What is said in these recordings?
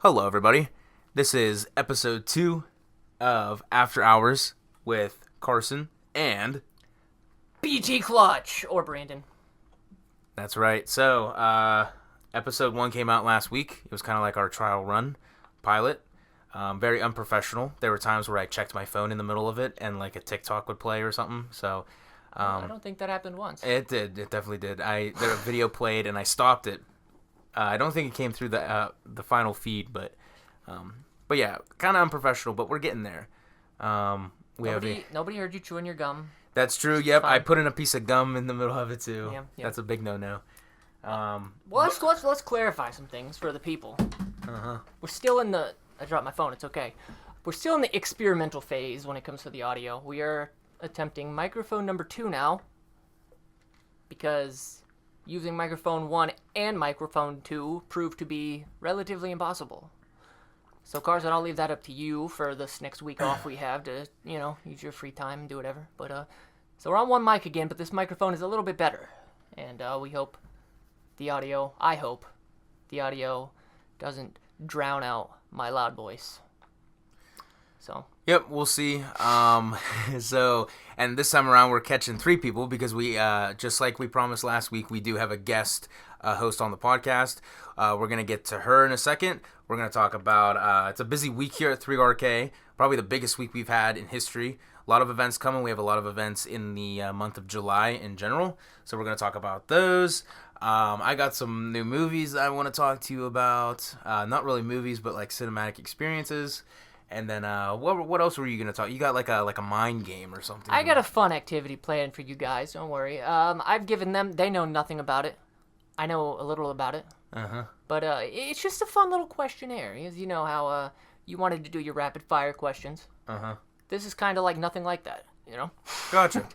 Hello, everybody. This is episode 2 of After Hours with Karsen and... BG Clutch, or Brandon. That's right. So, episode 1 came out last week. It was kind of like our trial run pilot. Very unprofessional. There were times where I checked my phone in the middle of it and like a TikTok would play or something. So, I don't think that happened once. it did. It definitely did. The video played and I stopped it. I don't think it came through the final feed, but yeah, kind of unprofessional. But we're getting there. Nobody heard you chewing your gum. That's true. Yep, I put in a piece of gum in the middle of it too. Yeah. That's a big no-no. Let's clarify some things for the people. We're still in the. I dropped my phone. It's okay. We're still in the experimental phase when it comes to the audio. We are attempting microphone number 2 now, because using microphone 1 and microphone 2 proved to be relatively impossible. So, Carson, I'll leave that up to you for this next week off we have to, use your free time and do whatever. But, so we're on one mic again, but this microphone is a little bit better. And I hope the audio doesn't drown out my loud voice. So. Yep, we'll see. And this time around we're catching 3 people because we, just like we promised last week, we do have a guest host on the podcast. We're going to get to her in a second. We're going to talk about, it's a busy week here at 3RK, probably the biggest week we've had in history. A lot of events coming. We have a lot of events in the month of July in general. So we're going to talk about those. I got some new movies I want to talk to you about. Not really movies, but like cinematic experiences. And then what else were you gonna talk? You got like a mind game or something. I got a fun activity planned for you guys. Don't worry. I've given them. They know nothing about it. I know a little about it. But it's just a fun little questionnaire. As you know how you wanted to do your rapid fire questions. This is kind of like nothing like that. Gotcha.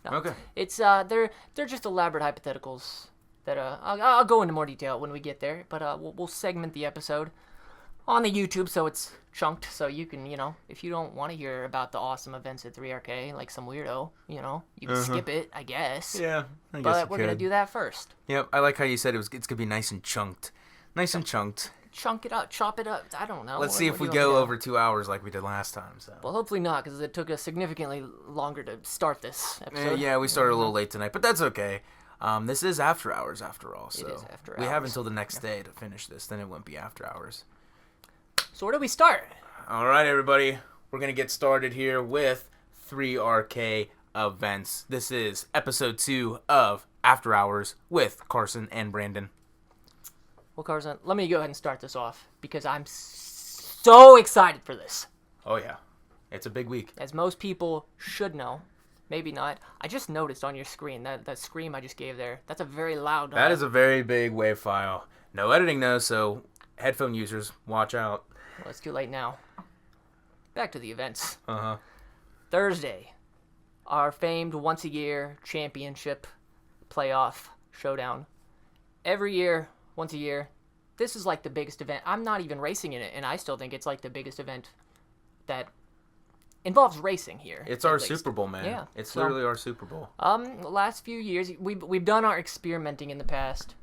No. Okay. It's they're just elaborate hypotheticals that I'll go into more detail when we get there. But we'll segment the episode on the YouTube, so it's chunked, so you can, if you don't want to hear about the awesome events at 3RK, like some weirdo, you can skip it, I guess. Yeah, I guess. But we're gonna do that first. Yep, I like how you said it's gonna be nice and chunked. Nice and chunked. Chunk it up, chop it up. I don't know. Let's see if we go over 2 hours like we did last time. So. Well, hopefully not, because it took us significantly longer to start this episode. Yeah, we started a little late tonight, but that's okay. This is after hours after all, so it is after we hours. have until the next day to finish this. Then it won't be after hours. So where do we start? All right, everybody. We're going to get started here with 3RK events. This is episode 2 of After Hours with Karsen and Brandon. Well, Carson, let me go ahead and start this off, because I'm so excited for this. Oh, yeah. It's a big week. As most people should know. Maybe not. I just noticed on your screen, that scream I just gave there, that's a very loud... That is a very big WAV file. No editing, though, so headphone users, watch out. Well, it's too late now. Back to the events. Uh-huh. Thursday, our famed once-a-year championship playoff showdown. Every year, once a year, this is like the biggest event. I'm not even racing in it, and I still think it's like the biggest event that involves racing here. It's our Super Bowl, man. Yeah. It's literally our Super Bowl. The last few years, we've done our experimenting in the past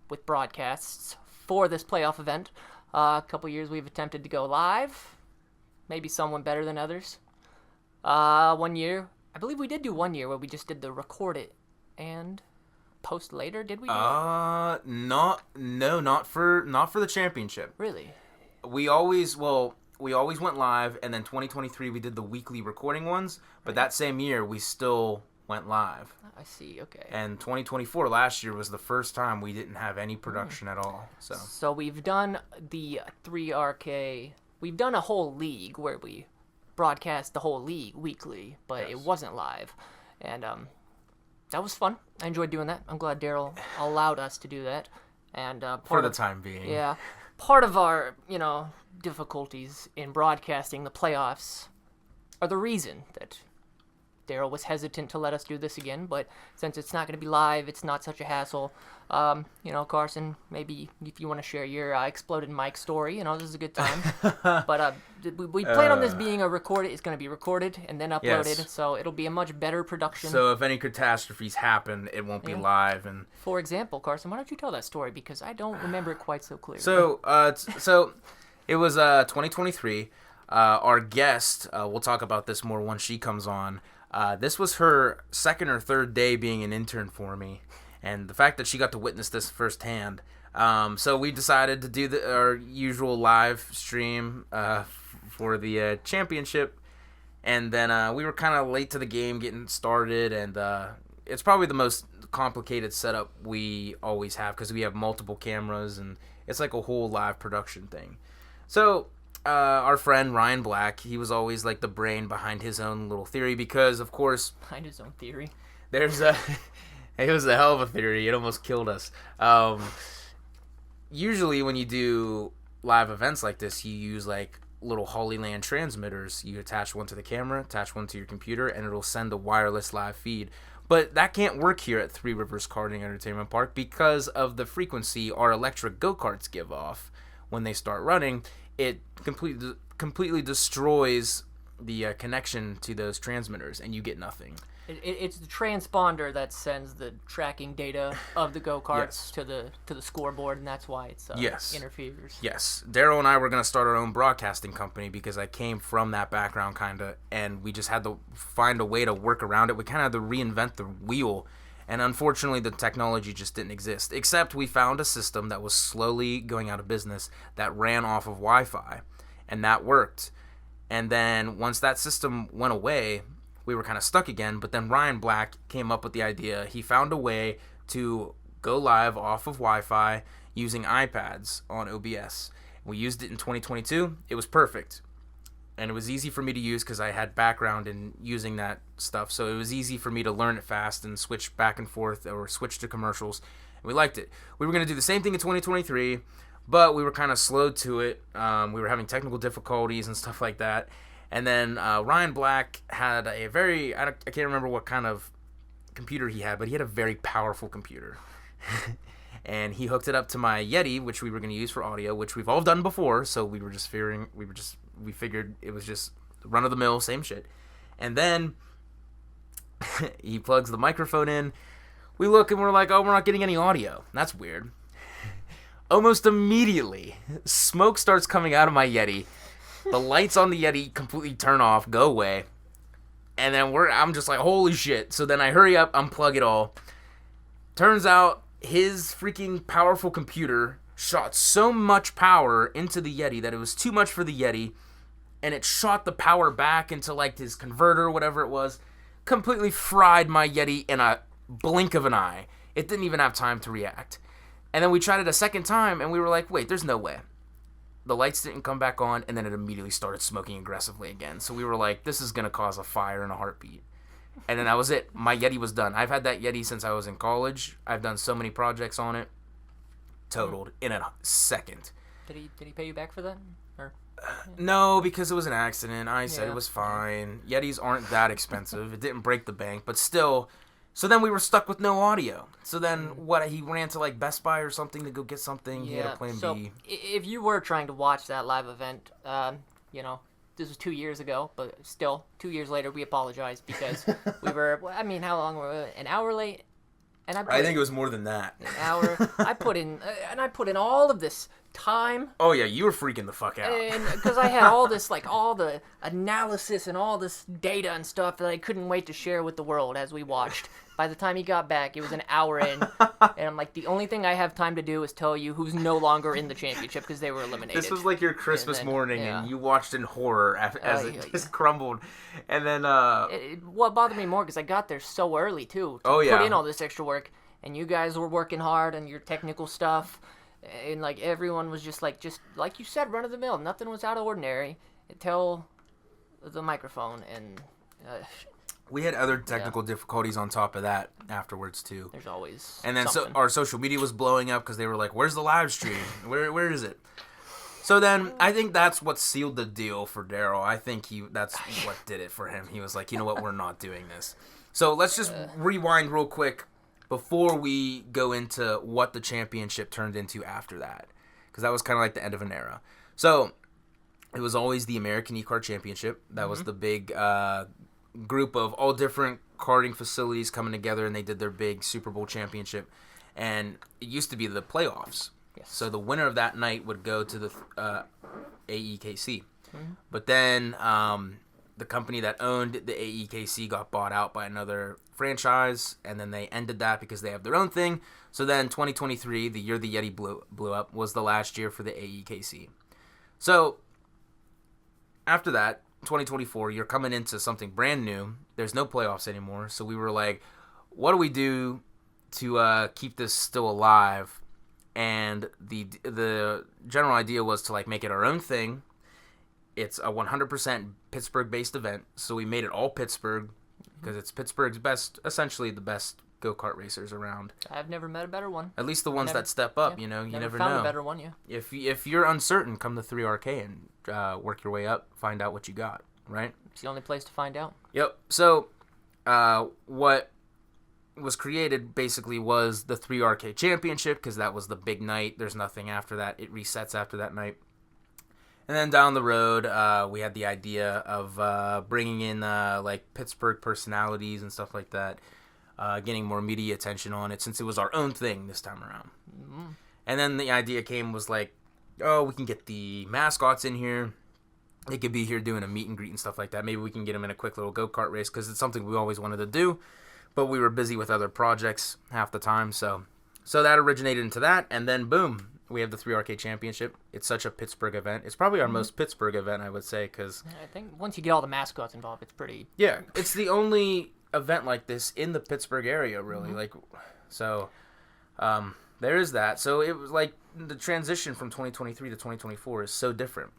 with broadcasts for this playoff event. A couple years we've attempted to go live. Maybe some went better than others. 1 year, I believe we did do 1 year where we just did the record it and post later. Did we? Not for the championship. Really? We always went live, and then 2023 we did the weekly recording ones. But that same year we still went live. I see. Okay. And 2024 last year was the first time we didn't have any production at all. So we've done the 3RK. We've done a whole league where we broadcast the whole league weekly, but It wasn't live, and that was fun. I enjoyed doing that. I'm glad Daryl allowed us to do that. And for the time being. Yeah. Part of our difficulties in broadcasting the playoffs are the reason that Daryl was hesitant to let us do this again, but since it's not going to be live, it's not such a hassle. Carson, maybe if you want to share your exploded mic story, this is a good time. But we plan on this being it's going to be recorded and then uploaded, so it'll be a much better production. So if any catastrophes happen, it won't be live. And for example, Carson, why don't you tell that story, because I don't remember it quite so clearly. So it was 2023. Our guest, we'll talk about this more once she comes on. This was her second or third day being an intern for me, and the fact that she got to witness this firsthand. So we decided to do our usual live stream for the championship, and then we were kind of late to the game getting started, and it's probably the most complicated setup we always have because we have multiple cameras, and it's like a whole live production thing. So our friend Ryan Black, he was always like the brain behind his own little theory because, of course... Behind his own theory? It was a hell of a theory. It almost killed us. Usually when you do live events like this, you use like little Holyland transmitters. You attach one to the camera, attach one to your computer, and it'll send a wireless live feed. But that can't work here at Three Rivers Karting Entertainment Park because of the frequency our electric go-karts give off when they start running. It completely destroys the connection to those transmitters, and you get nothing. It's the transponder that sends the tracking data of the go-karts to the scoreboard, and that's why it's interferes. Yes. Daryl and I were going to start our own broadcasting company because I came from that background kind of, and we just had to find a way to work around it. We kind of had to reinvent the wheel, and unfortunately the technology just didn't exist, except we found a system that was slowly going out of business that ran off of Wi-Fi, and that worked. And then once that system went away, we were kind of stuck again, but then Ryan Black came up with the idea. He found a way to go live off of Wi-Fi using iPads on OBS. We used it in 2022. It was perfect. And it was easy for me to use because I had background in using that stuff, so it was easy for me to learn it fast and switch back and forth or switch to commercials. And we liked it. We were going to do the same thing in 2023, but we were kind of slow to it. We were having technical difficulties and stuff like that. And then Ryan Black had a very, I can't remember what kind of computer he had, but he had a very powerful computer. And he hooked it up to my Yeti, which we were going to use for audio, which we've all done before, so we figured it was just run-of-the-mill, same shit. And then he plugs the microphone in. We look and we're like, oh, we're not getting any audio. That's weird. Almost immediately, smoke starts coming out of my Yeti. The lights on the Yeti completely turn off, go away. And then I'm just like, holy shit. So then I hurry up, unplug it all. Turns out his freaking powerful computer shot so much power into the Yeti that it was too much for the Yeti. And it shot the power back into like his converter, whatever it was. Completely fried my Yeti in a blink of an eye. It didn't even have time to react. And then we tried it a second time and we were like, wait, there's no way. The lights didn't come back on, and then it immediately started smoking aggressively again. So we were like, this is going to cause a fire in a heartbeat. And then that was it. My Yeti was done. I've had that Yeti since I was in college. I've done so many projects on it. Totaled in a second. Did he pay you back for that? Or No, because it was an accident. I said it was fine. Yetis aren't that expensive. It didn't break the bank, but still. So then we were stuck with no audio. So then he ran to like Best Buy or something to go get something. He had a plan B. If you were trying to watch that live event, this was 2 years ago, but still 2 years later, we apologize because we were. I mean, how long were we? An hour late? And I think it was more than that. An hour. I put in all of this time. Oh yeah, you were freaking the fuck out. And because I had all this, like all the analysis and all this data and stuff that I couldn't wait to share with the world as we watched. By the time he got back, it was an hour in, and I'm like, the only thing I have time to do is tell you who's no longer in the championship because they were eliminated. This was like your Christmas morning, and you watched in horror as it just crumbled. And then, what bothered me more because I got there so early too to put in all this extra work, and you guys were working hard on your technical stuff, and like everyone was just like you said, run of the mill. Nothing was out of ordinary until the microphone and. We had other technical difficulties on top of that afterwards too. There's always and then something. So our social media was blowing up because they were like, "Where's the live stream? Where is it?" So then, I think that's what sealed the deal for Daryl. I think that's what did it for him. He was like, you know what, we're not doing this. So let's just rewind real quick before we go into what the championship turned into after that. Because that was kind of like the end of an era. So it was always the American E-Kart Championship. That was the big group of all different karting facilities coming together, and they did their big Super Bowl championship. And it used to be the playoffs. Yes. So the winner of that night would go to the AEKC. But then the company that owned the AEKC got bought out by another franchise, and then they ended that because they have their own thing. So then 2023, the year the Yeti blew up, was the last year for the AEKC. So after that, 2024, you're coming into something brand new. There's no playoffs anymore. So we were like, what do we do to keep this still alive? And the general idea was to like make it our own thing. It's a 100% Pittsburgh-based event, so we made it all Pittsburgh because it's Pittsburgh's best, essentially the best go-kart racers around. I've never met a better one. At least the ones that step up, you know. You never found know. A better one, yeah. If you're uncertain, come to 3RK and work your way up, find out what you got, right? It's the only place to find out. Yep. So what was created basically was the 3RK Championship because that was the big night. There's nothing after that. It resets after that night. And then down the road, we had the idea of bringing in like Pittsburgh personalities and stuff like that, getting more media attention on it since it was our own thing this time around. Mm-hmm. And then the idea was like, oh, we can get the mascots in here. They could be here doing a meet and greet and stuff like that. Maybe we can get them in a quick little go-kart race because it's something we always wanted to do, but we were busy with other projects half the time. So that originated into that, and then boom. We have the 3RK Championship. It's such a Pittsburgh event. It's probably our most Pittsburgh event, I would say, because I think once you get all the mascots involved, it's pretty. Yeah, it's the only event like this in the Pittsburgh area, really. Like, so there is that. So it was like the transition from 2023 to 2024 is so different.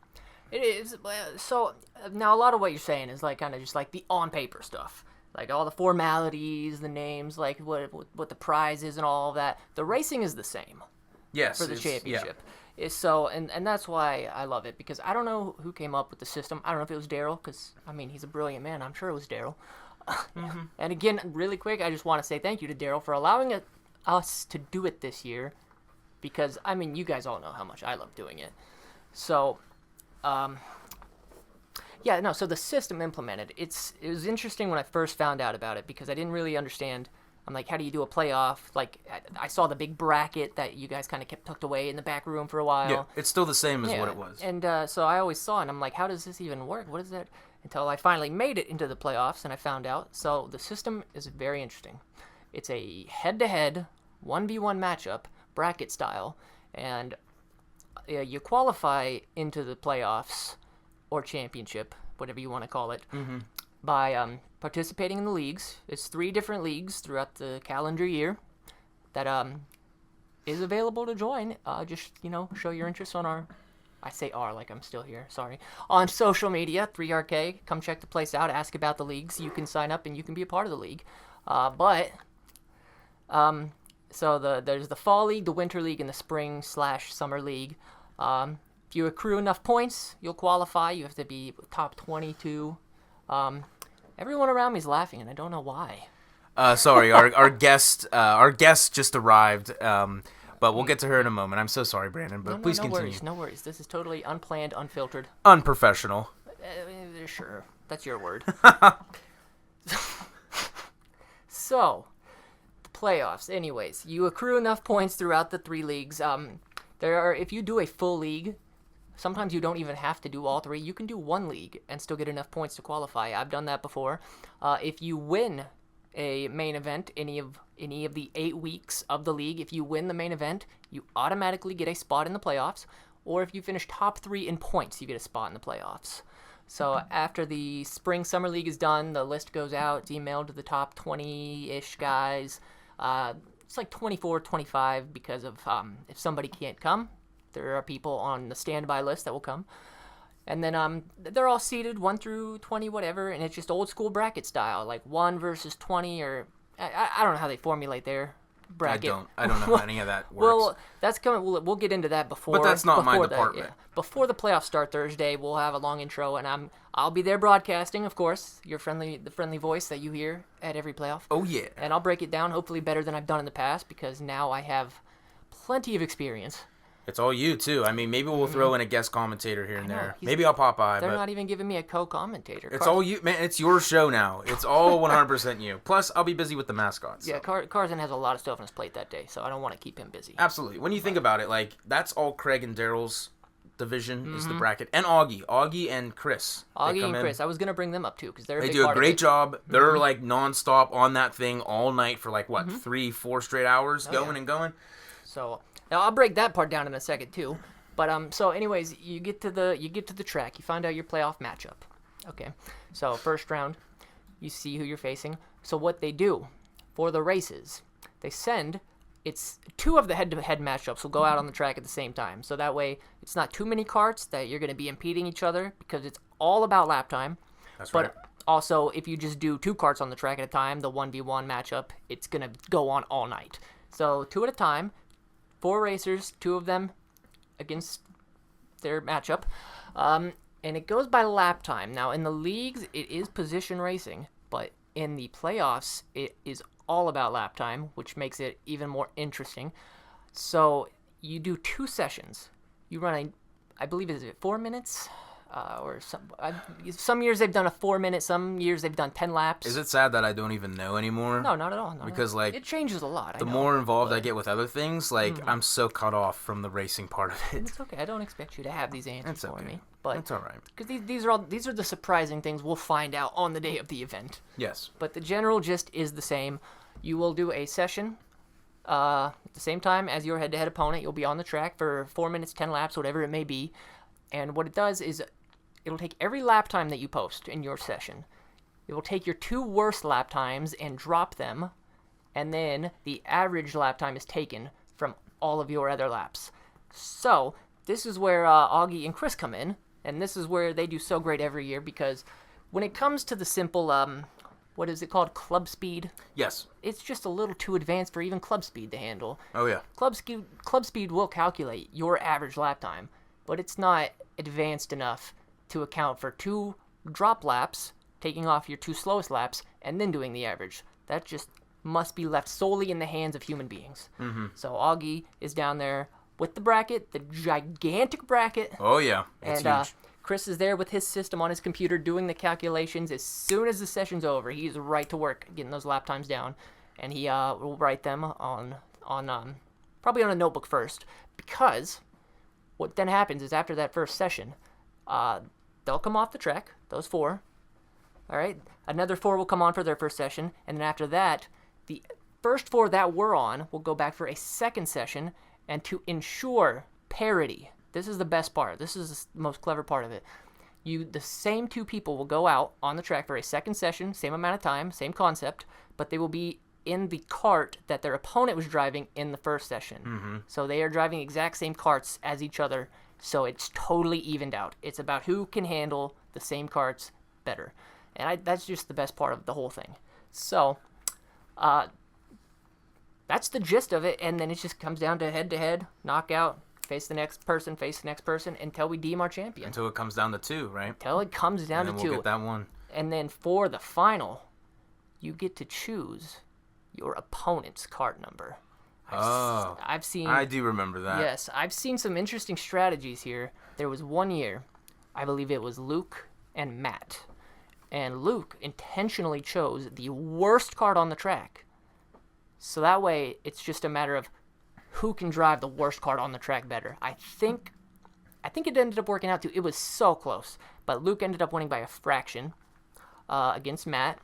It is. So now a lot of what you're saying is like kind of just like the on paper stuff. Like all the formalities, the names, like what the prize is and all of that. The racing is the same. Yes, for the championship. Yeah. So, and that's why I love it, because I don't know who came up with the system. I don't know if it was Daryl, because, I mean, he's a brilliant man. I'm sure it was Daryl. Mm-hmm. And again, really quick, I just want to say thank you to Daryl for allowing us to do it this year, because, I mean, you guys all know how much I love doing it. So, so the system implemented, it was interesting when I first found out about it, because I didn't really understand. I'm like, how do you do a playoff? Like, I saw the big bracket that you guys kind of kept tucked away in the back room for a while. Yeah, it's still the same as what it was. And so I always saw it, and I'm like, how does this even work? What is that? Until I finally made it into the playoffs, and I found out. So the system is very interesting. It's a head-to-head, 1v1 matchup, bracket style, and you qualify into the playoffs or championship, whatever you want to call it, by participating in the leagues. It's 3 different leagues throughout the calendar year that is available to join. Just, show your interest on I say like I'm still here, sorry. On social media, 3RK, come check the place out, ask about the leagues. You can sign up and you can be a part of the league. So there's the fall league, the winter league, and the spring/summer league. If you accrue enough points, you'll qualify. You have to be top 22. Everyone around me is laughing, and I don't know why. Sorry, our guest just arrived, but we'll get to her in a moment. I'm so sorry, Brandon, but please continue. No worries. This is totally unplanned, unfiltered. Unprofessional. Sure, that's your word. So, the playoffs. Anyways, you accrue enough points throughout the 3 leagues. If you do a full league, sometimes you don't even have to do all 3. You can do 1 league and still get enough points to qualify. I've done that before. If you win a main event, any of the 8 weeks of the league, if you win the main event, you automatically get a spot in the playoffs. Or if you finish top 3 in points, you get a spot in the playoffs. So after the spring-summer league is done, the list goes out. It's emailed to the top 20-ish guys. It's like 24, 25 because of if somebody can't come, there are people on the standby list that will come. And then they're all seeded 1 through 20, whatever, and it's just old school bracket style, like 1 versus 20, or I don't know how they formulate their bracket. I don't know how any of that works. Well, that's coming. We'll get into that before. But that's not my department. before the playoffs start Thursday, we'll have a long intro, and I'll be there broadcasting, of course, the friendly voice that you hear at every playoff. Oh, yeah. And I'll break it down, hopefully better than I've done in the past, because now I have plenty of experience. It's all you, too. I mean, maybe we'll throw in a guest commentator here and there. Maybe I'll pop by. They're not even giving me a co-commentator. It's all you. Man, it's your show now. It's all 100% you. Plus, I'll be busy with the Mascot. So. Yeah, Karsen has a lot of stuff on his plate that day, so I don't want to keep him busy. Absolutely. When you think about it, like, that's all Craig and Daryl's division is the bracket. And Augie and Chris. Augie and Chris. I was going to bring them up, too, because they're a big They do part a of great it. job. They're, like, nonstop on that thing all night for, like, what, 3-4 straight hours going and going? So, now I'll break that part down in a second, too. But so anyways, you get to the track, you find out your playoff matchup. Okay. So first round, you see who you're facing. So what they do for the races, they send it's two of the head-to-head matchups will go out on the track at the same time. So that way it's not too many karts that you're going to be impeding each other because it's all about lap time. That's right. But also if you just do two karts on the track at a time, the 1v1 matchup, it's going to go on all night. So 2 at a time, 4 racers, 2 of them against their matchup, and it goes by lap time. Now, in the leagues, it is position racing, but in the playoffs, it is all about lap time, which makes it even more interesting. So, you do 2 sessions. You run I believe, is it 4 minutes? Or some years they've done a 4 minute, some years they've done 10 laps. Is it sad that I don't even know anymore? No, not at all. Because, like, it changes a lot. The more involved I get with other things, like, I'm so cut off from the racing part of it. It's okay. I don't expect you to have these answers for me. But it's all right. Because these are the surprising things we'll find out on the day of the event. Yes. But the general gist is the same. You will do a session at the same time as your head-to-head opponent. You'll be on the track for 4 minutes, 10 laps, whatever it may be. And what it does is it'll take every lap time that you post in your session. It will take your 2 worst lap times and drop them, and then the average lap time is taken from all of your other laps. So, this is where Augie and Chris come in, and this is where they do so great every year, because when it comes to the simple, what is it called, club speed? Yes. It's just a little too advanced for even club speed to handle. Oh, yeah. Club speed will calculate your average lap time, but it's not advanced enough to account for 2 drop laps, taking off your 2 slowest laps, and then doing the average. That just must be left solely in the hands of human beings. Mm-hmm. So Augie is down there with the bracket, the gigantic bracket. Oh, yeah. It's huge. Chris is there with his system on his computer doing the calculations. As soon as the session's over, he's right to work getting those lap times down. And he will write them on probably on a notebook first, because what then happens is after that first session, they'll come off the track, those 4. All right, another 4 will come on for their first session, and then after that, the first 4 that were on will go back for a second session, and to ensure parity, this is the best part, this is the most clever part of it, the same 2 people will go out on the track for a second session, same amount of time, same concept, but they will be in the cart that their opponent was driving in the first session. Mm-hmm. So they are driving exact same carts as each other, so it's totally evened out. It's about who can handle the same carts better. And that's just the best part of the whole thing. So, that's the gist of it, and then it just comes down to head-to-head, knockout, face the next person, until we deem our champion. Until it comes down to 2, right? Until it comes down to 2. We'll get that one. And then for the final, you get to choose your opponent's cart number. I've seen... I do remember that. Yes, I've seen some interesting strategies here. There was one year, I believe it was Luke and Matt. And Luke intentionally chose the worst cart on the track. So that way, it's just a matter of who can drive the worst cart on the track better. I think it ended up working out too. It was so close. But Luke ended up winning by a fraction against Matt.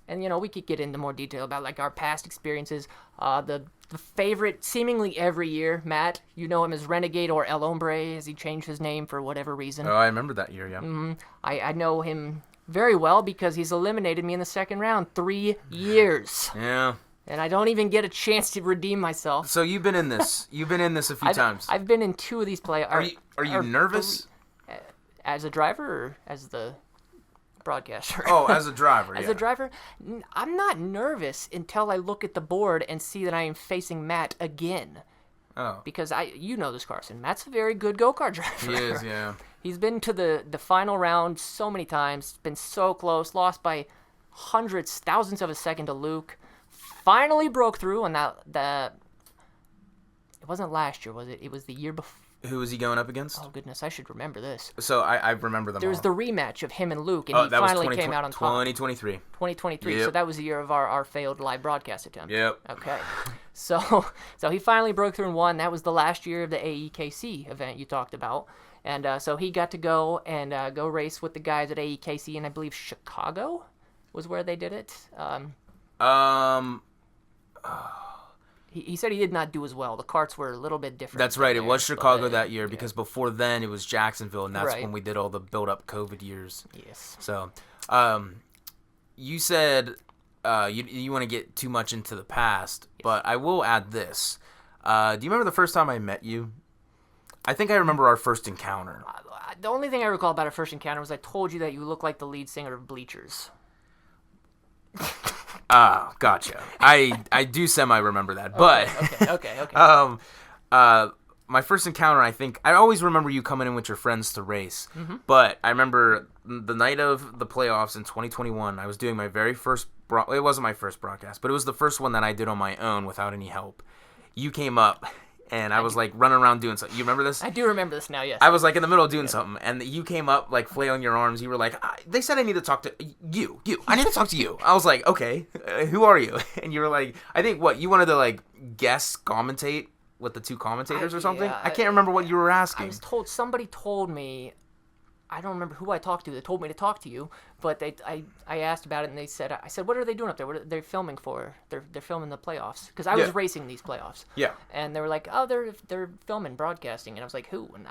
And, we could get into more detail about, like, our past experiences. The favorite, seemingly every year, Matt, you know him as Renegade or El Hombre, as he changed his name for whatever reason. Oh, I remember that year, yeah. Mm-hmm. I know him very well because he's eliminated me in the second round 3 years. Yeah. And I don't even get a chance to redeem myself. So you've been in this. You've been in this a few times. I've been in 2 of these playoffs. Are you nervous? As a driver or as the broadcaster? Oh, as a driver, As a driver, I'm not nervous until I look at the board and see that I am facing Matt again. Oh. Because you know this, Karsen. Matt's a very good go-kart driver. He is, yeah. He's been to the final round so many times, been so close, lost by hundreds, thousands of a second to Luke. Finally broke through, and that it wasn't last year, was it? It was the year before. Who was he going up against? Oh, goodness, I should remember this. So I remember them There all. was the rematch of him and Luke, and he finally came out on top. 2023. 2023, Yep. so that was the year of our failed live broadcast attempt. Yep. Okay. So he finally broke through and won. That was the last year of the AEKC event you talked about. And so he got to go and go race with the guys at AEKC, and I believe Chicago was where they did it. He said he did not do as well. The karts were a little bit different. That's right. It was Chicago that year yeah. because before then it was Jacksonville, and that's Right. when we did all the build-up COVID years. Yes. So, you said you want to get too much into the past, but I will add this. Do you remember the first time I met you? I think I remember our first encounter. The only thing I recall about our first encounter was I told you that you look like the lead singer of Bleachers. Gotcha. I do semi-remember that, but... Okay. My first encounter, I think... I always remember you coming in with your friends to race, but I remember the night of the playoffs in 2021, I was doing my very first... It wasn't my first broadcast, but it was the first one that I did on my own without any help. You came up, and I was, like, running around doing something. You remember this? I do remember this now, yes. I was, like, in the middle of doing something, and you came up, like, flailing your arms. You were like, they said I need to talk to you. I need to talk to you. I was like, okay, who are you? And you were like, I think, you wanted to, like, guest commentate with the two commentators or something? Yeah, I can't remember what you were asking. I was told, somebody told me, I don't remember who I talked to. They told me to talk to you, but I asked about it, and I said, what are they doing up there? What are they filming for? They're filming the playoffs because I was racing these playoffs. Yeah. And they were like, oh, they're filming broadcasting, and I was like, who? And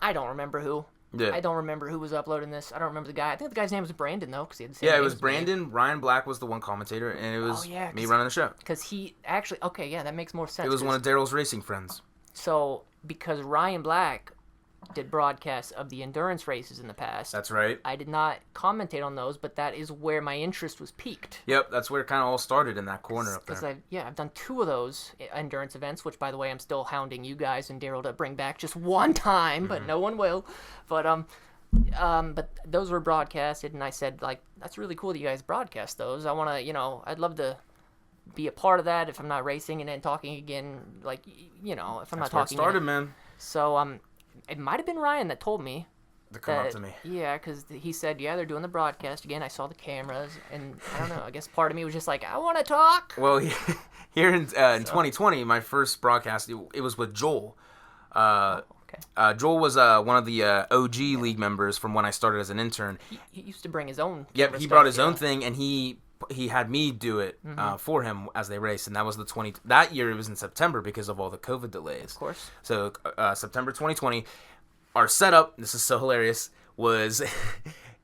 I don't remember who. Yeah. I don't remember who was uploading this. I don't remember the guy. I think the guy's name was Brandon though, because he had the same Yeah, name it was as me. Brandon. Ryan Black was the one commentator, and it was me running the show. Because he actually, that makes more sense. It was one of Daryl's racing friends. So because Ryan Black did broadcasts of the endurance races in the past. That's right. I did not commentate on those, but that is where my interest was piqued. Yep, that's where it kind of all started in that corner up there. I've done 2 of those endurance events, which, by the way, I'm still hounding you guys and Daryl to bring back just one time, but no one will. But those were broadcasted, and I said, like, that's really cool that you guys broadcast those. I want to, I'd love to be a part of that if I'm not racing, and then talking again, like, if I'm not talking. That's where it started, man. So, it might have been Ryan that told me. To come up to me. Yeah, because he said, they're doing the broadcast again. I saw the cameras, and I don't know. I guess part of me was just like, I want to talk. Well, here in 2020, my first broadcast, it was with Joel. Okay. Joel was one of the OG league members from when I started as an intern. He used to bring his own. Yep, he brought his own thing, and he had me do it for him as they raced, and that was that year. It was in September because of all the COVID delays. Of course. So September 2020, our setup, this is so hilarious, was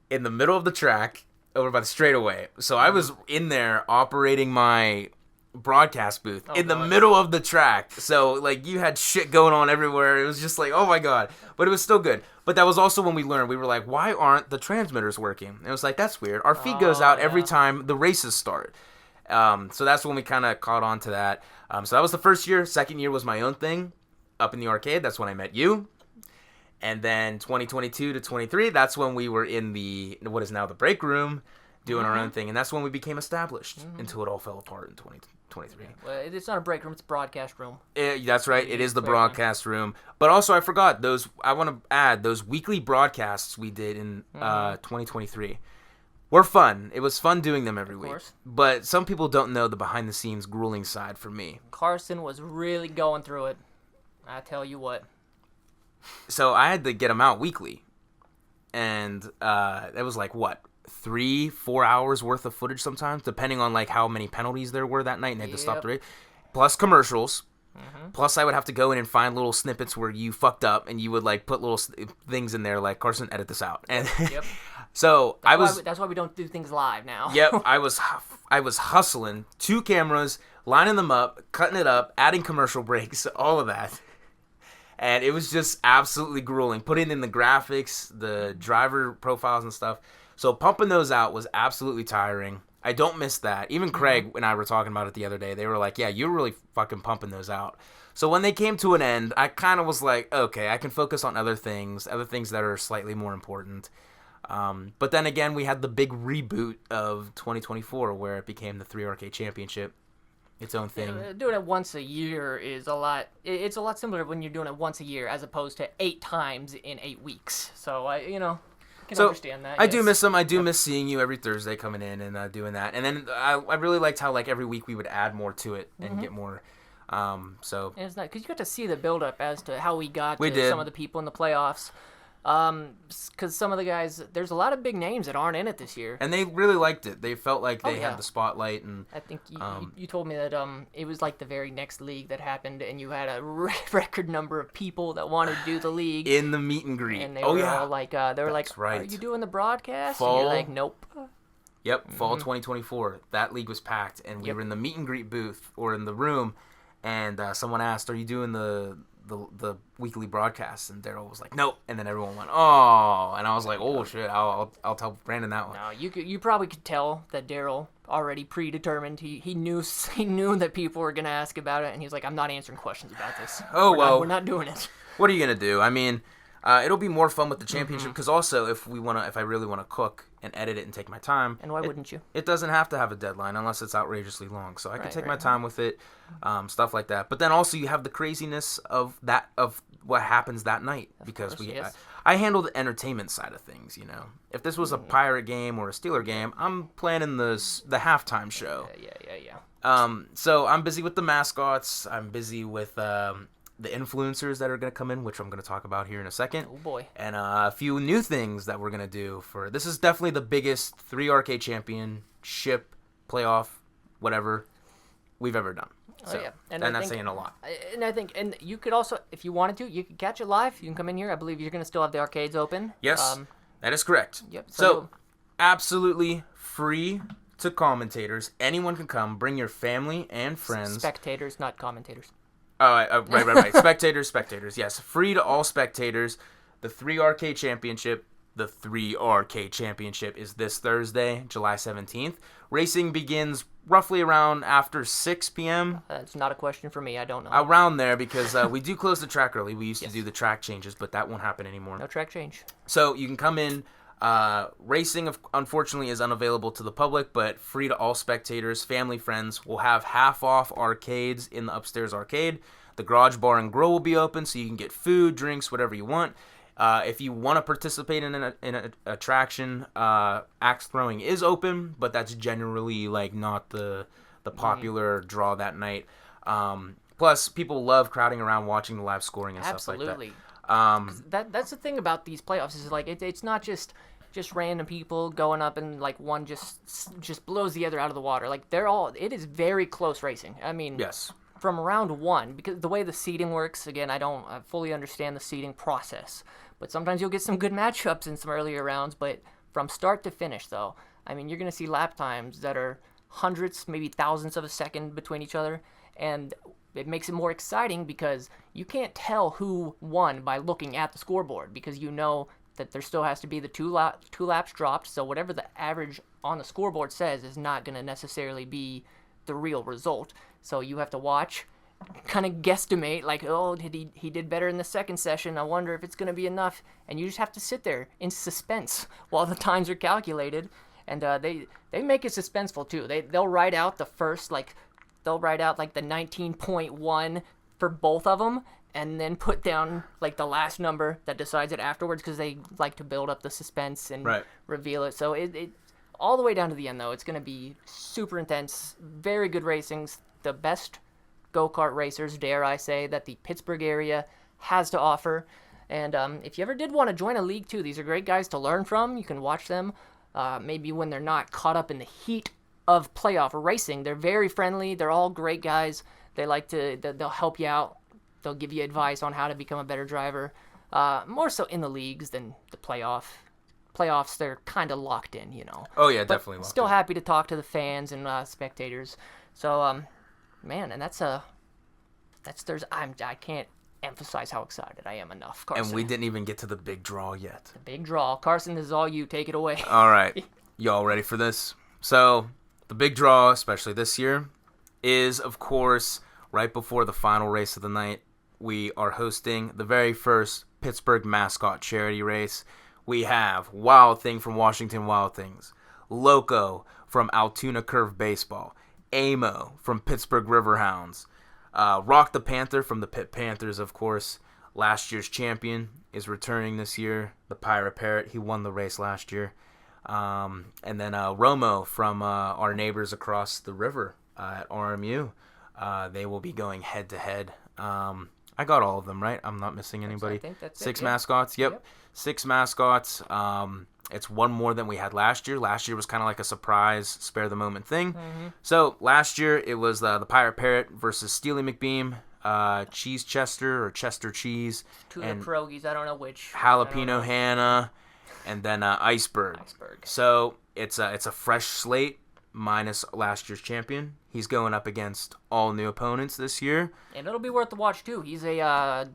in the middle of the track over by the straightaway. So I was in there operating my broadcast booth in the middle of the track. So, like, you had shit going on everywhere. It was just like, oh my god. But it was still good. But that was also when we learned. We were like, why aren't the transmitters working? And it was like, that's weird. Our feed goes out every time the races start. So that's when we kind of caught on to that. So that was the first year. Second year was my own thing up in the arcade. That's when I met you. And then 2022 to 23, that's when we were in what is now the break room doing our own thing. And that's when we became established until it all fell apart in 2023. Well, it's not a break room, it's a broadcast room. That's right. It is the broadcast room. But also, I forgot, I want to add, those weekly broadcasts we did in 2023 were fun. It was fun doing them every week. Course. But some people don't know the behind-the-scenes grueling side for me. Karsen was really going through it. I tell you what. So I had to get them out weekly. And it was like, 3-4 hours worth of footage sometimes, depending on like how many penalties there were that night, and they had to stop the race. Plus commercials. Plus I would have to go in and find little snippets where you fucked up, and you would like put little things in there like, Karsen, edit this out. And so that's why we don't do things live now. Yep, I was hustling 2 cameras, lining them up, cutting it up, adding commercial breaks, all of that. And it was just absolutely grueling. Putting in the graphics, the driver profiles and stuff. So pumping those out was absolutely tiring. I don't miss that. Even Craig and I were talking about it the other day. They were like, yeah, you're really fucking pumping those out. So when they came to an end, I kind of was like, okay, I can focus on other things that are slightly more important. But then again, we had the big reboot of 2024 where it became the 3RK Championship, its own thing. Yeah, doing it once a year is a lot. It's a lot simpler when you're doing it once a year as opposed to 8 times in 8 weeks. So I can understand that. I do miss them. I do miss seeing you every Thursday coming in and doing that. And then I really liked how like every week we would add more to it and get more. So and it's not because you got to see the build up as to how we got to did. some of the people in the playoffs. Because some of the guys, there's a lot of big names that aren't in it this year, and they really liked it. They felt like they had the spotlight, and I think you told me that it was like the very next league that happened, and you had a record number of people that wanted to do the league in the meet and greet. And they were all like, right. "Are you doing the broadcast?" Fall. And you're like, "Nope." Yep, fall 2024. That league was packed, and we were in the meet and greet booth or in the room, and someone asked, "Are you doing the weekly broadcasts?" And Daryl was like, "Nope." And then everyone went, "Oh," and I was like, "Oh shit, I'll tell Brandon that one." No, you probably could tell that Daryl already predetermined. He knew that people were gonna ask about it, and he was like, "I'm not answering questions about this. We're not doing it." What are you gonna do? I mean, it'll be more fun with the championship because also if I really want to cook and edit it and take my time. And why wouldn't you? It doesn't have to have a deadline unless it's outrageously long, so I can take my time with it, stuff like that. But then also you have the craziness of what happens that night because I handle the entertainment side of things. If this was a Pirate game or a Steeler game, I'm planning the halftime show. Yeah. So I'm busy with the mascots. I'm busy with the influencers that are going to come in, which I'm going to talk about here in a second. Oh boy. And a few new things that we're going to do for this is definitely the biggest 3RK championship playoff whatever we've ever done. So, and that's saying a lot. And I think, and you could also, if you wanted to, you could catch it live. You can come in here. I believe you're going to still have the arcades open. Yes, that is correct. Yep. So absolutely free to commentators. Anyone can come. Bring your family and friends. Spectators, not commentators. Right. Spectators. Yes, free to all spectators. The 3RK Championship. The 3RK Championship is this Thursday, July 17th. Racing begins roughly around after 6 p.m. That's not a question for me. I don't know. Around there because we do close the track early. We used to do the track changes, but that won't happen anymore. No track change. So you can come in. Racing, unfortunately, is unavailable to the public, but free to all spectators, family, friends. We'll have half-off arcades in the upstairs arcade. The garage bar and grill will be open, so you can get food, drinks, whatever you want. If you want to participate in an attraction, axe throwing is open, but that's generally like not the popular draw that night. Plus, people love crowding around watching the live scoring and stuff like that. Absolutely. That's the thing about these playoffs is like it's not just random people going up and like one just blows the other out of the water. Like it is very close racing. I mean, yes. From round one, because the way the seeding works, again, I don't fully understand the seeding process, but sometimes you'll get some good matchups in some earlier rounds. But from start to finish, though, I mean, you're gonna see lap times that are hundreds, maybe thousands of a second between each other, and it makes it more exciting because you can't tell who won by looking at the scoreboard because you know that there still has to be the two laps dropped. So whatever the average on the scoreboard says is not going to necessarily be the real result. So you have to watch, kind of guesstimate, like, oh, he did better in the second session. I wonder if it's going to be enough. And you just have to sit there in suspense while the times are calculated. And they make it suspenseful too. They'll write out the first They'll write out like the 19.1 for both of them and then put down like the last number that decides it afterwards because they like to build up the suspense and reveal it. So it all the way down to the end, though, it's going to be super intense, very good racings, the best go-kart racers, dare I say, that the Pittsburgh area has to offer. And if you ever did want to join a league, too, these are great guys to learn from. You can watch them maybe when they're not caught up in the heat of playoff racing. They're very friendly. They're all great guys. They'll help you out. They'll give you advice on how to become a better driver. More so in the leagues than the playoffs. They're kind of locked in, Oh yeah, definitely locked in. Still happy to talk to the fans and spectators. So, man, and that's Thursday. I can't emphasize how excited I am enough, Karsen. And we didn't even get to the big draw yet. The big draw. Karsen, this is all you. Take it away. All right. Y'all ready for this? So, the big draw, especially this year, is, of course, right before the final race of the night, we are hosting the very first Pittsburgh Mascot charity race. We have Wild Thing from Washington Wild Things, Loco from Altoona Curve Baseball, Amo from Pittsburgh Riverhounds, Rock the Panther from the Pitt Panthers, of course. Last year's champion is returning this year, the Pirate Parrot. He won the race last year. And then Romo from our neighbors across the river at RMU. They will be going head-to-head. I got all of them, right? I'm not missing anybody. I think that's Six it, mascots. Yep. 6 mascots. It's one more than we had last year. Last year was kind of like a surprise, spare-the-moment thing. Mm-hmm. So last year it was the Pirate Parrot versus Steely McBeam, Cheese Chester or Chester Cheese, Two of the pierogies, I don't know which. Jalapeno Hannah, and then Iceberg. So it's a fresh slate minus last year's champion. He's going up against all new opponents this year. And it'll be worth the watch, too. He's a,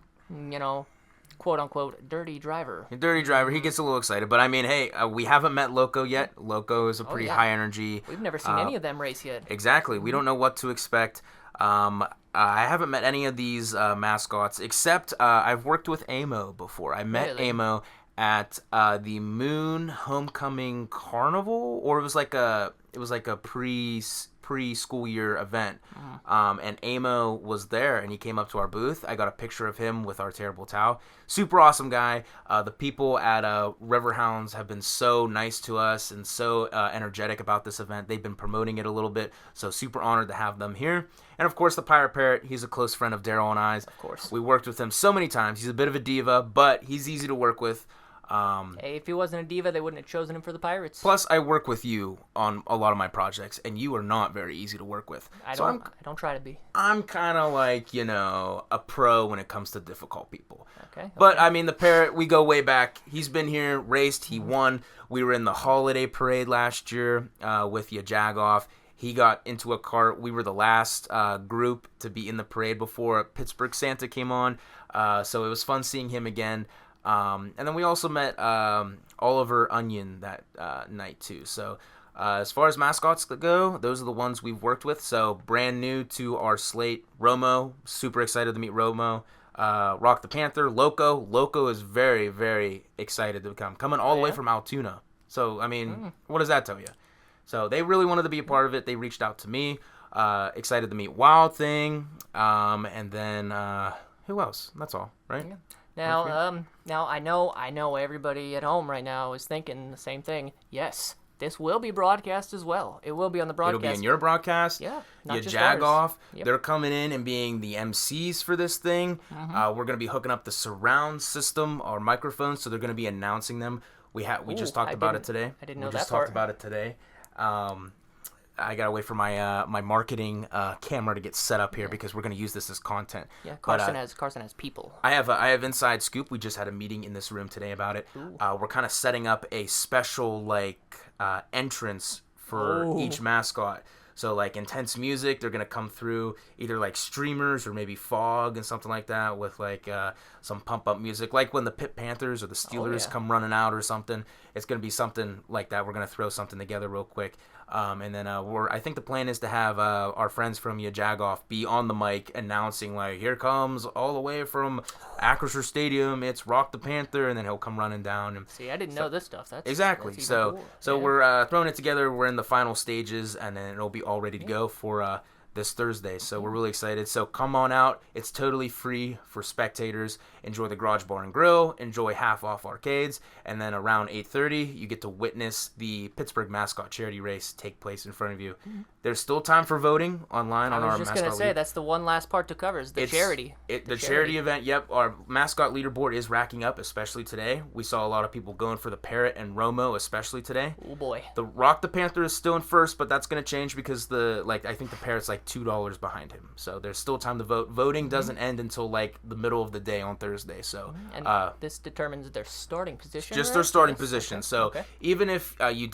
quote-unquote, dirty driver. A dirty driver. He gets a little excited. But, I mean, hey, we haven't met Loco yet. Loco is a pretty high energy. We've never seen any of them race yet. Exactly. We don't know what to expect. I haven't met any of these mascots, except I've worked with Amo before. I met Amo at the Moon Homecoming Carnival, or it was like a pre-school year event. And Amo was there, and he came up to our booth. I got a picture of him with our terrible towel. Super awesome guy. The people at Riverhounds have been so nice to us and so energetic about this event. They've been promoting it a little bit, so super honored to have them here. And of course, the Pirate Parrot, he's a close friend of Daryl and I's. Of course. We worked with him so many times. He's a bit of a diva, but he's easy to work with. Hey, if he wasn't a diva, they wouldn't have chosen him for the Pirates. Plus, I work with you on a lot of my projects, and you are not very easy to work with. I don't try to be. I'm kind of like, a pro when it comes to difficult people. Okay. But, I mean, the Parrot, we go way back. He's been here, raced, he won. We were in the holiday parade last year with Jagoff. He got into a cart. We were the last group to be in the parade before Pittsburgh Santa came on. So it was fun seeing him again. And then we also met Oliver Onion that night too. So as far as mascots go, those are the ones we've worked with. So brand new to our slate, Romo. Super excited to meet Romo. Rock the Panther, Loco. Loco is very, very excited to come. Coming all the way from Altoona. So, I mean, what does that tell you? So they really wanted to be a part of it. They reached out to me. Excited to meet Wild Thing. And then who else? That's all, right? Yeah. Now I know everybody at home right now is thinking the same thing. Yes, this will be broadcast as well. It will be on the broadcast. It'll be in your broadcast. Yeah, not you just jag ours. off. Yep. They're coming in and being the MCs for this thing. We're going to be hooking up the surround system, our microphones, so they're going to be announcing them. We just talked about it today. I didn't know that part. We just talked about it today. I gotta wait for my my marketing camera to get set up here because we're gonna use this as content. Yeah, Karsen has people. I have inside scoop. We just had a meeting in this room today about it. We're kind of setting up a special entrance for each mascot. So intense music, they're gonna come through either streamers or maybe fog and something like that with some pump up music, like when the Pitt Panthers or the Steelers come running out or something. It's gonna be something like that. We're gonna throw something together real quick. And then I think the plan is to have our friends from Jagoff be on the mic announcing here comes all the way from Acrisure Stadium. It's Rock the Panther, and then he'll come running down. And see, I didn't know this stuff. That's exactly. That's so cool. We're throwing it together. We're in the final stages, and then it'll be all ready to go for this Thursday. So we're really excited. So come on out. It's totally free for spectators. Enjoy the Garage Bar and Grill. Enjoy half off arcades. And then around 8:30, you get to witness the Pittsburgh Mascot Charity Race take place in front of you. There's still time for voting online on our Mascot. I was just going to say, that's the one last part to cover is the charity. The charity event, yep. Our Mascot leaderboard is racking up, especially today. We saw a lot of people going for the Parrot and Romo, especially today. Oh, boy. The Rock the Panther is still in first, but that's going to change because I think the Parrot's $2 behind him. So there's still time to vote. Voting doesn't end until the middle of the day on Thursday. So and this determines their starting position. Just right? their starting position. Okay. So even if you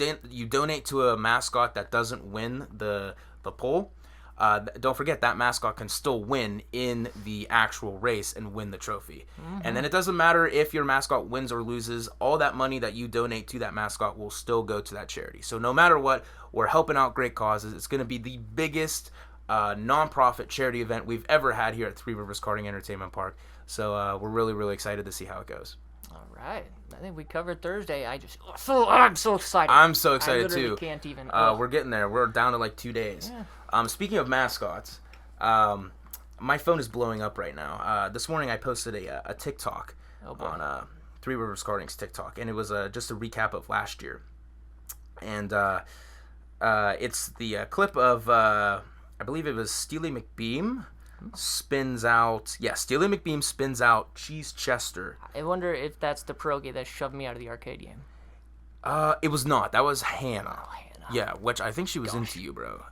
donate to a mascot that doesn't win the poll, don't forget that mascot can still win in the actual race and win the trophy. And then it doesn't matter if your mascot wins or loses. All that money that you donate to that mascot will still go to that charity. So no matter what, we're helping out great causes. It's going to be the biggest non-profit charity event we've ever had here at Three Rivers Karting Entertainment Park. So we're really, really excited to see how it goes. All right. I think we covered Thursday. I'm so excited. I'm so excited I literally too. Can't even. We're getting there. We're down to like 2 days. Yeah. Speaking of mascots, my phone is blowing up right now. This morning I posted a TikTok on Three Rivers Karting's TikTok, and it was just a recap of last year. And it's the clip of I believe it was Steely McBeam spins out. Yeah, Steely McBeam spins out Cheese Chester. I wonder if that's the pierogi that shoved me out of the arcade game. It was not. That was Hannah. Oh, Hannah. Yeah, which I think she was into you, bro.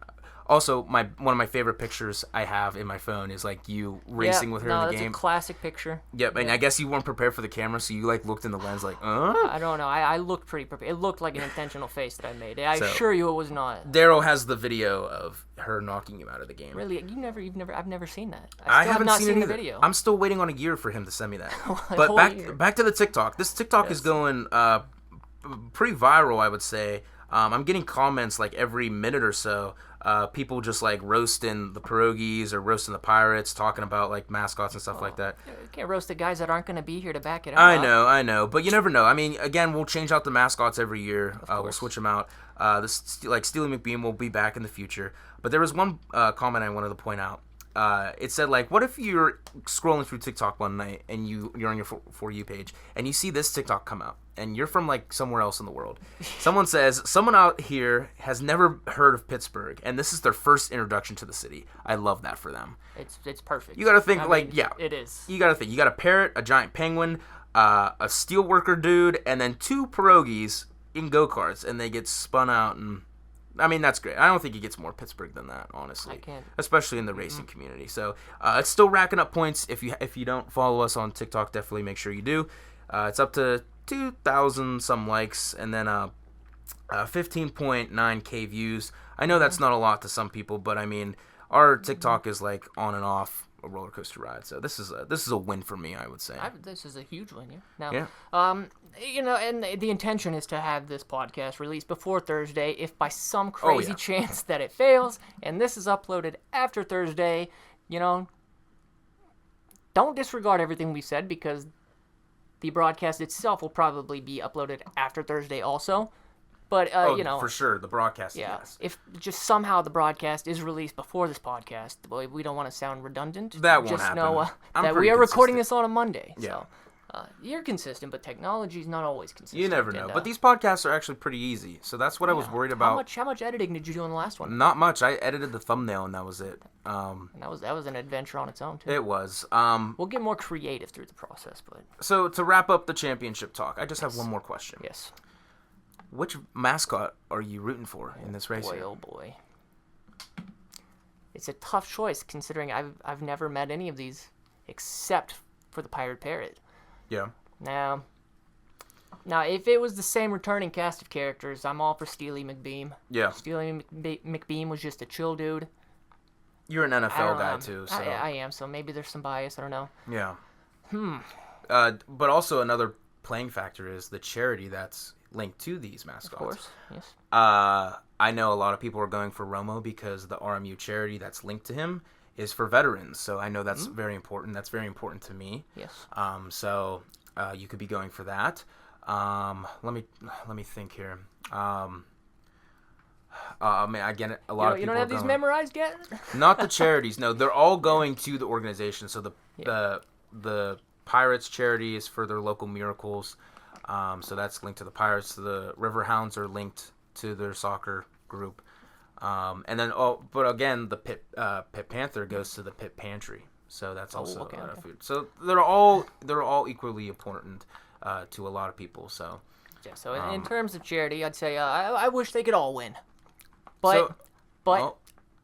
Also, one of my favorite pictures I have in my phone is like you racing with her in the game. That's a classic picture. Yep, and I guess you weren't prepared for the camera, so you like looked in the lens like, I don't know. I looked pretty prepared. It looked like an intentional face that I made. I assure you it was not. Daryl has the video of her knocking you out of the game. Really? I've never seen that. I still haven't have not seen it the either. video. I'm still waiting on a year for him to send me that. A But whole year. back to the TikTok. This TikTok is going pretty viral, I would say. I'm getting comments like every minute or so. People just like roasting the pierogies or roasting the pirates, talking about like mascots and stuff like that. You can't roast the guys that aren't going to be here to back it up. I know, but you never know. I mean, again, we'll change out the mascots every year. We'll switch them out. Like Steely McBeam will be back in the future. But there was one comment I wanted to point out. It said like, what if you're scrolling through TikTok one night and you're on your For You page and you see this TikTok come out and you're from like somewhere else in the world. Someone says, someone out here has never heard of Pittsburgh and this is their first introduction to the city. I love that for them. It's perfect. You got to think it is. You got to think. You got a parrot, a giant penguin, a steelworker dude, and then 2 pierogies in go-karts and they get spun out and... I mean, that's great. I don't think it gets more Pittsburgh than that, honestly. I can't. Especially in the racing community. So, it's still racking up points. If you don't follow us on TikTok, definitely make sure you do. It's up to 2,000 some likes and then 15.9K views. I know that's not a lot to some people, but I mean, our TikTok is like on and off a roller coaster ride. So this is a win for me, I would say. This is a huge win here. Now, and the intention is to have this podcast released before Thursday. If by some crazy chance that it fails and this is uploaded after Thursday, don't disregard everything we said because the broadcast itself will probably be uploaded after Thursday also. But, for sure, the broadcast, yes. If just somehow the broadcast is released before this podcast, we don't want to sound redundant. That won't just happen. know that we are recording this on a Monday. Yeah. So, you're consistent, but technology's not always consistent. You never know. But these podcasts are actually pretty easy, so that's what I was worried about. How much editing did you do in the last one? Not much. I edited the thumbnail, and that was it. And that was an adventure on its own, too. It was. We'll get more creative through the process, but... So, to wrap up the championship talk, I just have one more question. Yes. Which mascot are you rooting for in this race? Oh boy. It's a tough choice considering I've never met any of these except for the Pirate Parrot. Yeah. Now if it was the same returning cast of characters, I'm all for Steely McBeam. Yeah. Steely McBeam was just a chill dude. You're an NFL guy too, so I am, so maybe there's some bias, I don't know. Yeah. But also another playing factor is the charity that's linked to these mascots. Of course, yes. I know a lot of people are going for Romo because the RMU charity that's linked to him is for veterans. So I know that's very important. That's very important to me. Yes. So you could be going for that. Let me think here. Again, a lot of people. You don't have these memorized yet? Not the charities. No, they're all going to the organization. So the Pirates charity is for their local miracles. So that's linked to the Pirates. The Riverhounds are linked to their soccer group. And then, but again, the Pit Panther goes to the Pit Pantry. So that's also a lot of food. So they're all equally important to a lot of people. So yeah. So in terms of charity, I'd say I wish they could all win, but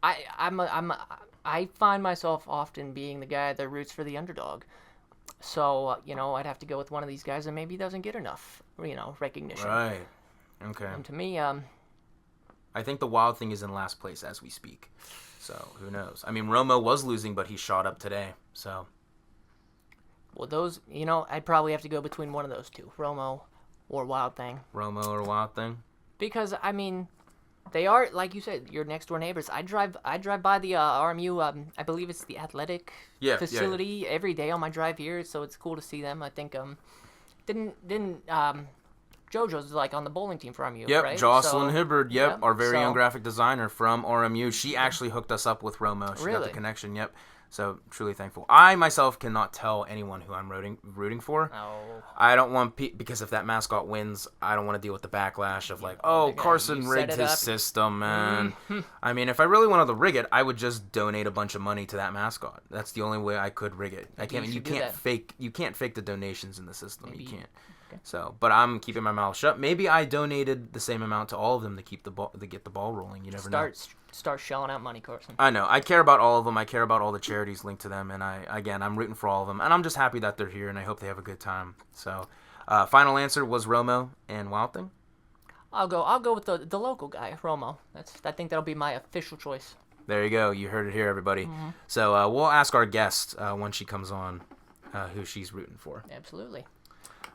I find myself often being the guy that roots for the underdog. So, I'd have to go with one of these guys that maybe doesn't get enough, recognition. Right. Okay. And to me, I think the Wild Thing is in last place as we speak. So, who knows? I mean, Romo was losing, but he shot up today. So, Well, those, I'd probably have to go between one of those two, Romo or Wild Thing. Romo or Wild Thing? Because, I mean, they are, like you said, your next door neighbors. I drive by the RMU, I believe it's the athletic facility every day on my drive here, so it's cool to see them. I think, didn't JoJo's like on the bowling team for RMU, Yep, right? Jocelyn So, Hibbard, our very own graphic designer from RMU. She actually hooked us up with Romo. She got the Really? connection, yep. So, truly thankful. I, myself, cannot tell anyone who I'm rooting for. Oh. I don't want because if that mascot wins, I don't want to deal with the backlash of like, Karsen you rigged set it his up. system, man. I mean, if I really wanted to rig it, I would just donate a bunch of money to that mascot. That's the only way I could rig it. You can't fake the donations in the system. Maybe. You can't. Okay. So, but I'm keeping my mouth shut. Maybe I donated the same amount to all of them to get the ball rolling. You never know. Start shelling out money, Karsen. I know. I care about all of them. I care about all the charities linked to them, and I'm rooting for all of them, and I'm just happy that they're here, and I hope they have a good time. So, final answer was Romo and Wild Thing. I'll go with the local guy, Romo. I think that'll be my official choice. There you go. You heard it here, everybody. So we'll ask our guest when she comes on who she's rooting for. Absolutely.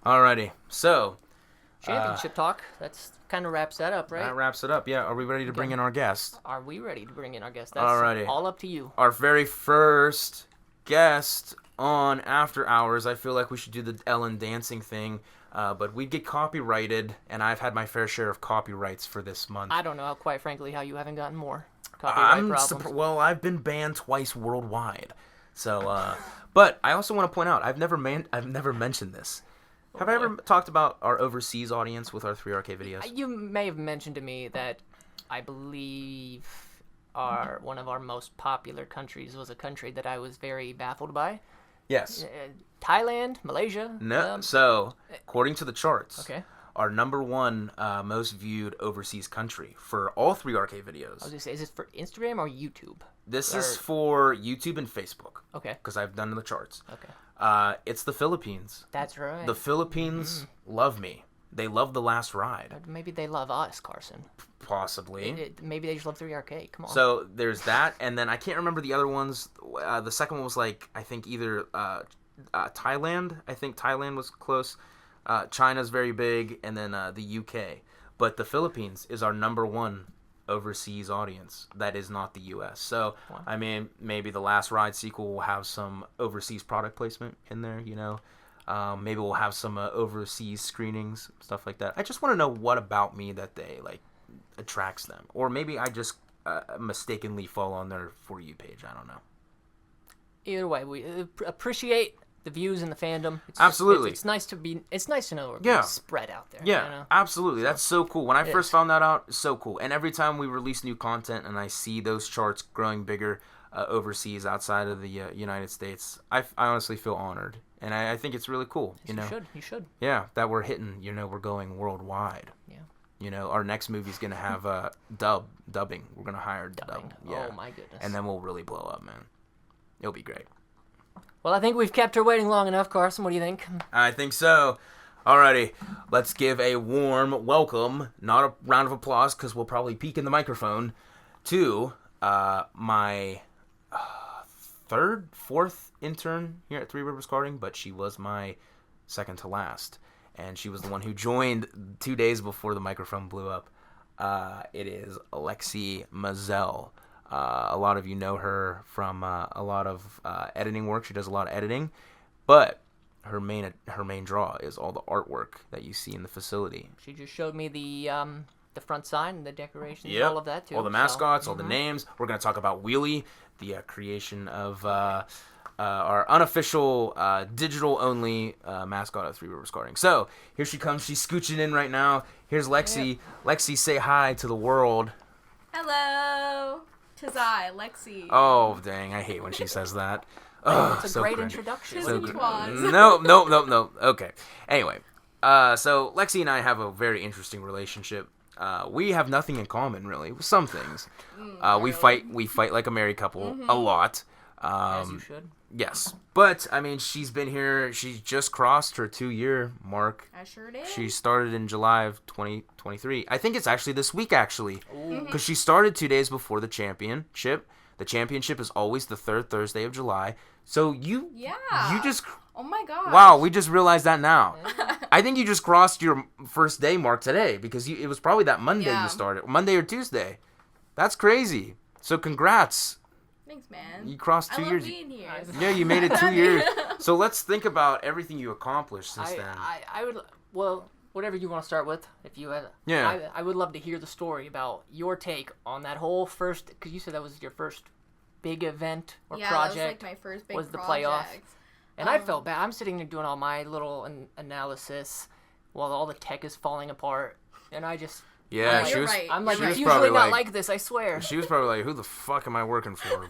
Alrighty. So Championship talk. That's kind of wraps that up, right? that wraps it up. Yeah. Are we ready to bring in our guest? Are we ready to bring in our guest? That's Alrighty. all up to you. Our very first guest on After Hours. I feel like we should do the Ellen dancing thing, but we'd get copyrighted, and I've had my fair share of copyrights for this month. I don't know, quite frankly, how you haven't gotten more copyright problems. Well, I've been banned twice worldwide. So, but I also want to point out, I've never mentioned this. Have I ever talked about our overseas audience with our 3RK videos? You may have mentioned to me that I believe one of our most popular countries was a country that I was very baffled by. Yes. Thailand, Malaysia. No. So, according to the charts, Okay. our number one most viewed overseas country for all 3RK videos. I was gonna say, is this for Instagram or YouTube? This is for YouTube and Facebook. Okay. Because I've done the charts. Okay. It's the Philippines. That's right. The Philippines love me. They love The Last Ride. Maybe they love us, Karsen. Possibly. Maybe they just love 3RK. Come on. So there's that, and then I can't remember the other ones. The second one was like, I think either Thailand. I think Thailand was close. China's very big, and then the UK. But the Philippines is our number one overseas audience that is not the U.S. So, Wow. I mean, maybe the Last Ride sequel will have some overseas product placement in there, Maybe we'll have some overseas screenings, stuff like that. I just want to know what about me that they, attracts them. Or maybe I just mistakenly fall on their For You page. I don't know. Either way, we appreciate the views and the fandom. Absolutely. It's nice to know we're being spread out there. Yeah, absolutely. That's so cool. When I first found that out, it's so cool. And every time we release new content and I see those charts growing bigger overseas outside of the United States, I honestly feel honored. And I think it's really cool. Yes, you should. Yeah, that we're hitting, we're going worldwide. Yeah. Our next movie's going to have dubbing. We're going to hire Dubbing. Yeah. Oh, my goodness. And then we'll really blow up, man. It'll be great. Well, I think we've kept her waiting long enough, Karsen. What do you think? I think so. Alrighty, let's give a warm welcome, not a round of applause because we'll probably peek in the microphone, to my fourth intern here at Three Rivers Karting, but she was my second to last. And she was the one who joined 2 days before the microphone blew up. It is Lexi Mizzelle. A lot of you know her from a lot of editing work. She does a lot of editing, but her main draw is all the artwork that you see in the facility. She just showed me the front sign, the decorations, Yep. all of that too. All the mascots, all the names. We're going to talk about Wheelie, the creation of our unofficial digital-only mascot of Three Rivers Karting. So here she comes. She's scooching in right now. Here's Lexi. Yep. Lexi, say hi to the world. Hello. 'Tis I, Lexi. Oh, dang. I hate when she says that. Oh, It's a so great cringe. introduction. So So Twas. No. Okay. Anyway, so Lexi and I have a very interesting relationship. We have nothing in common, really. Some things. We fight like a married couple a lot. As you should. Yes. But, I mean, she's been here. She just crossed her 2-year mark. I sure did. She started in July of 2023. I think it's actually this week, actually. Because she started 2 days before the championship. The championship is always the third Thursday of July. So you just... Oh my god. Wow, we just realized that now. I think you just crossed your first day mark today because it was probably that Monday you started. Monday or Tuesday. That's crazy. So congrats. Thanks, man. You crossed 2 years. I love being here. Yeah, you made it 2 years. So let's think about everything you accomplished since then. I would, well, whatever you want to start with. If you had, I would love to hear the story about your take on that whole first, because you said that was your first big event or project. Yeah, that was like my first big was the project. playoff. And I felt bad. I'm sitting there doing all my little analysis while all the tech is falling apart, and I just... Yeah, she was. Right. I'm like, it's usually not like this, I swear. She was probably like, who the fuck am I working for?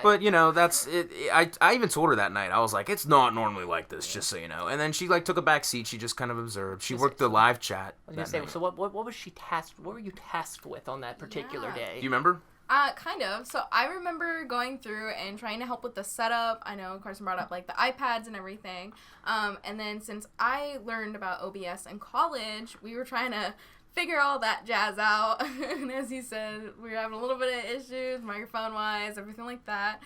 But you know, that's it. I even told her that night. I was like, it's not normally like this, just so you know. And then she like took a back seat. She just kind of observed. She worked the live chat. I was gonna say, night. So what was she tasked? What were you tasked with on that particular day? Do you remember? Kind of. So I remember going through and trying to help with the setup. I know Karsen brought up like the iPads and everything. And then since I learned about OBS in college, we were trying to figure all that jazz out. And as he said, we were having a little bit of issues, microphone-wise, everything like that.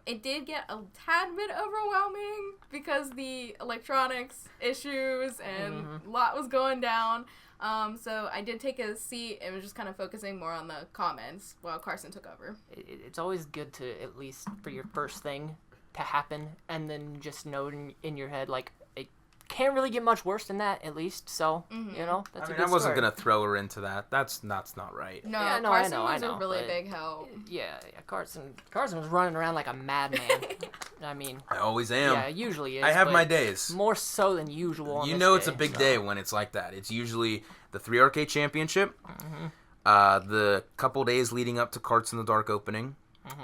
It did get a tad bit overwhelming because the electronics issues and a lot was going down. So I did take a seat and was just kind of focusing more on the comments while Karsen took over. It's always good to, at least for your first thing to happen, and then just know in your head, like, it can't really get much worse than that, at least. So, you know, that's a good I wasn't start. going to throw her into that. That's not right. No, yeah, no, Karsen I was know, a really but big help. Yeah, Karsen was running around like a madman. I mean, I always am. Yeah, it usually is. I have but my days. More so than usual. On You this know, it's a day, big so. day when it's like that. It's usually the 3RK Championship, the couple days leading up to Karts in the Dark opening,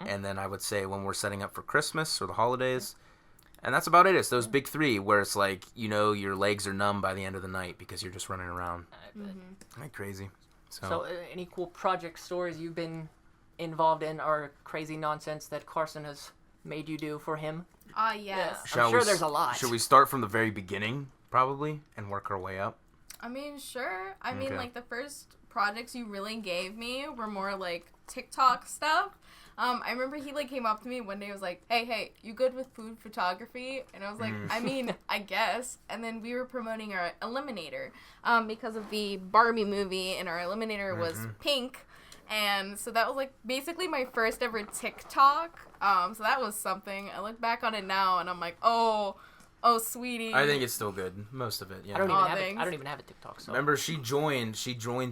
and then I would say when we're setting up for Christmas or the holidays. And that's about it. It's those big three where it's like, you know, your legs are numb by the end of the night because you're just running around. Like crazy. So any cool project stories you've been involved in or crazy nonsense that Karsen has made you do for him? Yes. I'm sure there's a lot. Should we start from the very beginning, probably, and work our way up? I mean, sure. I mean, like, the first projects you really gave me were more, like, TikTok stuff. I remember he, like, came up to me one day and was like, hey, you good with food photography? And I was like, I mean, I guess. And then we were promoting our Eliminator because of the Barbie movie, and our Eliminator was pink. And so that was, like, basically my first ever TikTok. So that was something. I look back on it now, and I'm like, oh, sweetie. I think it's still good. Most of it, yeah. I don't even have a TikTok. So. Remember, she joined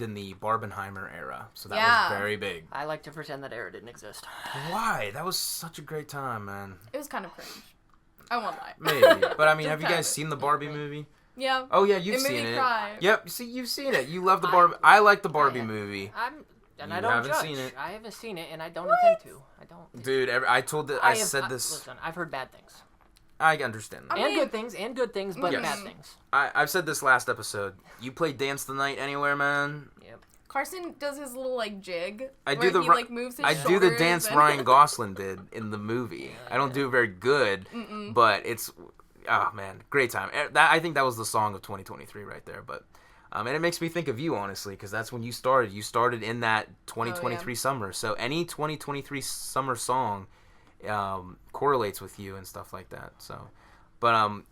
in the Barbenheimer era, so that was very big. I like to pretend that era didn't exist. Why? That was such a great time, man. It was kind of cringe. I won't lie. Maybe, but I mean, have you guys seen the Barbie movie? Yeah. Oh yeah, you've seen it. It made me cry. Yep. See, you've seen it. You love the Barbie. I like the Barbie movie. I don't haven't judge. seen it. I haven't seen it, and I don't intend to. I don't. Dude, I said this. Listen, I've heard bad things. I understand that. And good things, but bad things. I've said this last episode. You play Dance the Night Anywhere, man. Yep. Karsen does his little, like, jig. I where do he, like, moves his I do the dance and... Ryan Gosling did in the movie. I don't do it very good, but it's, oh man, great time. I think that was the song of 2023 right there. But and it makes me think of you, honestly, because that's when you started. You started in that 2023 summer. So any 2023 summer song correlates with you and stuff like that. So, but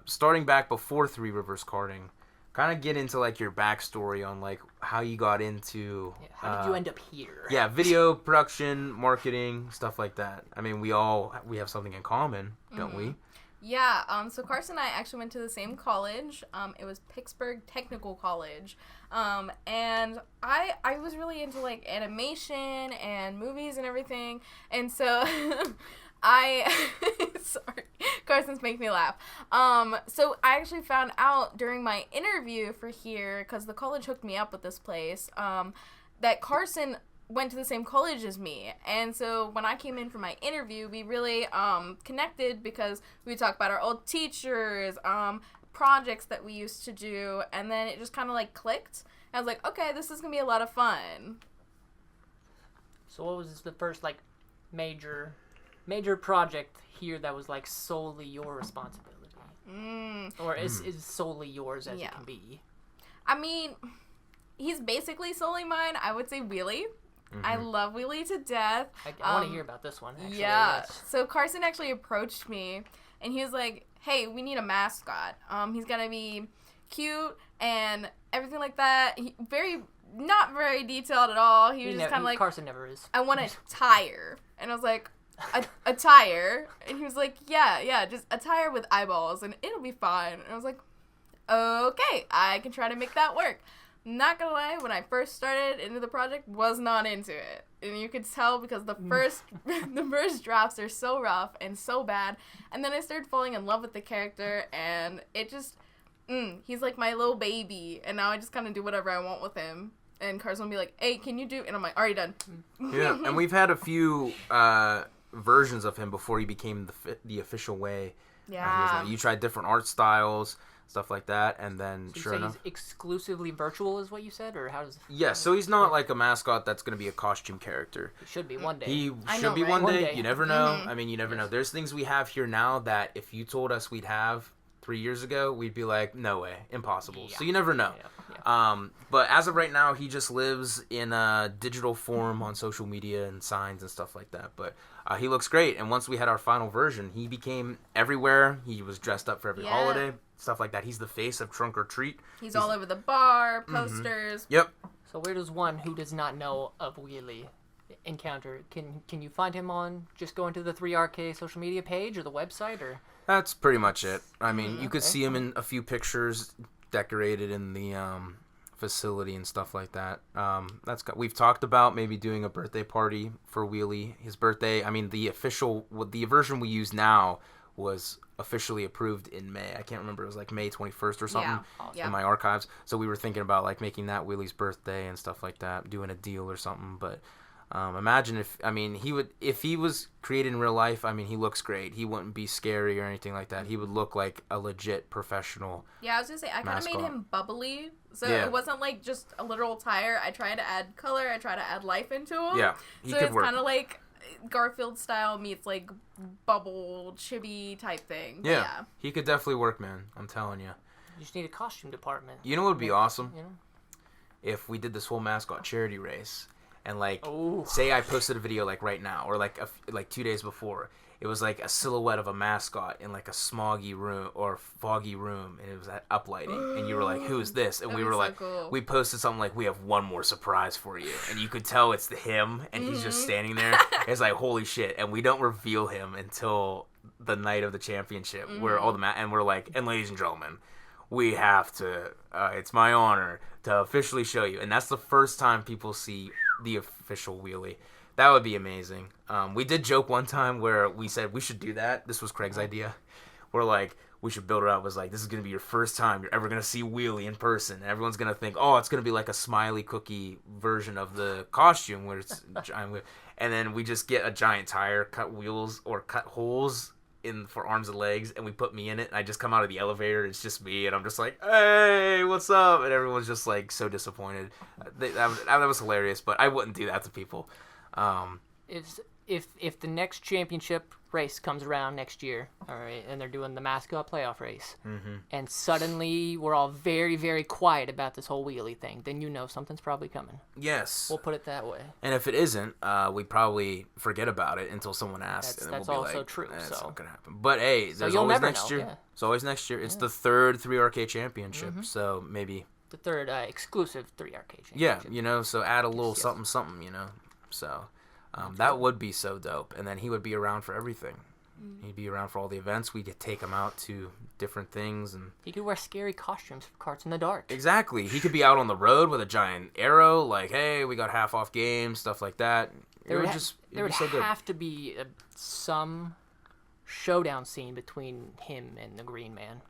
starting back before Three Rivers Karting, kind of get into like your backstory on like how you got into how did you end up here? Yeah, video production, marketing, stuff like that. I mean, we have something in common, don't we? Yeah, so Karsen and I actually went to the same college. It was Pittsburgh Technical College. And I was really into, like, animation and movies and everything. And so sorry, Karsen's making me laugh. So I actually found out during my interview for here, because the college hooked me up with this place, that Karsen went to the same college as me. And so when I came in for my interview, we really connected because we would talk about our old teachers, projects that we used to do, and then it just kind of like clicked. I was like, okay, this is gonna be a lot of fun. So what was the first like major Major project here that was like solely your responsibility. Or is solely yours as it can be. I mean, he's basically solely mine. I would say Wheelie. I love Wheelie to death. I want to hear about this one, actually. Yeah. Yes. So Karsen actually approached me, and he was like, hey, we need a mascot. He's going to be cute and everything like that. Not very detailed at all. He was just kind of like... Karsen never is. I want a tire. And I was like... A tire, and he was like, yeah, just a tire with eyeballs, and it'll be fine. And I was like, okay, I can try to make that work. Not gonna lie, when I first started into the project, was not into it, and you could tell because the first drafts are so rough and so bad, and then I started falling in love with the character, and it just, he's like my little baby, and now I just kind of do whatever I want with him. And Karsen will be like, hey, can you do? And I'm like, already done. Yeah, and we've had a few versions of him before he became the official way. Yeah. You tried different art styles, stuff like that, and then So sure you say enough, he's exclusively virtual, is what you said, or how does? yes. So he's not like a mascot that's going to be a costume character. He should be one day. He I should know, be right? one One day. day. You never know. I mean, you never know. There's things we have here now that if you told us we'd have 3 years ago, we'd be like, no way, impossible. Yeah. So you never know. Yeah. But as of right now, he just lives in a digital form on social media and signs and stuff like that. But he looks great. And once we had our final version, he became everywhere. He was dressed up for every holiday, stuff like that. He's the face of Trunk or Treat. He's all over the bar, posters. Yep. So where does one who does not know of Wheelie encounter? Can you find him on just going to the 3RK social media page or the website, or? That's pretty much it. I mean, you could see him in a few pictures decorated in the facility and stuff like that. We've talked about maybe doing a birthday party for Wheelie. His birthday, I mean, the version we use now was officially approved in May. I can't remember. It was like May 21st or something in my archives. So we were thinking about like making that Wheelie's birthday and stuff like that, doing a deal or something. But imagine if he was created in real life, I mean, he looks great. He wouldn't be scary or anything like that. He would look like a legit professional. Yeah, I was gonna say, I kind of made him bubbly, so Yeah. it wasn't like just a literal tire. I tried to add color, I tried to add life into him. Yeah, he so could it's work. kind of like Garfield style meets like bubble chibi type thing. But Yeah, he could definitely work, man. I'm telling you. You just need a costume department. You know what would be awesome? You know? If we did this whole mascot charity race, and like, Ooh. say I posted a video like right now, or like 2 days before, it was like a silhouette of a mascot in like a smoggy room or foggy room, and it was at uplighting, and you were like, "Who is this?" And That'd we be were so like, cool. we posted something like, "We have one more surprise for you," and you could tell it's him, and he's just standing there. It's like, holy shit, and we don't reveal him until the night of the championship, where all the and we're like, and ladies and gentlemen, we have to. It's my honor to officially show you, and that's the first time people see the official Wheelie. That would be amazing. We did joke one time where we said we should do that. This was Craig's idea. We're like, we should build it up. It was like, this is going to be your first time you're ever going to see Wheelie in person. And everyone's going to think, oh, it's going to be like a smiley cookie version of the costume where it's giant. And then we just get a giant tire, cut wheels or cut holes for arms and legs, and we put me in it, and I just come out of the elevator, and it's just me, and I'm just like, hey, what's up? And everyone's just like so disappointed. That was hilarious, but I wouldn't do that to people. If the next championship race comes around next year, all right, and they're doing the Mascot playoff race, and suddenly we're all very, very quiet about this whole Wheelie thing, then you know something's probably coming. Yes. We'll put it that way. And if it isn't, we probably forget about it until someone asks. And That's we'll be also like, true. That's So not gonna happen. But hey, there's you'll always never next know, year. yeah. It's always next year. It's the third 3RK championship, so maybe. The third exclusive 3RK championship. Yeah, so add a little Yes. something, So that would be so dope. And then he would be around for everything. He'd be around for all the events. We could take him out to different things, and He could wear scary costumes for carts in the dark. exactly, he could be out on the road with a giant arrow, like, hey, we got half off games, stuff like that. There would be so good. have to be some showdown scene between him and the Green Man.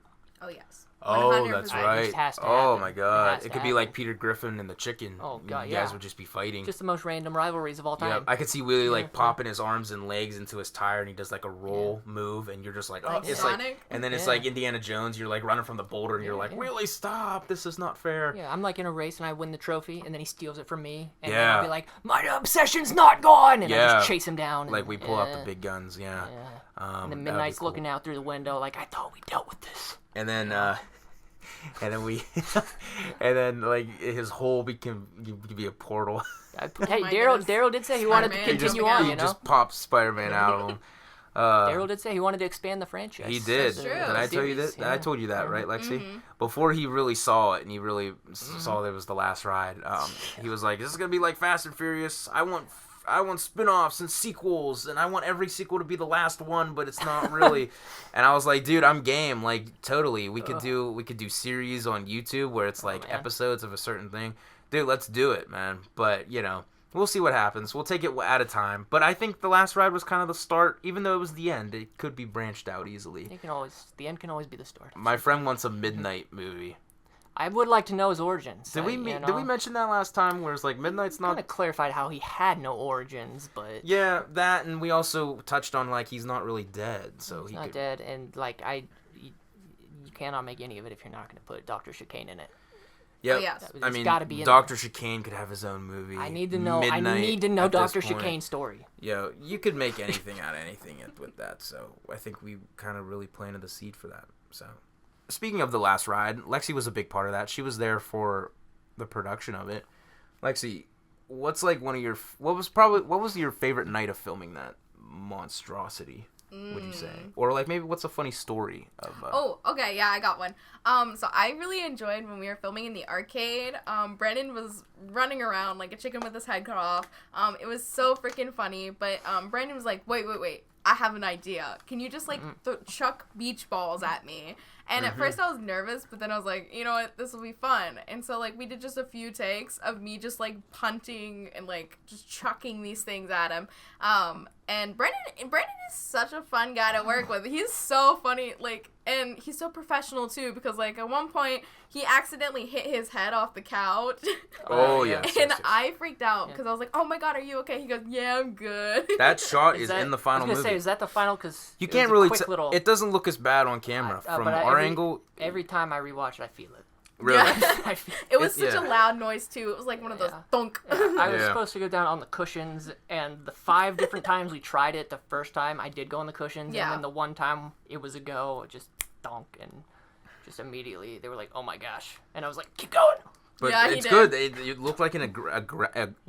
Oh yes. Oh, that's 100%. right. It just has to Oh happen. my It God, has it to could be like happen. Peter Griffin and the chicken. Oh, God, you guys yeah. would just be fighting. Just the most random rivalries of all time. Yeah, I could see Willie like Yeah. popping his arms and legs into his tire, and he does like a roll move, and you're just like, oh, Like it's Sonic? like, and then it's Yeah. like Indiana Jones. You're like running from the boulder, and you're Yeah, like, yeah. Willie, stop! This is not fair. Yeah, I'm like in a race and I win the trophy, and then he steals it from me, and then Yeah. I'll be like, my obsession's not gone, and I Yeah. just chase him down. Like and, we pull out the big guns, yeah. Yeah. Um, And then that'd be Midnight's cool. looking out through the window, like, I thought we dealt with this. And then, and then we, and then like his hole could be a portal. Hey, my Daryl. goodness. Daryl did say he wanted to Spider-Man continue jumping on. out. He You know, just pops Spider-Man out of him. Daryl did say he wanted to expand the franchise. He did. That's true. Did I tell you Series, that? I told you that, right, Lexi? Mhm. Before he really saw it and he really saw that it was the last ride, he was like, "This is gonna be like Fast and Furious. I want spin-offs and sequels, and I want every sequel to be the last one, but it's not really." And I was like, "Dude, I'm game. Like, totally. We could do series on YouTube where it's like man. episodes of a certain thing. Dude, let's do it, man. But we'll see what happens. We'll take it at a time. But I think the last ride was kind of the start, even though it was the end. It could be branched out easily. The end can always be the start. My friend wants a Midnight movie. I would like to know his origins. Did we mention that last time? Where it's like Midnight's Kind not. of clarified how he had no origins, but Yeah, that, and we also touched on like he's not really dead, so he's he not could. dead. And like you cannot make any of it if you're not going to put Dr. Chicane in it. Yep. Oh, yes. I It's mean, gotta be in Dr. Chicane could have his own movie. I need to know. Midnight I need to know at this Dr. point. Chicane's story. Yo, you could make anything out of anything with that, so I think we kind of really planted the seed for that. So, speaking of the last ride, Lexi was a big part of that. She was there for the production of it. Lexi, what's like what was your favorite night of filming that monstrosity? Would you say, or like maybe what's a funny story of? Oh, okay, yeah, I got one. So I really enjoyed when we were filming in the arcade. Brandon was running around like a chicken with his head cut off. It was so freaking funny. But Brandon was like, wait, I have an idea. Can you just like chuck beach balls at me? And at first I was nervous, but then I was like, you know what, this will be fun. And so like we did just a few takes of me just like punting and like just chucking these things at him. And Brandon is such a fun guy to work with. He's so funny, like, and he's so professional too, because like at one point he accidentally hit his head off the couch. Oh yeah. And I freaked out because I was like, "Oh my god, are you okay?" He goes, "Yeah, I'm good." That shot is that, in the final I was gonna movie. say, is that the final? Because You can't really. It doesn't look as bad on camera from but our every- angle. Every time I rewatch it, I feel it. Really. Yeah. I feel It was such Yeah. a loud noise too. It was like one of those Yeah. thunk. I was Yeah. supposed to go down on the cushions, and the 5 different times we tried it, the first time I did go on the cushions, Yeah. and then the one time it was a go, it just donk, and just immediately they were like, "Oh my gosh!" And I was like, "Keep going." But Yeah, he it's did. good. It looked like an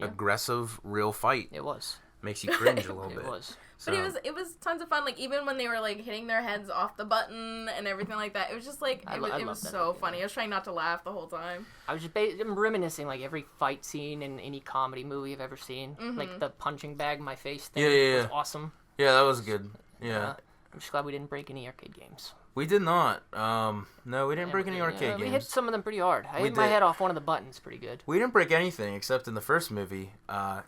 aggressive, real fight. It was. Makes you cringe a little It bit. was. So, But it was tons of fun. Like even when they were like hitting their heads off the button and everything like that, it was just like I it love was that so movie, funny. yeah. I was trying not to laugh the whole time. I was just I'm reminiscing like every fight scene in any comedy movie I've ever seen. Like the punching bag in my face thing Yeah. was awesome. yeah, that was good. Yeah, I'm just glad we didn't break any arcade games. we did not. No, we didn't break any Yeah, arcade we hit games. some of them pretty hard. I We hit my did. head off one of the buttons pretty good. We didn't break anything except in the first movie.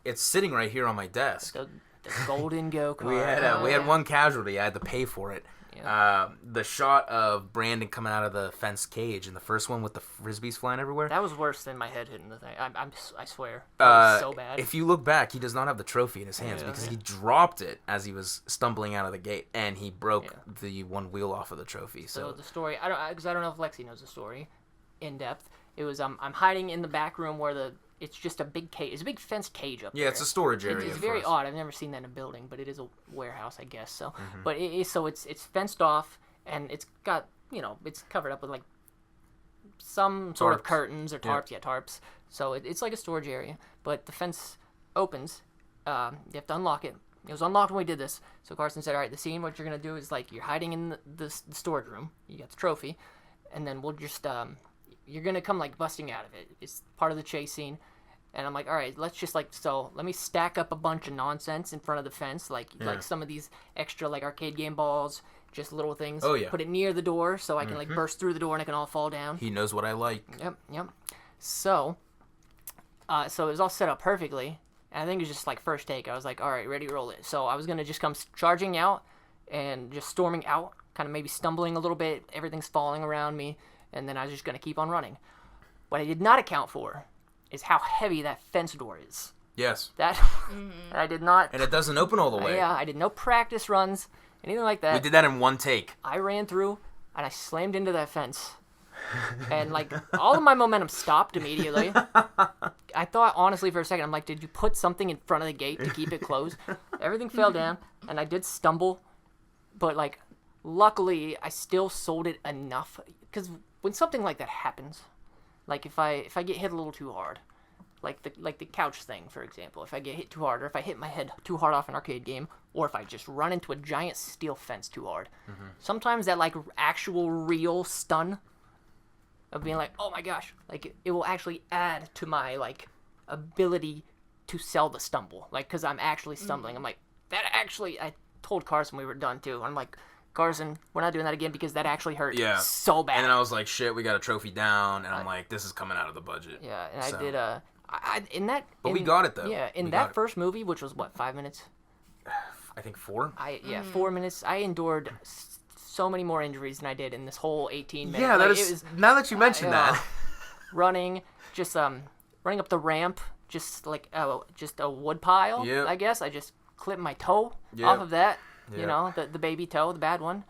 It's sitting right here on my desk. The golden go-kart. We had one casualty. I had to pay for it. Yeah. The shot of Brandon coming out of the fence cage in the first one with the frisbees flying everywhere. That was worse than my head hitting the thing. I swear. That was so bad. If you look back, he does not have the trophy in his hands because he dropped it as he was stumbling out of the gate, and he broke the one wheel off of the trophy. So So the story, I don't know if Lexi knows the story in depth. It was I'm hiding in the back room where it's just a big cage. It's a big fenced cage up there. yeah, it's a storage area. It's for very us. odd. I've never seen that in a building, but it is a warehouse, I guess. So, Mm-hmm. but it's fenced off, and it's got it's covered up with like some sort of Tarps. curtains or tarps. Yeah, tarps. So it's like a storage area, but the fence opens. You have to unlock it. It was unlocked when we did this. So Karsen said, "All right, the scene. What you're gonna do is like you're hiding in the storage room. You got the trophy, and then we'll just you're gonna come like busting out of it. It's part of the chase scene." And I'm like, all right, let's just let me stack up a bunch of nonsense in front of the fence, like some of these extra like arcade game balls, just little things. Oh, yeah. Put it near the door so I can like burst through the door and it can all fall down. He knows what I like. Yep. So it was all set up perfectly. And I think it was just like first take. I was like, all right, ready, roll it. So I was gonna just come charging out and just storming out, kind of maybe stumbling a little bit. Everything's falling around me. and then I was just going to keep on running. What I did not account for is how heavy that fence door is. Yes. That I did not. And it doesn't open all the way. Yeah, I did no practice runs, anything like that. We did that in one take. I ran through, and I slammed into that fence. And, like, all of my momentum stopped immediately. I thought, honestly, for a second, I'm like, did you put something in front of the gate to keep it closed? Everything fell down, and I did stumble. But, like, luckily, I still sold it enough. Because when something like that happens, like, if I get hit a little too hard, like the couch thing, for example, if I get hit too hard, or if I hit my head too hard off an arcade game, or if I just run into a giant steel fence too hard, sometimes that, like, actual real stun of being like, oh my gosh, like, it will actually add to my, like, ability to sell the stumble, like, because I'm actually stumbling. I'm like, that actually, I told Karsen we were done too. I'm like, Karsen, we're not doing that again because that actually hurt so bad. And then I was like, shit, we got a trophy down, and I'm like, this is coming out of the budget. Yeah, and so. I did, But we got it, though. Yeah, in that first movie, which was, what, 5 minutes? I think 4? 4 minutes. I endured so many more injuries than I did in this whole 18 minutes. Yeah, that is, now that you mention that. Running, just, running up the ramp, just like, just a wood pile, I guess. I just clipped my toe off of that, you know, the baby toe, the bad one.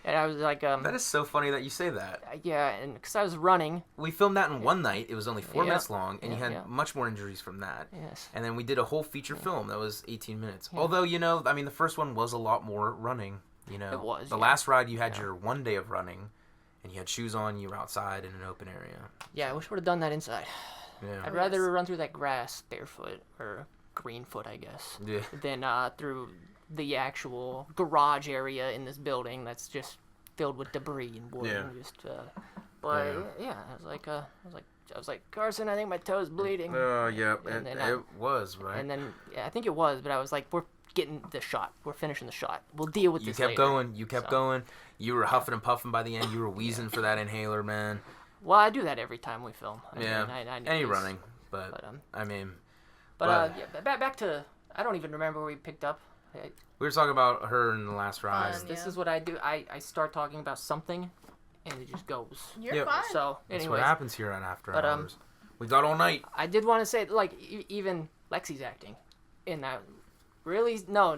And I was like, that is so funny that you say that. Yeah, and because I was running. We filmed that in one night. It was only 4 minutes long, and you had much more injuries from that. Yes. And then we did a whole feature film that was 18 minutes. Although, you know, I mean, the first one was a lot more running, you know. It was, The last ride, you had your 1 day of running, and you had shoes on, you were outside in an open area. Yeah, I wish I would have done that inside. Yeah. I'd rather run through that grass barefoot, or greenfoot, I guess, than through the actual garage area in this building that's just filled with debris and wood. And just, but I was like, Karsen, I think my toe's bleeding. Oh, yeah, it was, right? And then, I think it was, but I was like, we're getting the shot. We're finishing the shot. We'll deal with this later. You kept going. You were huffing and puffing by the end. You were wheezing for that inhaler, man. Well, I do that every time we film. Any running, but I mean... back to... I don't even remember where we picked up. We were talking about her in the last ride. This is what I do. I start talking about something, and it just goes. You're fine. So, anyways. That's what happens here on After Hours. We got all night. I did want to say, like, even Lexi's acting in that. Really? No.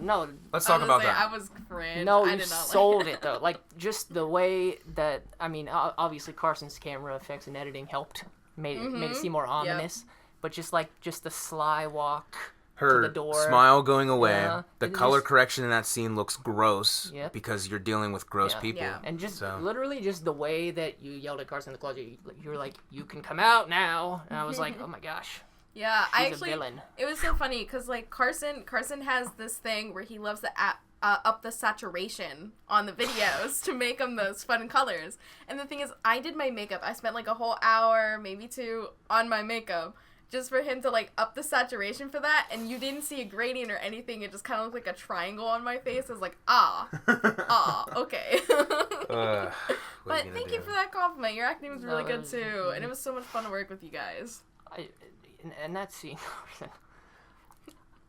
Let's talk about that. I was cringe. No, I you did not sold like it, though. Like, just the way that, I mean, obviously Karsen's camera effects and editing helped. Made it seem more ominous. But just the sly walk to the door. Her smile going away. The color correction in that scene looks gross because you're dealing with gross people. Yeah. And just literally just the way that you yelled at Karsen in the closet. You were like, you can come out now. And I was like, oh my gosh. Yeah, She's a villain. It was so funny because, like, Karsen has this thing where he loves to up the saturation on the videos to make them those fun colors. And the thing is, I did my makeup. I spent, like, a whole hour, maybe 2, on my makeup just for him to, like, up the saturation for that. And you didn't see a gradient or anything. It just kind of looked like a triangle on my face. I was like, okay. But thank you for that compliment. Your acting was really good, too. And it was so much fun to work with you guys. And that scene,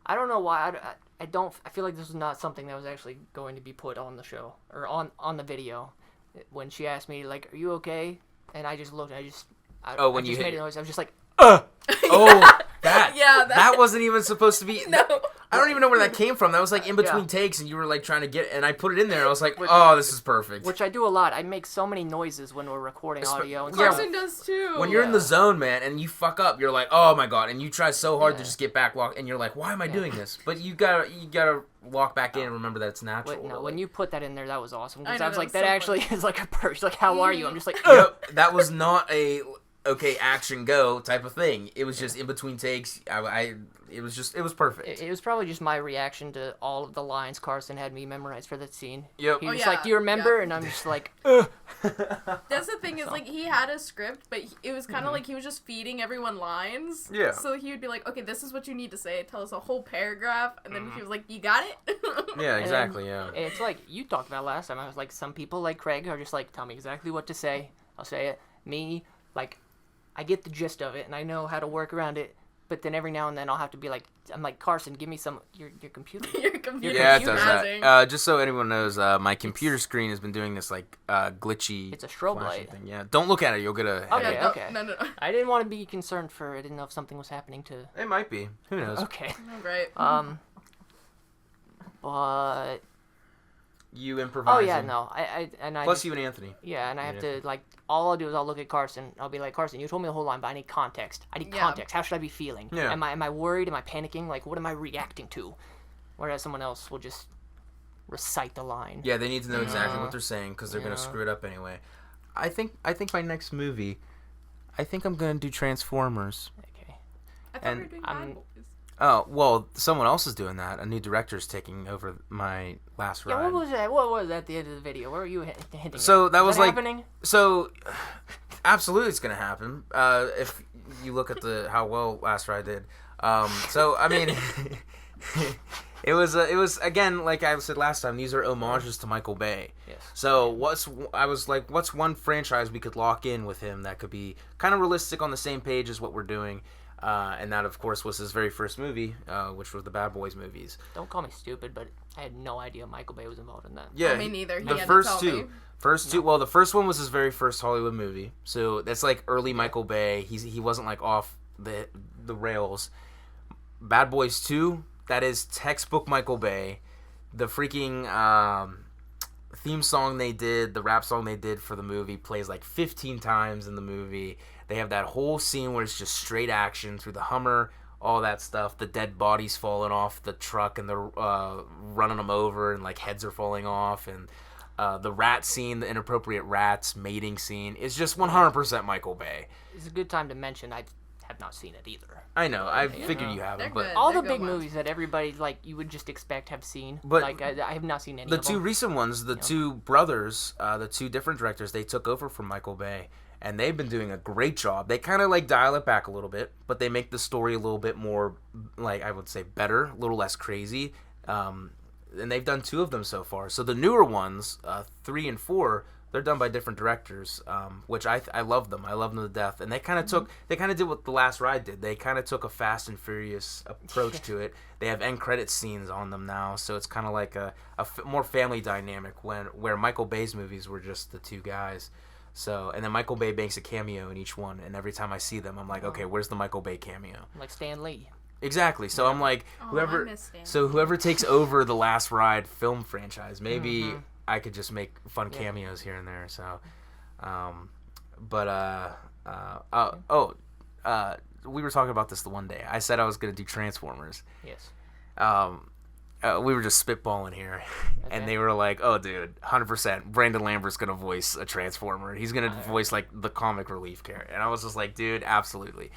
I don't know why. I feel like this was not something that was actually going to be put on the show or on the video. When she asked me, like, "Are you okay?" and I just looked. I just made a noise. I was just like, Oh, that. Yeah, that wasn't even supposed to be. No. I don't even know where that came from. That was like in between takes, and you were like trying to get, and I put it in there. And I was like, oh, this is perfect. Which I do a lot. I make so many noises when we're recording audio. And Karsen does too. When you're in the zone, man, and you fuck up, you're like, oh my god, and you try so hard to just get back walk, and you're like, why am I doing this? But you gotta walk back in and remember that it's natural. When you put that in there, that was awesome. Because I was like, that so actually is like a purse. Like, how are you? I'm just like, yep, that was not a okay, action, go type of thing. It was just in between takes. It was perfect. It was probably just my reaction to all of the lines Karsen had me memorize for that scene. Yep. He was like, do you remember? And I'm just like, That's the thing is, like, he had a script, but it was kind of like he was just feeding everyone lines. Yeah. So he would be like, okay, this is what you need to say. Tell us a whole paragraph. And then he was like, you got it? Yeah, exactly, yeah. It's like you talked about last time. I was like, some people like Craig are just like, tell me exactly what to say. I'll say it. Me, like, I get the gist of it, and I know how to work around it. but then every now and then I'll have to be like, I'm like, Karsen, give me some your computer. Your computer. Yeah, it is does spazzing. that. Just so anyone knows, my computer screen has been doing this like glitchy. It's a strobe flashing light. thing. Yeah, don't look at it. You'll get a. Okay, headache. okay. No. I didn't want to be concerned I didn't know if something was happening to. It might be. Who knows? Okay. Oh, great. But. You improvise. Oh yeah, no. I Plus you and Anthony. Yeah, and I have Yeah. to like. All I'll do is I'll look at Karsen. I'll be like, Karsen, you told me the whole line, but I need context. I need Yeah. context. How should I be feeling? Yeah. Am I worried? Am I panicking? Like, what am I reacting to? Whereas someone else will just recite the line. Yeah, they need to know exactly what they're saying because they're gonna Yeah. screw it up anyway. I think my next movie, I think I'm gonna do Transformers. Okay. I thought we were doing Bad Boys. Oh well, someone else is doing that. A new director's taking over my last ride. Yeah, what was that? What was at the end of the video? Where were you hinting? So at? that Is was like happening? So, absolutely, it's gonna happen. If you look at how well Last Ride did. So I mean, it was again like I said last time. These are homages to Michael Bay. Yes. So what's one franchise we could lock in with him that could be kind of realistic on the same page as what we're doing. And that, of course, was his very first movie, which was the Bad Boys movies. Don't call me stupid, but I had no idea Michael Bay was involved in that. Yeah, Oh, me neither. He The had to first tell two, me. first two. Well, the first one was his very first Hollywood movie, so that's like early Michael Bay. He wasn't like off the rails. Bad Boys 2, that is textbook Michael Bay. The freaking theme song they did, the rap song they did for the movie, plays like 15 times in the movie. They have that whole scene where it's just straight action through the Hummer, all that stuff. The dead bodies falling off the truck and they're running them over and like heads are falling off. And the rat scene, the inappropriate rats mating scene, is just 100% Michael Bay. It's a good time to mention I have not seen it either. I know. I figured you They're haven't. good. But All They're the good big ones. movies that everybody like you would just expect have seen. But like I have not seen any the of them. two recent ones, the two brothers, the two different directors, they took over from Michael Bay. And they've been doing a great job. They kind of like dial it back a little bit, but they make the story a little bit more, like I would say, better, a little less crazy. And they've done two of them so far. So the newer ones, 3 and 4, they're done by different directors, which I love them. I love them to death. And they kind of did what The Last Ride did. They kind of took a Fast and Furious approach to it. They have end credit scenes on them now, so it's kind of like a more family dynamic where Michael Bay's movies were just the two guys. So, and then Michael Bay makes a cameo in each one, and every time I see them, I'm like, okay, where's the Michael Bay cameo? Like Stan Lee. Exactly. So I'm like, I whoever miss Stan. whoever takes over the Last Ride film franchise, maybe I could just make fun cameos here and there. So, we were talking about this the one day. I said I was gonna do Transformers. Yes. We were just spitballing here, and Okay. they were like, "Oh, dude, 100%, Brandon Lambert's gonna voice a Transformer. He's gonna voice like the comic relief character." And I was just like, "Dude, absolutely."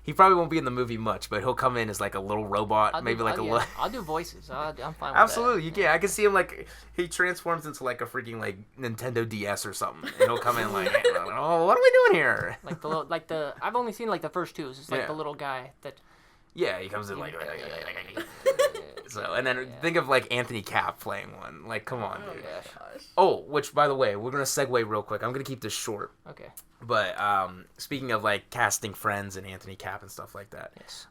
He probably won't be in the movie much, but he'll come in as like a little robot, I'll do voices. I'm fine with Absolutely, that. you can. I can see him like he transforms into like a freaking like Nintendo DS or something, and he'll come in like, "Oh, what are we doing here?" Like the I've only seen like the first two. It's just like Yeah. the little guy that. Yeah, he comes in like. So, and then think of like Anthony Capp playing one. Like, come on, dude. Gosh. Oh, which by the way, we're gonna segue real quick. I'm gonna keep this short. Okay. But speaking of like casting friends and Anthony Capp and stuff like that. Yes.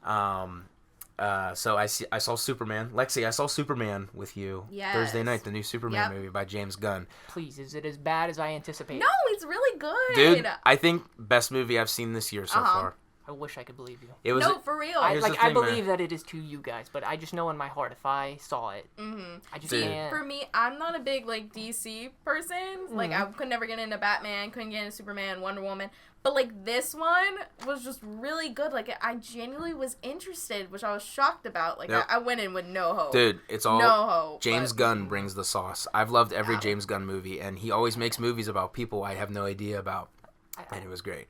So I saw Superman. Lexi, I saw Superman with you Yes. Thursday night, the new Superman Yep. movie by James Gunn. Please, is it as bad as I anticipate? No, it's really good. Dude, I think best movie I've seen this year so far. I wish I could believe you. It was No, for real. I Here's the I thing, man. believe that it is to you guys, but I just know in my heart if I saw it, I just Dude. can't. For me, I'm not a big like DC person. Like I could never get into Batman, couldn't get into Superman, Wonder Woman. But like this one was just really good. Like I genuinely was interested, which I was shocked about. Like Yep. I went in with no hope. Dude, it's all No hope, James but- Gunn brings the sauce. I've loved every Yeah. James Gunn movie, and he always makes movies about people I have no idea about, and it was great.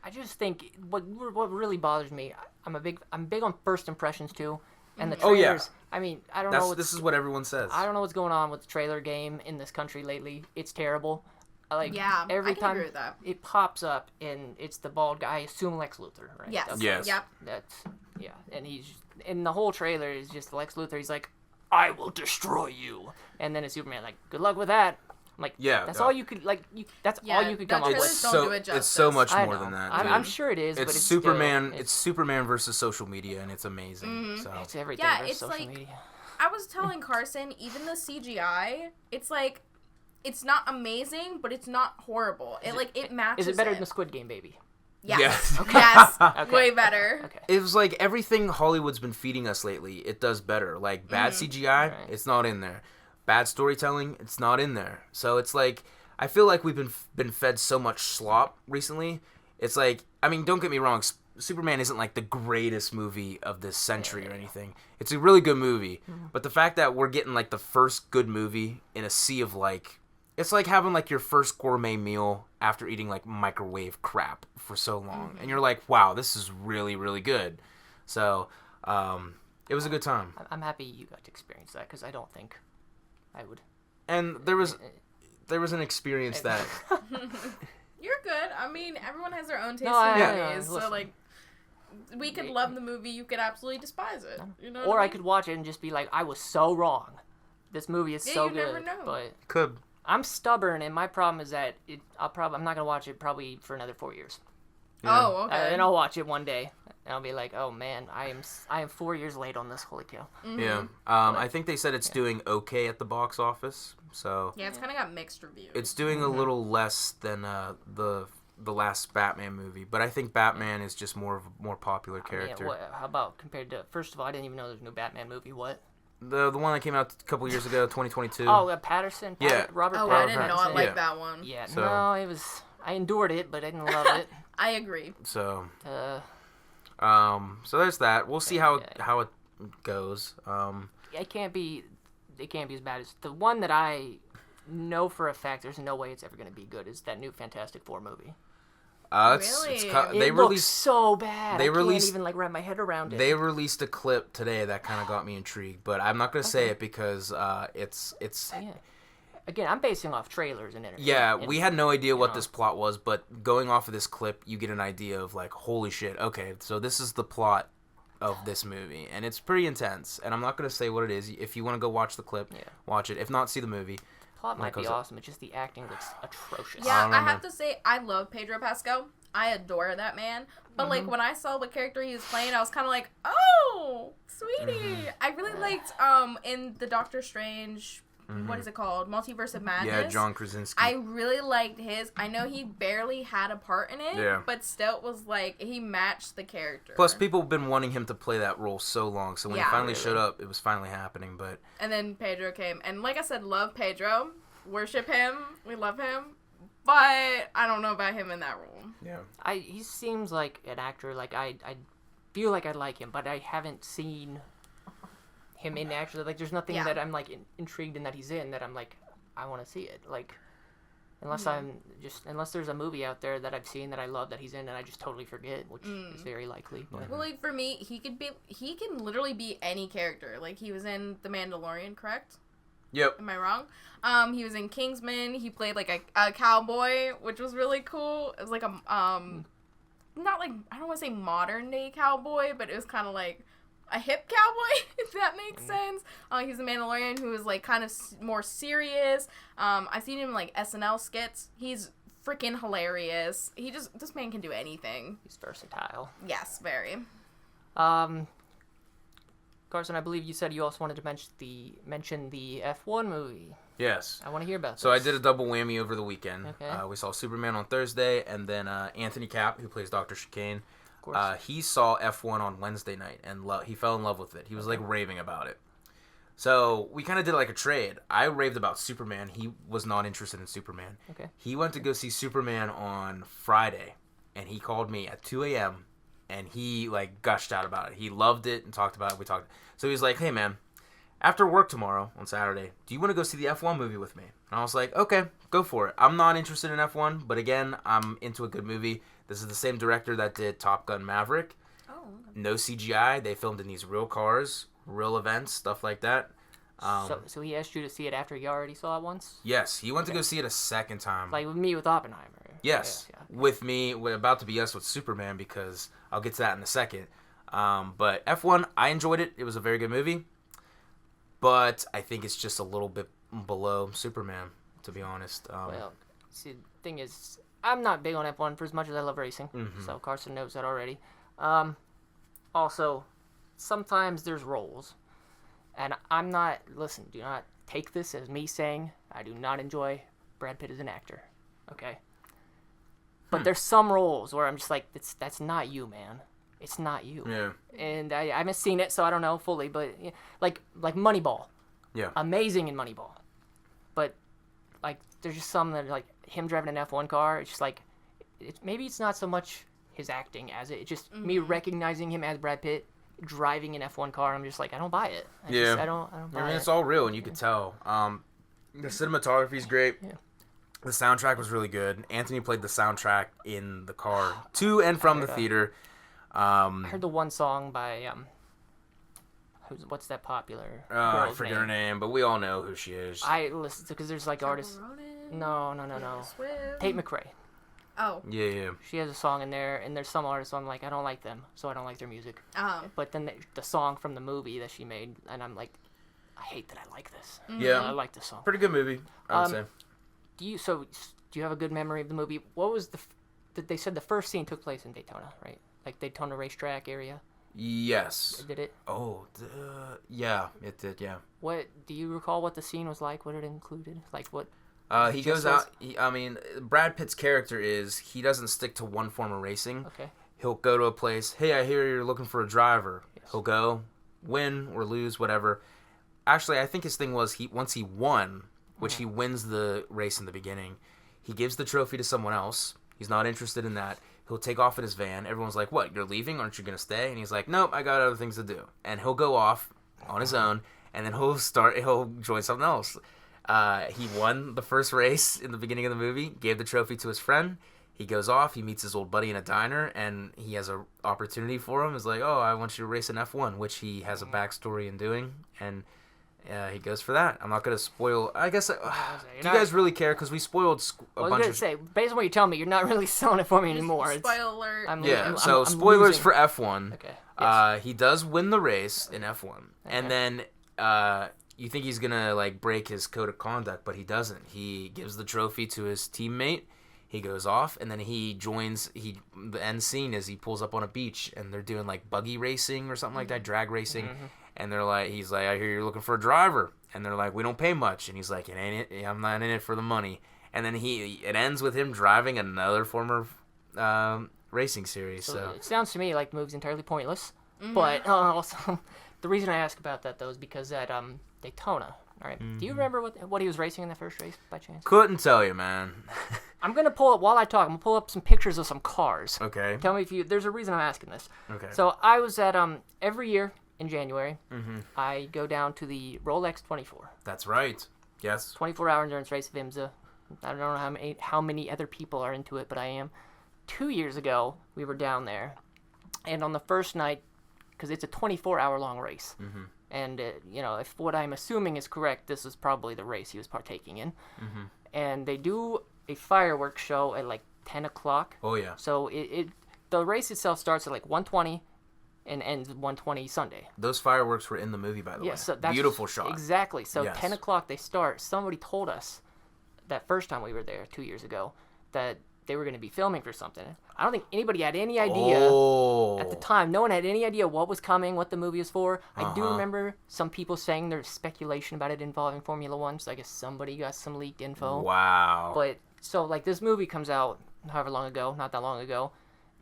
I just think what really bothers me. I'm big on first impressions too, and the Oh, yeah. trailers. I mean, I don't know. This is what everyone says. I don't know what's going on with the trailer game in this country lately. It's terrible. Like Yeah, every I can time agree with that. it pops up and it's the bald guy. I assume Lex Luthor, right? Yes. That's- Yes. Yep. That's yeah, and and the whole trailer is just Lex Luthor. He's like, "I will destroy you," and then it's Superman like, "Good luck with that." I'm like, Yeah, that's yeah. all you could all you could come up trailers with. don't do it It's so justice. much I more know. than that. I'm dude. sure it is, but It's it's Superman. Still, it's Superman versus social media, and it's amazing. Mhm. So it's everything Yeah, versus it's social like- media. I was telling Karsen, even the CGI, it's like, it's not amazing, but it's not horrible. It matches. Is it better than the Squid Game, baby? Yes. Yes. Okay. Yes. Okay. Way better. Okay. it was like everything Hollywood's been feeding us lately. It does better. Like bad CGI, Right. it's not in there. Bad storytelling, it's not in there. So it's like I feel like we've been fed so much slop recently. It's like, I mean, don't get me wrong. Superman isn't like the greatest movie of this century or anything. It's a really good movie, but the fact that we're getting like the first good movie in a sea of like, it's like having like your first gourmet meal after eating like microwave crap for so long, and you're like, wow, this is really, really good. So it was a good time, I'm happy you got to experience that because I don't think I would. and there was an experience that You're good. I mean, everyone has their own taste No, in yeah, movies, so listen. like, we could love the movie, you could absolutely despise it. You know? Or I could watch it and just be like, I was so wrong. This movie is Yeah, so you good. never know. But could. I'm stubborn, and my problem is that I'm not gonna watch it probably for another 4 years. Oh, okay. And I'll watch it one day, and I'll be like, oh man, I am 4 years late on this. Holy cow! Yeah. I think they said it's doing okay at the box office. So Yeah, it's kind of got mixed reviews. it's doing a little less than the last Batman movie, but I think Batman is just more popular character. Yeah, how about compared to? First of all, I didn't even know there was a new Batman movie. What? The one that came out a couple years ago, 2022. Oh, Patterson. Yeah. Robert Oh, Pattinson. I didn't know I Yeah. liked that one. Yeah, So- no, it was. I endured it, but I didn't love it. I agree. So Uh, so there's that. We'll see how Yeah. it goes. it can't be as bad as the one that I know for a fact. There's no way it's ever gonna be good. Is that new Fantastic Four movie? Really? They It looks released so bad. they I released- can't even like wrap my head around it. they released a clip today that kind of got me intrigued, but I'm not gonna say it because it's Yeah. Again, I'm basing off trailers and internet. yeah, and- we had no idea what know. this plot was, but going off of this clip, you get an idea of like, holy shit, okay, so this is the plot of this movie, and it's pretty intense. And I'm not gonna say what it is. If you want to go watch the clip, Yeah. watch it. If not, see the movie. Plot might be goes up. awesome. It's just the acting looks atrocious. Yeah, don't I know, have man. to say, I love Pedro Pascal. I adore that man. But, like, when I saw what character he was playing, I was kind of like, oh, sweetie. I really liked, in the Doctor Strange, what is it called? Multiverse of Madness. Yeah, John Krasinski. I really liked his. I know he barely had a part in it, Yeah. but still was like, he matched the character. Plus, people have been wanting him to play that role so long, so when Yeah, he finally really. showed up, it was finally happening. But And then Pedro came. And like I said, love Pedro. Worship him. We love him. But I don't know about him in that role. yeah, He seems like an actor. Like I feel like I like him, but I haven't seen him in action. Like there's nothing Yeah. that I'm like intrigued in that he's in that I'm like I want to see it. Like unless unless there's a movie out there that I've seen that I love that he's in and I just totally forget, which is very likely. But Well, like for me, he can literally be any character. Like he was in The Mandalorian, correct? yep. Am I wrong? He was in Kingsman. He played like a cowboy, which was really cool. It was like a not like, I don't want to say modern day cowboy, but it was kind of like a hip cowboy, if that makes sense. He's a Mandalorian who is like kind of more serious. I've seen him in like SNL skits. He's freaking hilarious. This man can do anything. he's versatile. Yes, very. Carson, I believe you said you also wanted to mention the F1 movie. Yes. I want to hear about this. So I did a double whammy over the weekend. Okay. We saw Superman on Thursday, and then Anthony Capp, who plays Dr. Chicane, Of course. he saw F1 on Wednesday night, and he fell in love with it. He was like raving about it. So we kind of did like a trade. I raved about Superman. He was not interested in Superman. Okay. He went to go see Superman on Friday, and he called me at 2 a.m., and he like gushed out about it. He loved it and talked about it. We talked. So he was like, hey, man, after work tomorrow on Saturday, do you want to go see the F1 movie with me? And I was like, okay, go for it. I'm not interested in F1, but again, I'm into a good movie. This is the same director that did Top Gun Maverick. Oh. No CGI. They filmed in these real cars, real events, stuff like that. So he asked you to see it after you already saw it once? Yes, he went to go see it a second time. Like with me with Oppenheimer. Yes, Yeah. with me, we're about to be us with Superman because I'll get to that in a second. But F1, I enjoyed it. It was a very good movie. But I think it's just a little bit below Superman. to be honest. Well, see, the thing is, I'm not big on F1 for as much as I love racing, so Karsen knows that already. Also, sometimes there's roles, and I'm not, listen, do not take this as me saying I do not enjoy Brad Pitt as an actor, okay? But there's some roles where I'm just like, that's not you, man. It's not you. Yeah. And I haven't seen it, so I don't know fully, but like Moneyball. Yeah. Amazing in Moneyball. But, like, there's just some that, like, him driving an F1 car, it's just like, maybe it's not so much his acting as it's just me recognizing him as Brad Pitt driving an F1 car. I'm just like, I don't buy it. I don't buy it. It's all real, and you could tell. The cinematography's great. Yeah. The soundtrack was really good. Anthony played the soundtrack in the car to and from the theater. I heard the one song by what's that popular? I forget her name, but we all know who she is. I listen to because there's like artists. No. Tate McRae. Oh. Yeah. She has a song in there, and there's some artists I'm like, I don't like them, so I don't like their music. Oh. But then the song from the movie that she made, and I'm like, I hate that I like this. Yeah. I like this song. Pretty good movie, I would say. Do you have a good memory of the movie? What was they said the first scene took place in Daytona, right? Like Daytona racetrack area? Yes. Did it? Oh, yeah, it did, yeah. What, do you recall what the scene was like, what it included? Like what? He goes out, Brad Pitt's character he doesn't stick to one form of racing. Okay. He'll go to a place, hey, I hear you're looking for a driver. Yes. He'll go, win or lose, whatever. Actually, I think his thing was once he won, which he wins the race in the beginning, he gives the trophy to someone else. He's not interested in that. He'll take off in his van. Everyone's like, what, you're leaving? Aren't you going to stay? And he's like, nope, I got other things to do. And he'll go off on his own, and then he'll join something else. He won the first race in the beginning of the movie, gave the trophy to his friend. He goes off, he meets his old buddy in a diner, and he has an opportunity for him. He's like, oh, I want you to race an F1, which he has a backstory in doing, and he goes for that. I'm not going to spoil. I guess, do you guys really care? Because we spoiled a bunch of... I was going to say, based on what you're telling me, you're not really selling it for me anymore. Spoiler alert. I'm spoilers for F1. Okay. Yes. He does win the race in F1, okay. and then you think he's going to like break his code of conduct, but he doesn't. He gives the trophy to his teammate. He goes off, and then he joins. The end scene is he pulls up on a beach, and they're doing like buggy racing or something like that, drag racing. And he's like, I hear you're looking for a driver. And they're like, we don't pay much. And he's like, it ain't it. I'm not in it for the money. And then it ends with him driving another form of racing series. So it sounds to me like the movie's entirely pointless. But also, the reason I ask about that though is because at Daytona. All right. Do you remember what he was racing in the first race by chance? Couldn't tell you, man. I'm gonna pull up while I talk. I'm gonna pull up some pictures of some cars. Okay. Tell me if there's a reason I'm asking this. Okay. So I was at every year in January, I go down to the Rolex 24. That's right. Yes. 24-hour endurance race of IMSA. I don't know how many other people are into it, but I am. 2 years ago, we were down there, and on the first night, because it's a 24-hour long race, and if what I'm assuming is correct, this is probably the race he was partaking in, and they do a fireworks show at like 10 o'clock. Oh yeah. So the race itself starts at like 1:20. And ends 1:20 Sunday. Those fireworks were in the movie, by the way. So that's beautiful shot. Exactly. So yes. 10 o'clock they start. Somebody told us that first time we were there 2 years ago that they were going to be filming for something. I don't think anybody had any idea at the time. No one had any idea what was coming, what the movie was for. I do remember some people saying there's speculation about it involving Formula One, so I guess somebody got some leaked info. Wow. But, so, like, this movie comes out however long ago, not that long ago,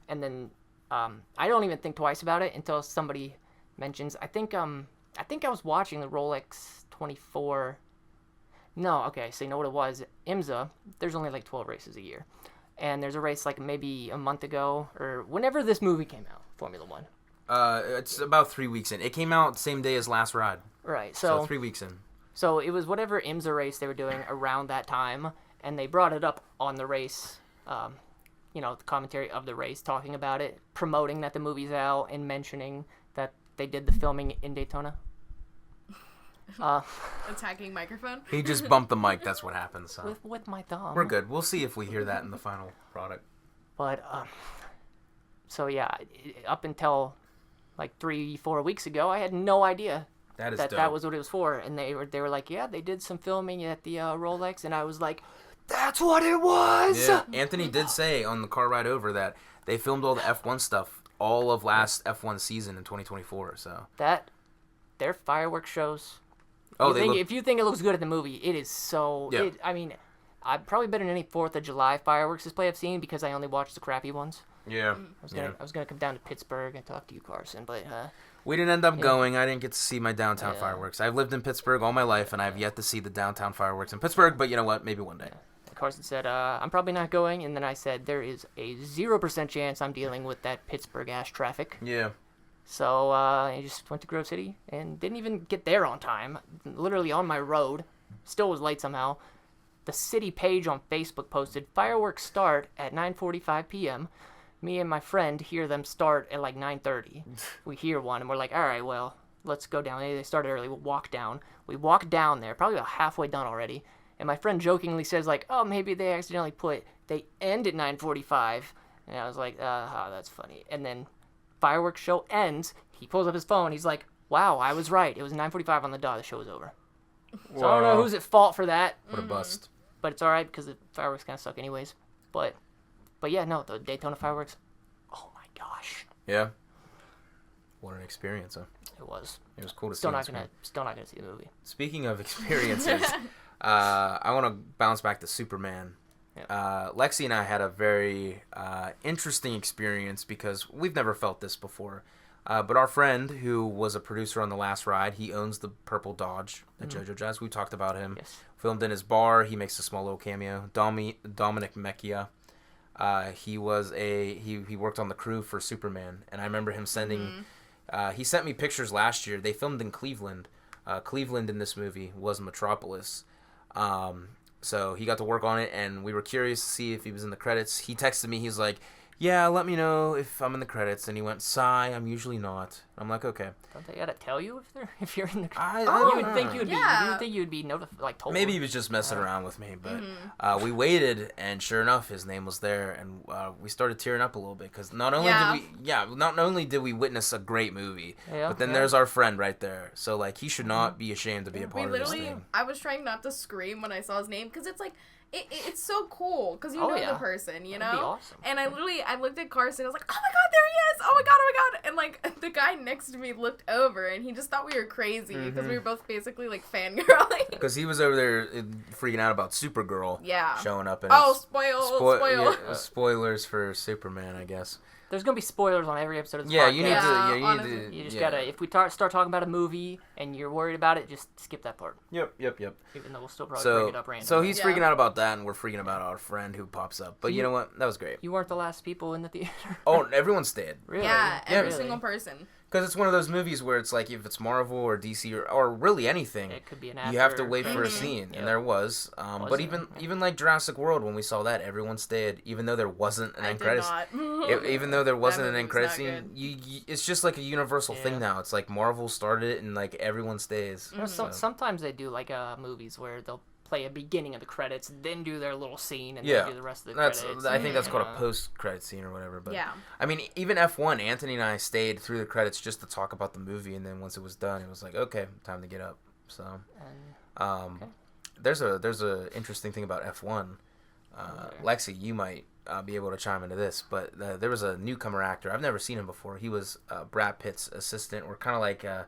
and then I don't even think twice about it until somebody mentions. I think I was watching the Rolex 24. No, okay, so you know what it was? IMSA, there's only like 12 races a year. And there's a race like maybe a month ago, or whenever this movie came out, Formula One. It's about 3 weeks in. It came out the same day as Last Ride. Right, so 3 weeks in. So it was whatever IMSA race they were doing around that time, and they brought it up on the race, the commentary of the race, talking about it, promoting that the movie's out, and mentioning that they did the filming in Daytona. Attacking microphone? He just bumped the mic, that's what happens. So. With my thumb. We're good. We'll see if we hear that in the final product. But, so yeah, up until like 3-4 weeks ago, I had no idea That is that dope. was what it was for. And they were like, yeah, they did some filming at the Rolex, and I was like, that's what it was. Yeah, Anthony did say on the car ride over that they filmed all the F1 stuff all of last F1 season in 2024. So their fireworks shows. Oh, If you think it looks good at the movie, it is so. Yeah. I mean, I'd probably better than any 4th of July fireworks display I've seen because I only watched the crappy ones. Yeah. I was gonna come down to Pittsburgh and talk to you, Karsen, but we didn't end up going. I didn't get to see my downtown fireworks. I've lived in Pittsburgh all my life, and I've yet to see the downtown fireworks in Pittsburgh. But you know what? Maybe one day. Karsen said, I'm probably not going, and then I said, there is a 0% chance I'm dealing with that Pittsburgh ass traffic. Yeah. So I just went to Grove City and didn't even get there on time. Literally on my road. Still was late somehow. The city page on Facebook posted, fireworks start at 9:45 p.m. Me and my friend hear them start at like 9:30. We hear one, and we're like, all right, well, let's go down. They started early. We'll walk down. We walk down there, probably about halfway done already. And my friend jokingly says, like, oh, maybe they accidentally they end at 9:45. And I was like, that's funny. And then fireworks show ends. He pulls up his phone. He's like, wow, I was right. It was 9:45 on the dot. The show was over. So I don't know who's at fault for that. What a bust. But it's all right because the fireworks kind of suck anyways. But yeah, no, the Daytona fireworks, oh my gosh. Yeah. What an experience, huh? It was. It was cool to Still see. not gonna see the movie. Speaking of experiences, I want to bounce back to Superman. Yeah. Lexi and I had a very interesting experience because we've never felt this before. But our friend, who was a producer on The Last Ride, he owns the purple Dodge at JoJo Jazz. We talked about him. Yes. Filmed in his bar. He makes a small little cameo. Dominic Mecchia. He worked on the crew for Superman, and I remember him sending. He sent me pictures last year. They filmed in Cleveland. Cleveland in this movie was Metropolis. So he got to work on it, and we were curious to see if he was in the credits. He texted me. He's like, yeah, let me know if I'm in the credits. And he went, sigh, I'm usually not. I'm like, okay. Don't they gotta tell you if you're in the? I you would think you'd be notified, like told. Maybe he was just messing around with me, but we waited, and sure enough, his name was there, and we started tearing up a little bit because not only did we witness a great movie, but then there's our friend right there. So like, he should not be ashamed to be a part of this thing. I was trying not to scream when I saw his name because it's like. It's so cool because you know the person, you know? That'd be awesome. And I looked at Karsen, I was like, oh my god, there he is! Oh my god! And like, the guy next to me looked over and he just thought we were crazy because we were both basically like fangirling. Because he was over there freaking out about Supergirl showing up. And spoilers for Superman, I guess. There's gonna be spoilers on every episode of this podcast. You just gotta. If we start talking about a movie and you're worried about it, just skip that part. Yep. Even though we'll still probably bring it up randomly. So he's freaking out about that, and we're freaking about our friend who pops up. But you know what? That was great. You weren't the last people in the theater. Oh, everyone stayed. Really? Yeah, every single person. Because it's one of those movies where it's like if it's Marvel or DC or really anything, it could be you have to wait for a scene, and there was. But even like Jurassic World, when we saw that, everyone stayed, even though there wasn't an end credits. Even though there wasn't an end credits scene, it's just like a universal thing now. It's like Marvel started it, and like everyone stays. Sometimes they do like movies where they'll play a beginning of the credits, then do their little scene, and then do the rest of the credits. I think that's called a post-credit scene or whatever. But yeah. I mean, even F1, Anthony and I stayed through the credits just to talk about the movie, and then once it was done, it was like, okay, time to get up. So, there's a interesting thing about F1. Lexi, you might be able to chime into this, but there was a newcomer actor. I've never seen him before. He was Brad Pitt's assistant, or kind of like a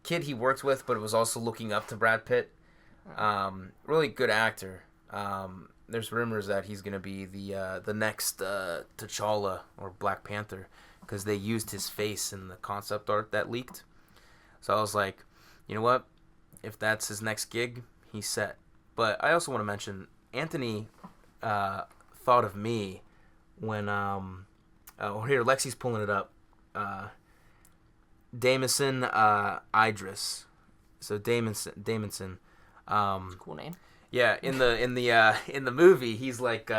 kid he worked with, but it was also looking up to Brad Pitt. Really good actor. There's rumors that he's gonna be the next T'Challa or Black Panther because they used his face in the concept art that leaked. So I was like, you know what? If that's his next gig, he's set. But I also want to mention Anthony thought of me when here Lexi's pulling it up. Damison Idris. So Damison. Cool name. Yeah, in the movie, he's like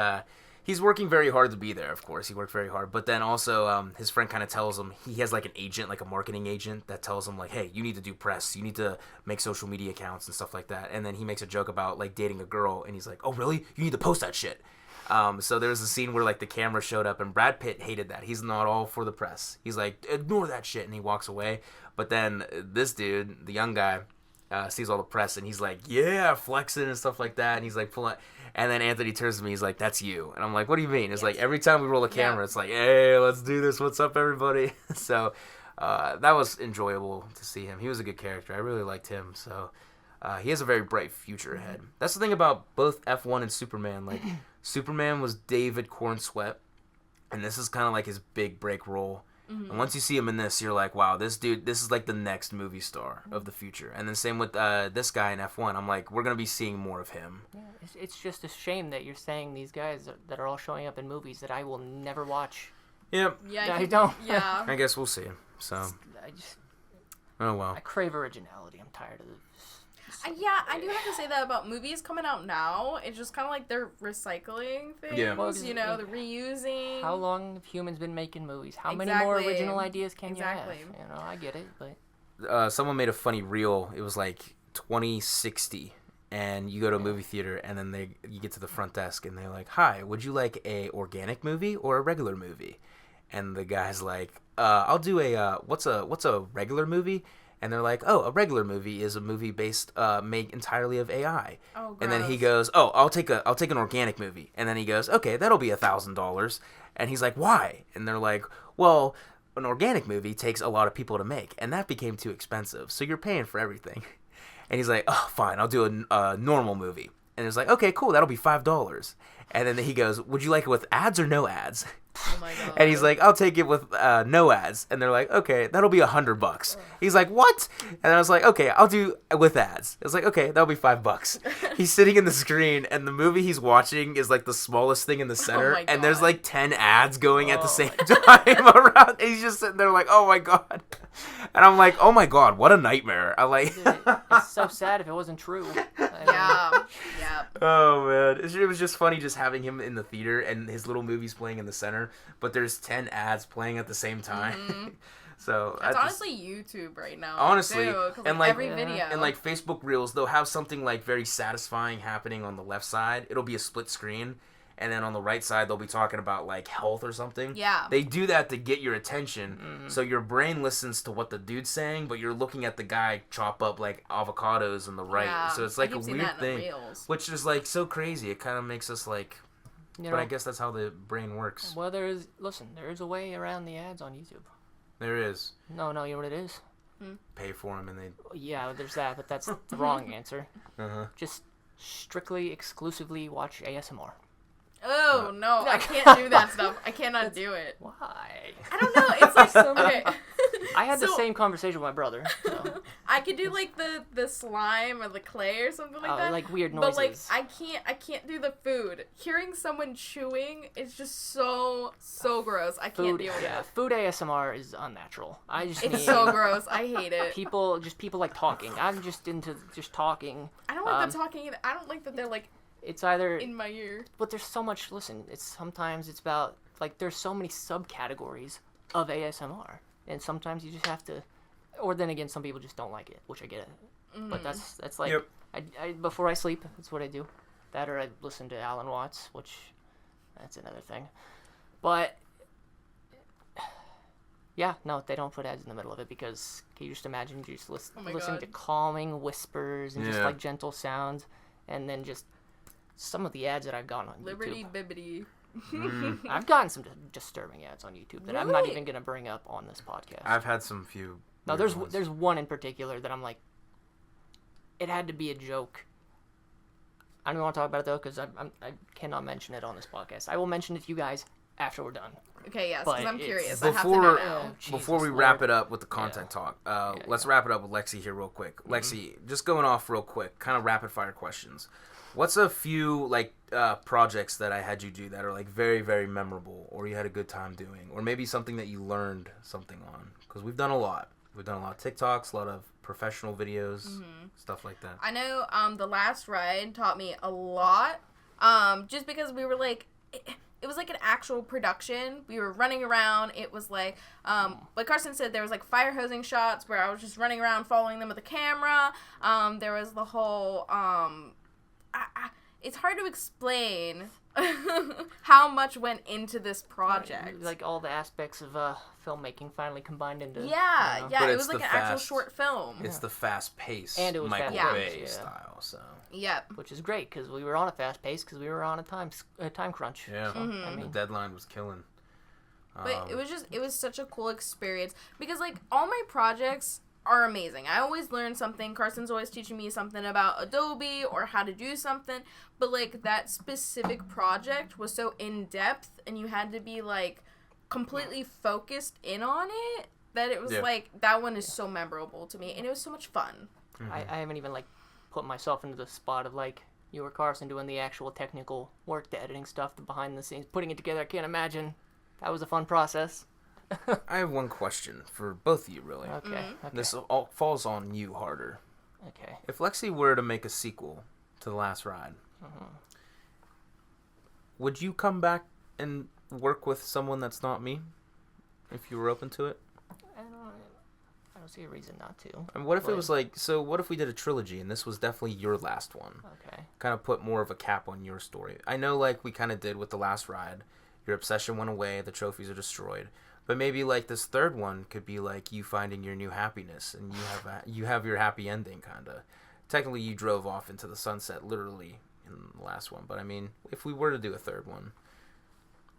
he's working very hard to be there. Of course, he worked very hard, but then also his friend kind of tells him he has like an agent, like a marketing agent that tells him like, hey, you need to do press, you need to make social media accounts and stuff like that. And then he makes a joke about like dating a girl, and he's like, oh really? You need to post that shit. So there was a scene where like the camera showed up, and Brad Pitt hated that. He's not all for the press. He's like, ignore that shit, and he walks away. But then this dude, the young guy, sees all the press, and he's like, yeah, flexing and stuff like that, and he's like pulling. And then Anthony turns to me, he's like, that's you. And I'm like, what do you mean? It's like every time we roll a camera, it's like, hey, let's do this. What's up, everybody? So that was enjoyable to see him. He was a good character. I really liked him. So he has a very bright future ahead. That's the thing about both F1 and Superman. Like, Superman was David Cornsweet, and this is kind of like his big break role. And once you see him in this, you're like, wow, this dude, this is like the next movie star of the future. And then same with this guy in F1. I'm like, we're going to be seeing more of him. Yeah, it's just a shame that you're saying these guys that are all showing up in movies that I will never watch. Yep. Yeah, I don't. Yeah. I guess we'll see. So. Oh, well. I crave originality. I'm tired of this. Yeah, I do have to say that about movies coming out now. It's just kind of like they're recycling things. Yeah. Well, they're reusing. How long have humans been making movies? How many more original ideas can you have? You know, I get it, but... someone made a funny reel. It was like 2060, and you go to a movie theater, and then you get to the front desk, and they're like, hi, would you like a organic movie or a regular movie? And the guy's like, I'll do a, what's a regular movie? And they're like, oh, a regular movie is a movie based, made entirely of AI. Oh, gross. And then he goes, oh, I'll take an organic movie. And then he goes, okay, that'll be $1,000. And he's like, why? And they're like, well, an organic movie takes a lot of people to make, and that became too expensive, so you're paying for everything. And he's like, oh, fine, I'll do a normal movie. And it's like, okay, cool, that'll be $5. And then he goes, would you like it with ads or no ads? Oh my God. And he's like, I'll take it with no ads. And they're like, okay, that'll be $100. He's like, what? And I was like, okay, I'll do with ads. It's like, okay, that'll be $5. He's sitting in the screen, and the movie he's watching is like the smallest thing in the center, and there's like 10 ads going at the same time around. And he's just sitting there like, oh my God. And I'm like, oh my God, what a nightmare. I like. It's so sad if it wasn't true. Yeah. Oh man, it was just funny just having him in the theater and his little movies playing in the center, but there's 10 ads playing at the same time. So that's honestly YouTube right now. Honestly, too, and like every video and like Facebook Reels, they'll have something like very satisfying happening on the left side. It'll be a split screen. And then on the right side, they'll be talking about, like, health or something. Yeah. They do that to get your attention, so your brain listens to what the dude's saying, but you're looking at the guy chop up, like, avocados on the right. Yeah. So it's, like, a weird thing, which is, like, so crazy. It kind of makes us, like... but I guess that's how the brain works. Well, there is a way around the ads on YouTube. There is. No, you know what it is? Pay for them and they... Yeah, there's that, but that's the wrong answer. Uh-huh. Just strictly, exclusively watch ASMR. Oh, no, I can't do that stuff. I cannot do it. Why? I don't know. It's like so... Okay. I had the same conversation with my brother. So. I could do, like, the slime or the clay or something like that. Like weird noises. But, like, I can't do the food. Hearing someone chewing is just so gross. I can't deal with it. Food ASMR is unnatural. It's so gross. I hate it. People like talking. I'm just into just talking. I don't like the talking either. I don't like that they're, like... It's either in my ear. But there's so much. Listen, sometimes it's about like there's so many subcategories of ASMR, and sometimes you just have to. Or then again, some people just don't like it, which I get it. But that's like I before I sleep, that's what I do. That or I listen to Alan Watts, which that's another thing. But yeah, no, they don't put ads in the middle of it because can you just imagine you just listening to calming whispers and just like gentle sounds, and then just. Some of the ads that I've gotten on Liberty YouTube. Bibbity. I've gotten some disturbing ads on YouTube that I'm not even going to bring up on this podcast. I've had some few. No, there's one in particular that I'm like, it had to be a joke. I don't want to talk about it though because I cannot mention it on this podcast. I will mention it to you guys after we're done. Okay, yes, because I'm curious. I have to Before know now. before we wrap it up with the content talk, let's wrap it up with Lexi here real quick. Lexi, just going off real quick, kind of rapid fire questions. What's a few like projects that I had you do that are like very, very memorable, or you had a good time doing, or maybe something that you learned something on? Because we've done a lot. We've done a lot of TikToks, a lot of professional videos, stuff like that. I know the last ride taught me a lot, just because we were like... It was like an actual production. We were running around. It was like Karsen said, there was like fire hosing shots where I was just running around following them with the camera. There was the whole... it's hard to explain how much went into this project. Like all the aspects of filmmaking finally combined into. Yeah, But it it's was like the an actual fast- short film. It's the fast pace, And it was Michael fast-paced, Bay yeah. style. So Yep. Which is great because we were on a fast pace because we were on a time crunch. yeah, So, I the mean, deadline was killing. But it was such a cool experience because, like, all my projects are amazing. I always learn something. Carson's always teaching me something about Adobe or how to do something. But, like, that specific project was so in-depth and you had to be, like, completely focused in on it that it was, like, that one is so memorable to me. And it was so much fun. Mm-hmm. I haven't even, like, put myself into the spot of, like, you or Carson doing the actual technical work, the editing stuff, the behind the scenes, putting it together. I can't imagine. That was a fun process. I have one question for both of you, really. Okay. This all falls on you harder. Okay. If Lexi were to make a sequel to The Last Ride, would you come back and work with someone that's not me? If you were open to it? I don't see a reason not to. I mean, what if it was like, so what if we did a trilogy and this was definitely your last one? Okay. Kind of put more of a cap on your story. I know, like we kind of did with The Last Ride, your obsession went away, the trophies are destroyed. But maybe like this third one could be like you finding your new happiness and you have your happy ending, kind of. Technically, you drove off into the sunset, literally, in the last one. But I mean, if we were to do a third one,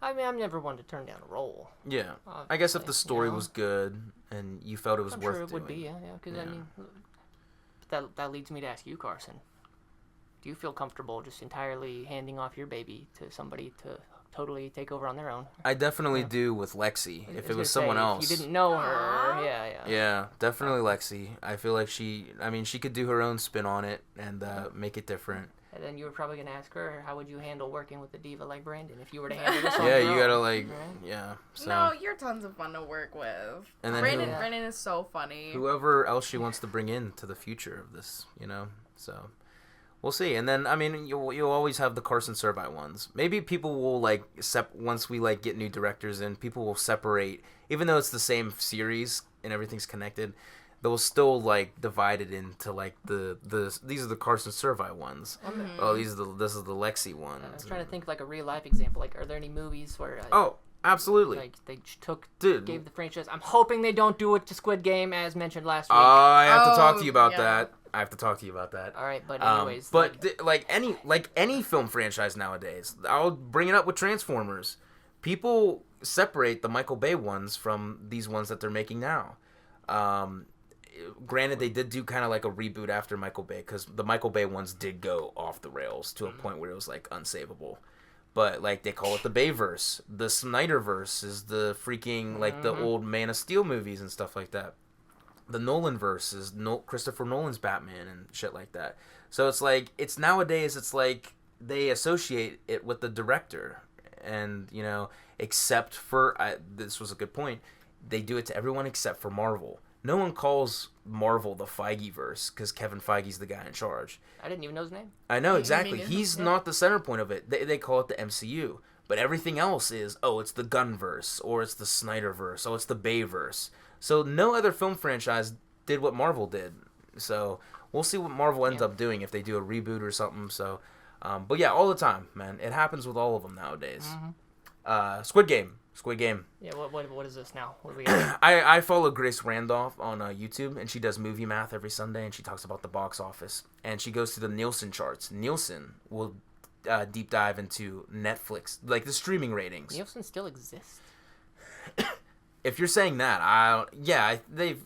I mean, I'm never one to turn down a role. yeah, I guess if the story you know. was good and you felt it was I'm worth sure it doing, would be, yeah. Because Yeah. I mean, that leads me to ask you, Carson. Do you feel comfortable just entirely handing off your baby to somebody to totally take over on their own? I definitely do with Lexi. I If it gonna was someone say, else, if you didn't know her, Aw. yeah. yeah, definitely Lexi. I feel like she could do her own spin on it and make it different. And then you were probably gonna ask her, how would you handle working with a diva like Brandon if you were to handle this on Yeah, your you gotta own? like, Right? yeah. So No, you're tons of fun to work with. And then Brandon is so funny. whoever else she wants to bring in to the future of this, So we'll see. And then I mean, you'll always have the Karsen Cervi ones. Maybe people will like once we like get new directors in, people will separate, even though it's the same series and everything's connected. They'll still like divide it into like the these are the Karsen Cervi ones. Oh, this is the Lexi ones. I was trying to think like a real life example. Like, are there any movies where? Oh, absolutely. Like they took, Dude. gave the franchise. I'm hoping they don't do it to Squid Game as mentioned last week. I have to talk to you about yeah. that. I have to talk to you about that. All right, but anyways, But like any film franchise nowadays, I'll bring it up with Transformers. People separate the Michael Bay ones from these ones that they're making now. Granted, they did do kind of like a reboot after Michael Bay because the Michael Bay ones did go off the rails to a point where it was like unsavable. But like they call it the Bayverse. The Snyderverse is the freaking like the old Man of Steel movies and stuff like that. The Nolanverse is Christopher Nolan's Batman and shit like that. So it's like nowadays it's like they associate it with the director, and except for this was a good point. They do it to everyone except for Marvel. No one calls Marvel the Feigeverse because Kevin Feige's the guy in charge. I didn't even know his name. I know, exactly. neither. He's not the center point of it. They call it the MCU. But everything else is, it's the Gunverse, or it's the Snyderverse, or it's the Bayverse. So no other film franchise did what Marvel did. So we'll see what Marvel ends up doing if they do a reboot or something. So, but yeah, all the time, man. It happens with all of them nowadays. Squid Game. Yeah, what is this now? What do we got? I follow Grace Randolph on YouTube, and she does movie math every Sunday, and she talks about the box office. And she goes through the Nielsen charts. Nielsen will deep dive into Netflix, like the streaming ratings. Nielsen still exists. If you're saying that, they've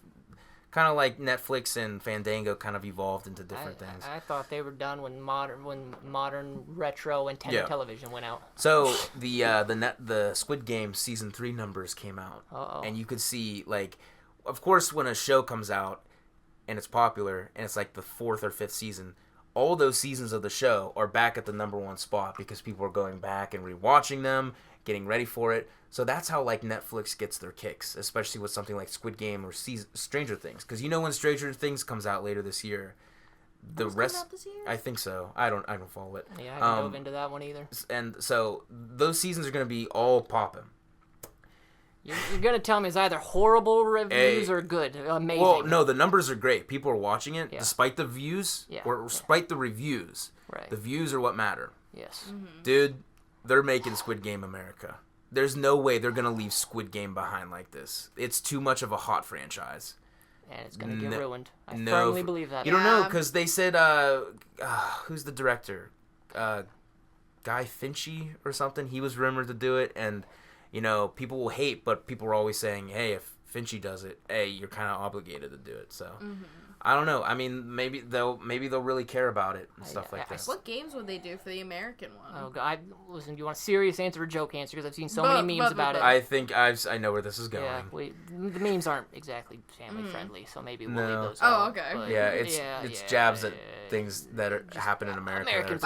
kind of like Netflix and Fandango kind of evolved into different things. I thought they were done when modern retro antenna television went out. So the Squid Game season 3 numbers came out, and you could see like, of course, when a show comes out and it's popular and it's like the 4th or 5th season, all those seasons of the show are back at the number 1 spot because people are going back and rewatching them, getting ready for it. So that's how like Netflix gets their kicks, especially with something like Squid Game or Stranger Things. Because when Stranger Things comes out later this year, the rest out this year? I think so. I don't follow it. Yeah, I didn't dove into that one either. And so those seasons are going to be all popping. You're gonna tell me it's either horrible reviews or good, amazing. Well, no, the numbers are great. People are watching it despite the views or despite the reviews. Right. The views are what matter. Yes. Mm-hmm. Dude, they're making Squid Game America. There's no way they're gonna leave Squid Game behind like this. It's too much of a hot franchise. And it's gonna get ruined. I firmly believe that. You don't know, because they said, who's the director? Guy Finchy or something? He was rumored to do it, and, you know, people will hate, but people are always saying, hey, if Finchy does it, hey, you're kind of obligated to do it, so... Mm-hmm. I don't know. I mean, maybe they'll really care about it and stuff like that. What games would they do for the American one? Oh God! Listen, do you want a serious answer or a joke answer? Because I've seen so many memes about it. I think I know where this is going. Yeah, the memes aren't exactly family friendly, so maybe we'll leave those. Oh, out. okay. But yeah, it's jabs at things that happen in America. American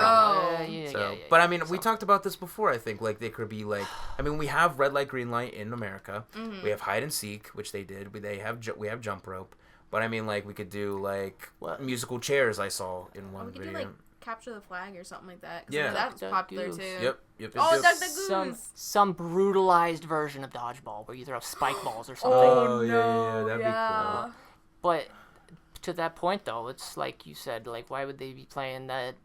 But I mean, we talked about this before. I think like they could be like. I mean, we have red light, green light in America. Mm-hmm. We have hide and seek, which they did. We have jump rope. But I mean, like, we could do, like, musical chairs I saw in one video. We could do, like, capture the flag or something like that. Yeah. That's popular, too. Yep. Oh, Duck the Goose! Some brutalized version of dodgeball where you throw spike balls or something. Oh, yeah, that'd be cool. But to that point, though, it's like you said, like, why would they be playing that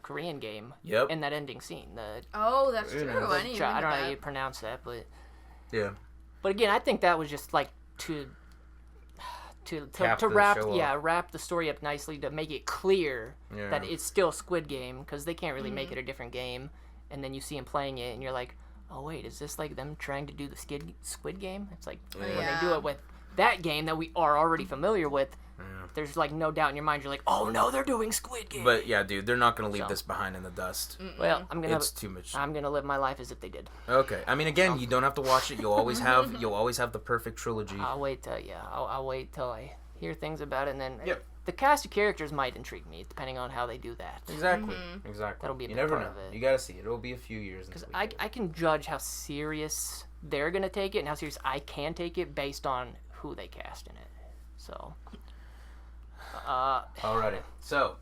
Korean game in that ending scene? That's true. I don't know how you pronounce that, but... Yeah. But again, I think that was just, like, to wrap the story up nicely to make it clear that it's still Squid Game, because they can't really make it a different game, and then you see them playing it and you're like, oh wait, is this like them trying to do the Squid Game? It's like when they do it with that game that we are already familiar with, there's like no doubt in your mind, you're like, oh no, they're doing Squid Game. But yeah, dude, they're not gonna leave this behind in the dust. Well, it's too much. I'm gonna live my life as if they did. Okay, I mean, again, you don't have to watch it. You'll always have the perfect trilogy. I'll wait till I hear things about it, and then the cast of characters might intrigue me depending on how they do that. Exactly. That'll be a you big never part know. of it. You gotta see it. It'll be a few years. Because I can judge how serious they're gonna take it and how serious I can take it based on who they cast in it. So. Alrighty. So,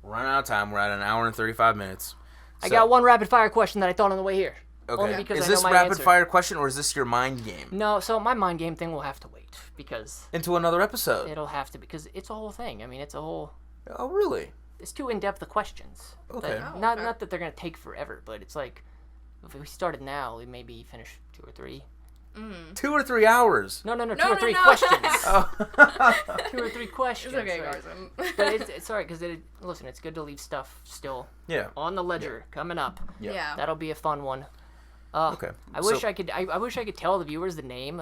we're running out of time. We're at an hour and 35 minutes. I got one rapid fire question that I thought on the way here. Okay. Only because is I know this my rapid answer. fire question or is this your mind game? No, so my mind game thing will have to wait because into another episode. It'll have to because it's a whole thing. I mean, it's a whole. Oh really? It's too in depth the questions. Okay. Not that they're gonna take forever, but it's like if we started now, we maybe finish 2 or 3. 2 or 3 hours. No, 2 or 3 questions. 2 or 3 questions. It's okay, Karsen. But it's alright because listen, it's good to leave stuff still on the ledger coming up. Yeah. That'll be a fun one. Okay. I wish I could tell the viewers the name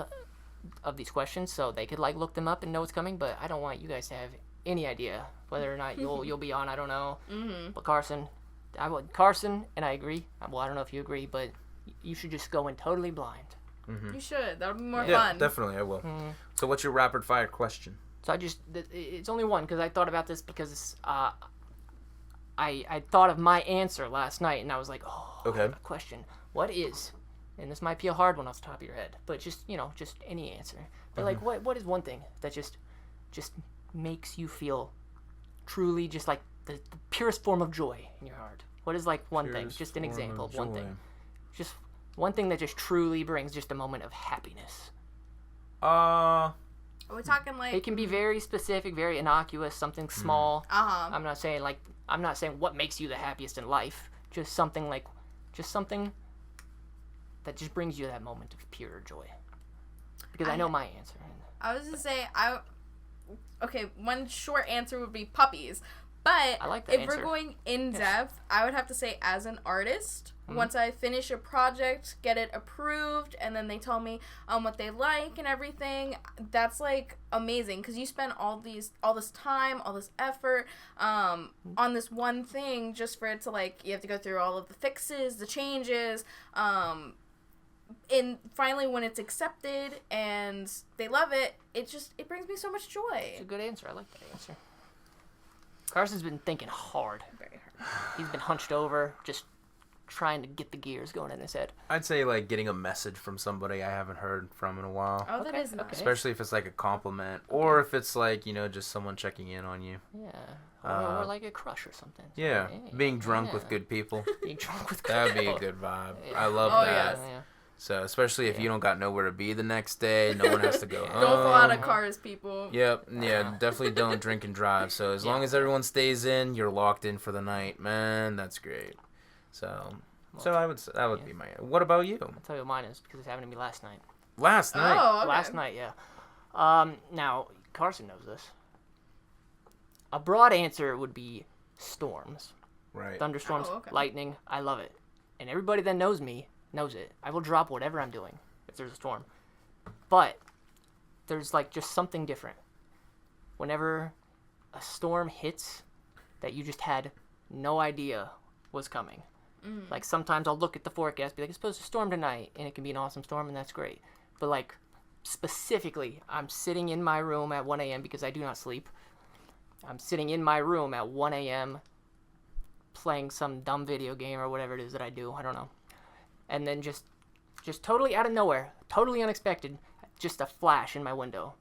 of these questions so they could like look them up and know what's coming, but I don't want you guys to have any idea whether or not you'll be on. I don't know. Mm-hmm. But Karsen, and I agree. Well, I don't know if you agree, but you should just go in totally blind. Mm-hmm. You should. That'll be more fun. Yeah, definitely. I will. Mm-hmm. So, what's your rapid fire question? So it's only one because I thought about this because I thought of my answer last night and I was like, I have a question. What is, and this might be a hard one off the top of your head, but just any answer. But like, what is one thing that just makes you feel truly just like the purest form of joy in your heart? What is like one thing? Just an example of one thing. Just one thing that just truly brings just a moment of happiness. Are we talking like? It can be very specific, very innocuous, something small. I'm not saying what makes you the happiest in life. Just something that just brings you that moment of pure joy. Because I know my answer. I was gonna say one short answer would be puppies. But I like that if answer. we're going in depth, I would have to say as an artist, once I finish a project, get it approved, and then they tell me what they like and everything, that's like amazing because you spend all this time, all this effort on this one thing just for it to like you have to go through all of the fixes, the changes, and finally when it's accepted and they love it, it brings me so much joy. It's a good answer. I like that answer. Karsen's been thinking hard. Very hard. He's been hunched over, just trying to get the gears going in his head. I'd say like getting a message from somebody I haven't heard from in a while. Oh, that is nice. Especially if it's like a compliment or if it's like, just someone checking in on you. Yeah. Or like a crush or something. Yeah. Being drunk with good people. Being drunk with good That'd people. be a good vibe. Yeah. I love that. Yes. So especially if you don't got nowhere to be the next day, no one has to go home. Don't fall out of cars, people. Yep, yeah, definitely don't drink and drive. So as long as everyone stays in, you're locked in for the night, man. That's great. So I would say that would be my. What about you? I'll tell you what mine is because it's happened to me last night. Last night. Oh, okay. Last night, yeah. Now Karsen knows this. A broad answer would be storms, Right. thunderstorms, Oh, okay. lightning. I love it, and everybody that knows me knows it. I will drop whatever I'm doing if there's a storm. But there's like just something different. Whenever a storm hits that you just had no idea was coming. Like sometimes I'll look at the forecast, be like, it's supposed to storm tonight, and it can be an awesome storm, and that's great. But like specifically, I'm sitting in my room at 1 a.m. because I do not sleep. I'm sitting in my room at 1 a.m. playing some dumb video game or whatever it is that I do. I don't know. And then just totally out of nowhere, totally unexpected, just a flash in my window.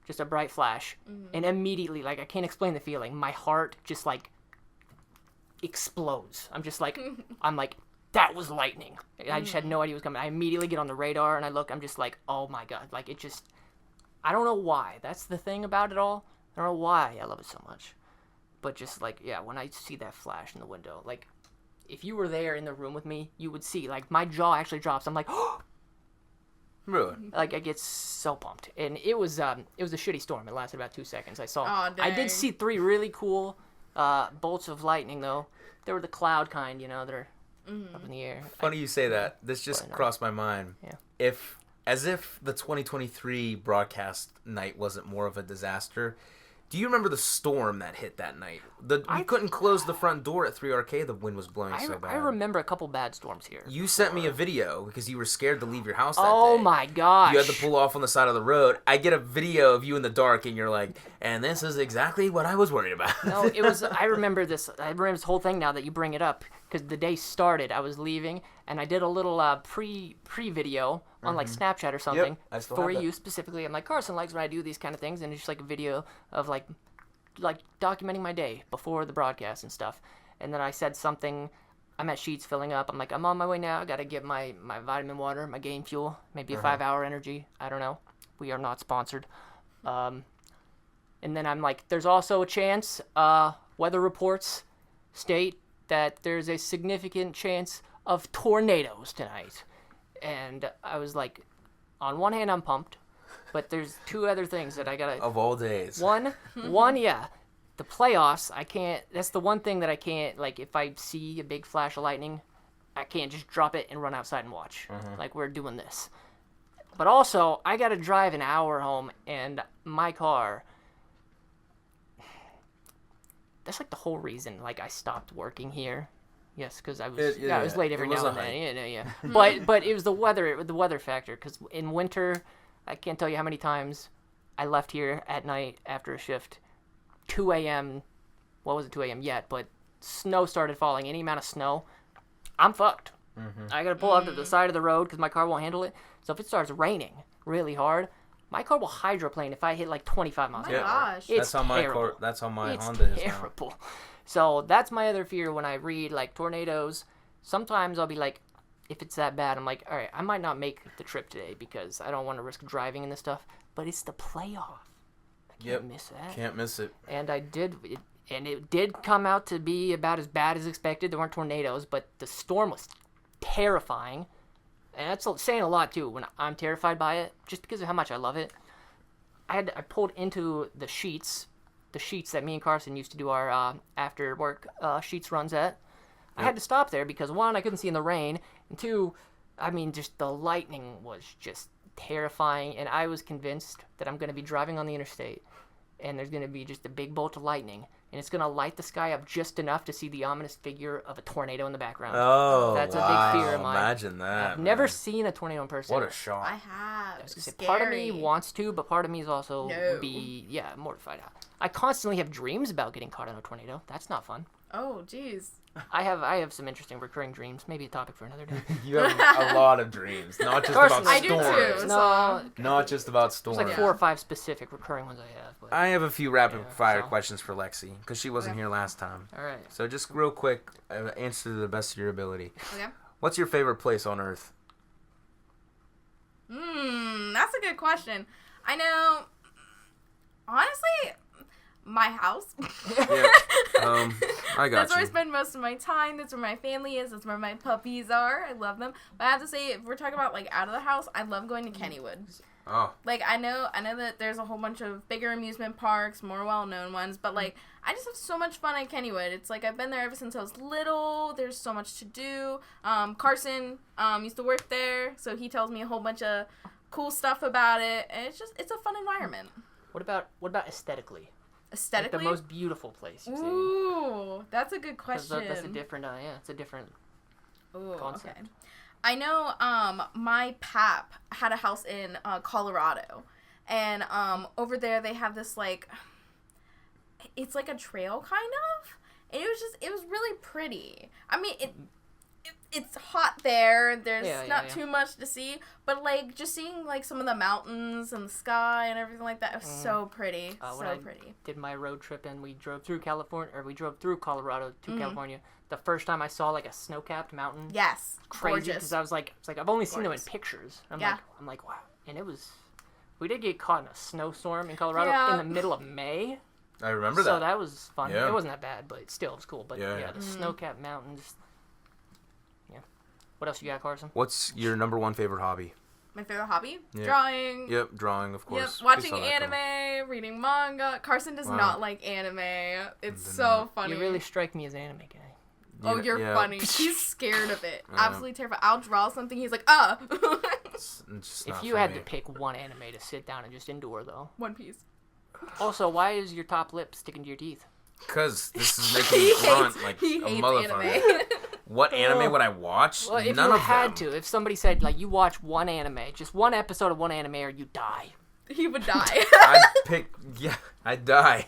Just a bright flash. And immediately, like, I can't explain the feeling. My heart just, like, explodes. I'm just like, that was lightning. I just had no idea it was coming. I immediately get on the radar and I look, I'm just like, oh my God. Like, it just, I don't know why. That's the thing about it all. I don't know why I love it so much. But just, like, yeah, when I see that flash in the window, like, if you were there in the room with me, you would see, like, my jaw actually drops. I'm like, oh! Really? Like, I get so pumped. And it was a shitty storm. It lasted about 2 seconds. Aw, I dang. did see 3 really cool bolts of lightning, though. They were the cloud kind, you know, that are up in the air. Funny you say that. This just Why not? crossed my mind. Yeah. As if the 2023 broadcast night wasn't more of a disaster. Do you remember the storm that hit that night? You couldn't close the front door at 3 Arcade. The wind was blowing so bad. I remember a couple bad storms here. You sent me a video because you were scared to leave your house that Oh day. my gosh. You had to pull off on the side of the road. I get a video of you in the dark, and you're like, and this is exactly what I was worried about. No, it was. I remember this. I remember this whole thing now that you bring it up because the day started. I was leaving, and I did a little pre video on like Snapchat or something I still for have that. you specifically. I'm like, Karsen likes when I do these kind of things, and it's just like a video of like documenting my day before the broadcast and stuff. And then I said something. I'm at Sheets filling up. I'm like, I'm on my way now. I gotta get my vitamin water, my Gain Fuel, maybe a 5-hour energy. I don't know. We are not sponsored. And then I'm like, there's also a chance, weather reports state that there's a significant chance of tornadoes tonight. And I was like, on one hand, I'm pumped, but there's 2 other things that I gotta... Of all days. One, yeah. The playoffs, I can't... That's the one thing that I can't... Like, if I see a big flash of lightning, I can't just drop it and run outside and watch. Like, we're doing this. But also, I gotta drive an hour home, and my car... That's like the whole reason, like, I stopped working here. Yes, because I was I was late every now and then. Yeah. But it was the weather factor. Because in winter, I can't tell you how many times I left here at night after a shift, 2 a.m. Well, it wasn't 2 a.m. yet, but snow started falling. Any amount of snow, I'm fucked. I gotta pull up to the side of the road because my car won't handle it. So if it starts raining really hard, my car will hydroplane if I hit like 25 miles Oh an my hour. gosh. It's terrible. That's how my It's Honda is now. terrible. So that's my other fear when I read like tornadoes. Sometimes I'll be like, if it's that bad, I'm like, all right, I might not make the trip today because I don't want to risk driving and this stuff. But it's the playoff. I can't miss that. Can't miss it. And it did come out to be about as bad as expected. There weren't tornadoes, but the storm was terrifying. And that's saying a lot too when I'm terrified by it, just because of how much I love it. I pulled into the sheets that me and Karsen used to do our after work sheets runs at. I had to stop there because 1, I couldn't see in the rain, and 2, I mean, just the lightning was just terrifying, and I was convinced that I'm going to be driving on the interstate, and there's going to be just a big bolt of lightning, and it's going to light the sky up just enough to see the ominous figure of a tornado in the background. Oh, That's a wow. big fear of mine. Imagine that. I've never man. seen a tornado in person. What a shock. I have. It's scary. Part of me wants to, but part of me is also No. mortified. I constantly have dreams about getting caught in a tornado. That's not fun. Oh, jeez. I have some interesting recurring dreams. Maybe a topic for another day. You have a lot of dreams, not just Karsen, about I do storms. too. No, Not just about there's storms. like 4 or 5 specific recurring ones I have. But... I have a few rapid fire so- questions for Lexi because she wasn't here last time. All right. So just real quick, answer to the best of your ability. Okay. What's your favorite place on Earth? That's a good question. I know, honestly, my house. Yeah. I got That's you. where I spend most of my time. That's where my family is. That's where my puppies are. I love them. But I have to say, if we're talking about, like, out of the house, I love going to Kennywood. Oh. Like, I know that there's a whole bunch of bigger amusement parks, more well-known ones, but, like, I just have so much fun at Kennywood. It's like I've been there ever since I was little. There's so much to do. Karsen used to work there, so he tells me a whole bunch of cool stuff about it, and it's a fun environment. What about aesthetically? Aesthetically? Like the most beautiful place you've seen. Ooh, that's a good question. That's a different, it's a different concept. Okay. I know my pap had a house in Colorado, and over there they have this, like, it's like a trail kind of, and it was really pretty. I mean, it's hot there. There's not too much to see, but, like, just seeing, like, some of the mountains and the sky and everything like that was so pretty. When I did my road trip and we drove through Colorado to California, the first time I saw, like, a snow-capped mountain. Yes. Crazy, because I was like, I've only seen them in pictures. I'm like, wow. And we did get caught in a snowstorm in Colorado in the middle of May. I remember that. So that was fun. Yeah. It wasn't that bad, but still, it was cool. But the snow-capped mountains. Yeah. What else you got, Karsen? What's your number one favorite hobby? My favorite hobby? Yeah. Drawing. Yep, drawing, of course. Yep, watching anime, reading manga. Karsen does not like anime. It's so funny. You really strike me as an anime guy. Oh, you're funny. He's scared of it. Yeah. Absolutely terrified. I'll draw something. He's like, It's just if not you for had me. to pick one anime to sit down and just endure, though. One Piece. Also, why is your top lip sticking to your teeth? Because this is making me grunt like a motherfucker. Anime. What anime would I watch? Well, if None you of had them. to, if somebody said, like, you watch one anime, just one episode of one anime or you die. He would die. I'd die.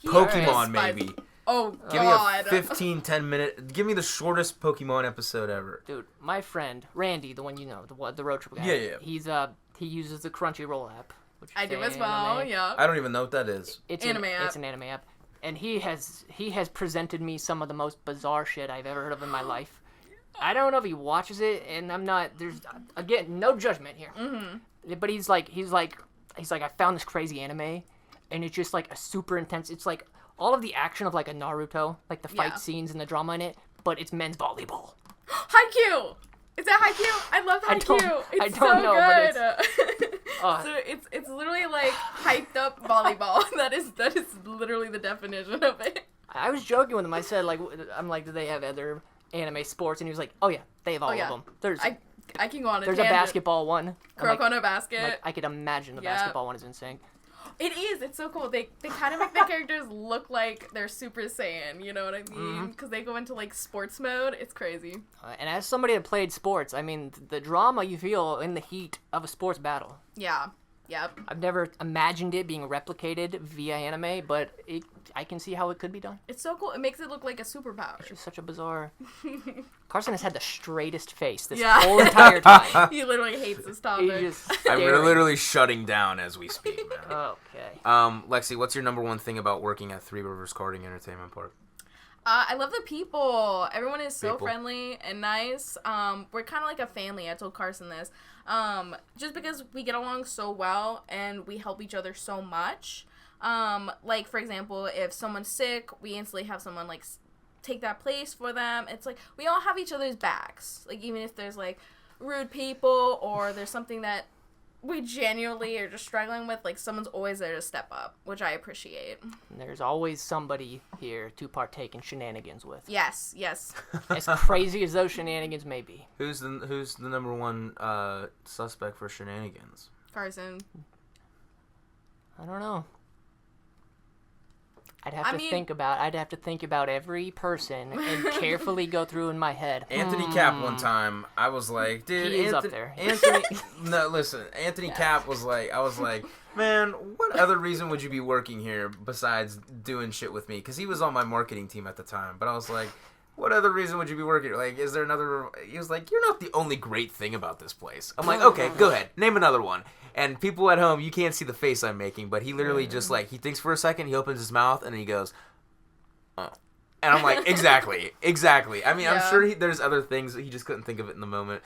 Pokemon, maybe. Oh, Give God. me a 15, 10 minute. Give me the shortest Pokemon episode ever. Dude, my friend, Randy, the one you know, the road trip guy. Yeah. He uses the Crunchyroll app. Which I do as well, yeah. I don't even know what that is. It's app. It's an anime app. And he has presented me some of the most bizarre shit I've ever heard of in my life. I don't know if he watches it, and I'm not. There's again no judgment here. Mm-hmm. But he's like I found this crazy anime, and it's just like a super intense. It's like all of the action of like a Naruto, like the fight scenes and the drama in it, but it's men's volleyball. Haikyuu. Is that Haikyuu? I love Haikyuu. It's so good. So it's literally like hyped up volleyball. That is literally the definition of it. I was joking with him. I said I'm like, do they have other anime sports? And he was like, oh yeah, they have all of them. There's I can go on a there's tangent. a basketball one. Kuroko no Basket. Like, I could imagine the basketball one is insane. It is. It's so cool. They kind of make the characters look like they're Super Saiyan. You know what I mean? Because they go into like sports mode. It's crazy. And as somebody that played sports, I mean, the drama you feel in the heat of a sports battle. Yeah. Yep. I've never imagined it being replicated via anime, but I can see how it could be done. It's so cool. It makes it look like a superpower. It's just such a bizarre... Karsen has had the straightest face this whole entire time. He literally hates this topic. I'm literally shutting down as we speak, man. Okay. Lexi, what's your number one thing about working at Three Rivers Karting Entertainment Park? I love the people. Everyone is so friendly and nice. We're kind of like a family. I told Karsen this. Just because we get along so well and we help each other so much. Like, for example, if someone's sick, we instantly have someone, like, take that place for them. It's like, we all have each other's backs. Like, even if there's, like, rude people or there's something that we genuinely are just struggling with, like, someone's always there to step up, which I appreciate. There's always somebody here to partake in shenanigans with. Yes. As crazy as those shenanigans may be. Who's the number one suspect for shenanigans? Karsen. I don't know. I'd have to think about every person and carefully go through in my head. Anthony Cap one time, I was like, dude, he is up there. Anthony, no, listen, Anthony Cap was like, I was like, man, what other reason would you be working here besides doing shit with me? Because he was on my marketing team at the time, but I was like, what other reason would you be working here? Like, is there another? He was like, you're not the only great thing about this place. I'm like, okay, go ahead, name another one. And people at home, you can't see the face I'm making, but he literally just, like, he thinks for a second, he opens his mouth, and he goes, oh. And I'm like, exactly. I mean, I'm sure there's other things that he just couldn't think of it in the moment.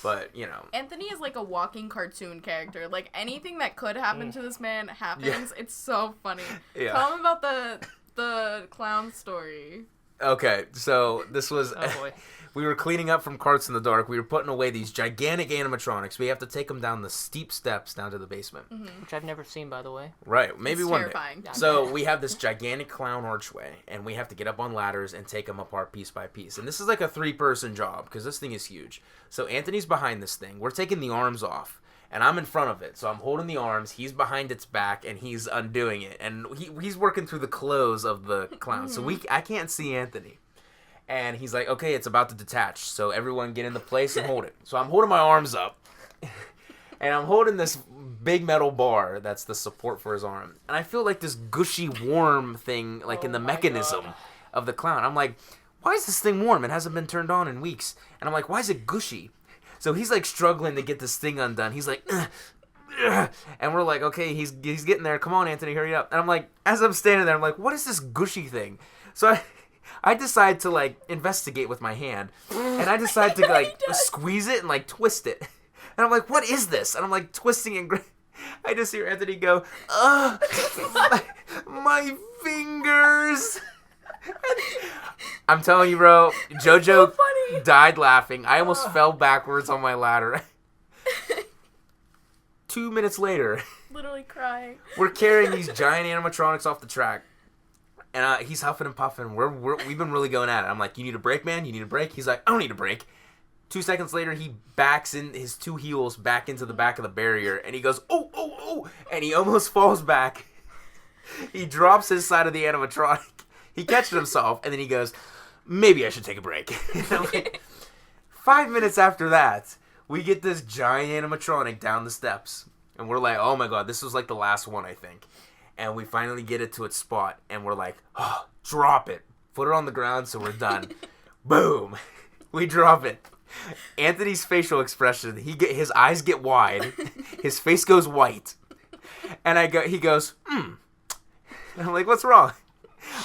But, you know. Anthony is like a walking cartoon character. Like, anything that could happen to this man happens. Yeah. It's so funny. Yeah. Tell him about the clown story. Okay, so this was... Oh, boy. We were cleaning up from Carts in the Dark. We were putting away these gigantic animatronics. We have to take them down the steep steps down to the basement. Which I've never seen, by the way. Right, maybe It's one terrifying. day. So we have this gigantic clown archway, and we have to get up on ladders and take them apart piece by piece. And this is like a 3-person job, because this thing is huge. So Anthony's behind this thing. We're taking the arms off, and I'm in front of it. So I'm holding the arms. He's behind its back, and he's undoing it. And he's working through the clothes of the clown. So I can't see Anthony. And he's like, okay, it's about to detach. So everyone get into place and hold it. So I'm holding my arms up. And I'm holding this big metal bar that's the support for his arm. And I feel like this gushy, warm thing, like in the mechanism of the clown. I'm like, why is this thing warm? It hasn't been turned on in weeks. And I'm like, why is it gushy? So he's like struggling to get this thing undone. He's like, ugh, ugh. And we're like, okay, he's getting there. Come on, Anthony, hurry up. And I'm like, as I'm standing there, I'm like, what is this gushy thing? So I decide to, like, investigate with my hand, and I decide to, like, squeeze it and, like, twist it. And I'm like, what is this? And I'm, like, twisting and I just hear Anthony go, my fingers. I'm telling you, bro, JoJo died laughing. I almost fell backwards on my ladder. 2 minutes later, Literally crying. we're carrying these giant animatronics off the track. And he's huffing and puffing. We've been really going at it. I'm like, you need a break, man? You need a break? He's like, I don't need a break. 2 seconds later, he backs in his 2 heels back into the back of the barrier. And he goes, oh, oh, oh. And he almost falls back. He drops his side of the animatronic. He catches himself. And then he goes, maybe I should take a break. Like, 5 minutes after that, we get this giant animatronic down the steps. And we're like, oh, my God. This was like the last one, I think. And we finally get it to its spot, and we're like, oh, drop it. Put it on the ground so we're done. Boom. We drop it. Anthony's facial expression, his eyes get wide. His face goes white. And he goes, And I'm like, what's wrong?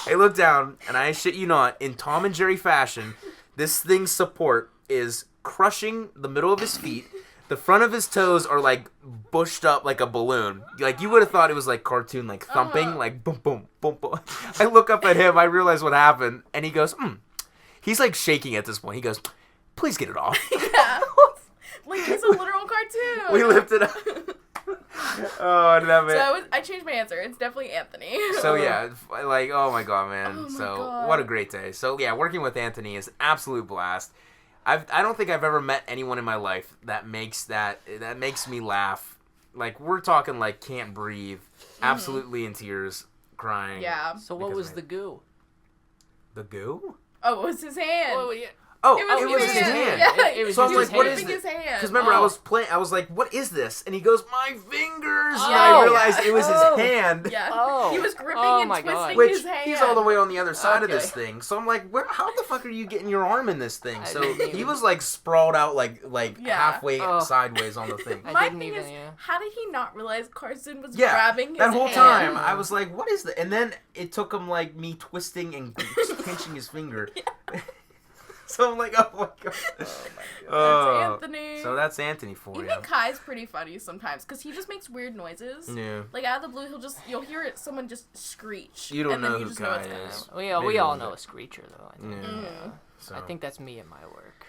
I look down, and I shit you not, in Tom and Jerry fashion, this thing's support is crushing the middle of his feet. The front of his toes are, like, bushed up like a balloon. Like, you would have thought it was, like, cartoon, like, thumping. Like, boom, boom, boom, boom. I look up at him. I realize what happened. And he goes, He's, like, shaking at this point. He goes, please get it off. Yeah. Like, it's a literal cartoon. We lifted up. Oh, I love it. So I changed my answer. It's definitely Anthony. So, yeah, like, oh, my God, man. Oh my so, God. what a great day. So, yeah, working with Anthony is an absolute blast. I don't think I've ever met anyone in my life that makes me laugh. Like, we're talking, like, can't breathe, absolutely in tears, crying. Yeah. So what was the goo? The goo? Oh, it was his hand. Oh, yeah. Oh, It was his hand. Yeah. It was So I'm just like, what his is hand. this? His hand. Because remember, Oh. I was like, what is this? And he goes, my fingers. And Oh. I realized it was Oh. his hand. Yeah. Oh. He was gripping Oh and my God. twisting Which, his hand. he's all the way on the other side of Okay. this thing. So I'm like, how the fuck are you getting your arm in this thing? I So didn't he even- was, like, sprawled out, like Yeah. halfway Oh. sideways on the thing. I My didn't thing even, is, yeah. how did he not realize Karsen was Yeah, grabbing his that whole hand? time, I was like, what is that? And then it took him, like, me twisting and pinching his finger. So I'm like, oh my God. That's Anthony. So that's Anthony for you. Even Kai's pretty funny sometimes because he just makes weird noises. Yeah. Like out of the blue, you'll hear someone just screech. You don't and know then you who just Kai it's him. is. We all Maybe a know little a bit. screecher, though. I think. Yeah. So. I think that's me and my work.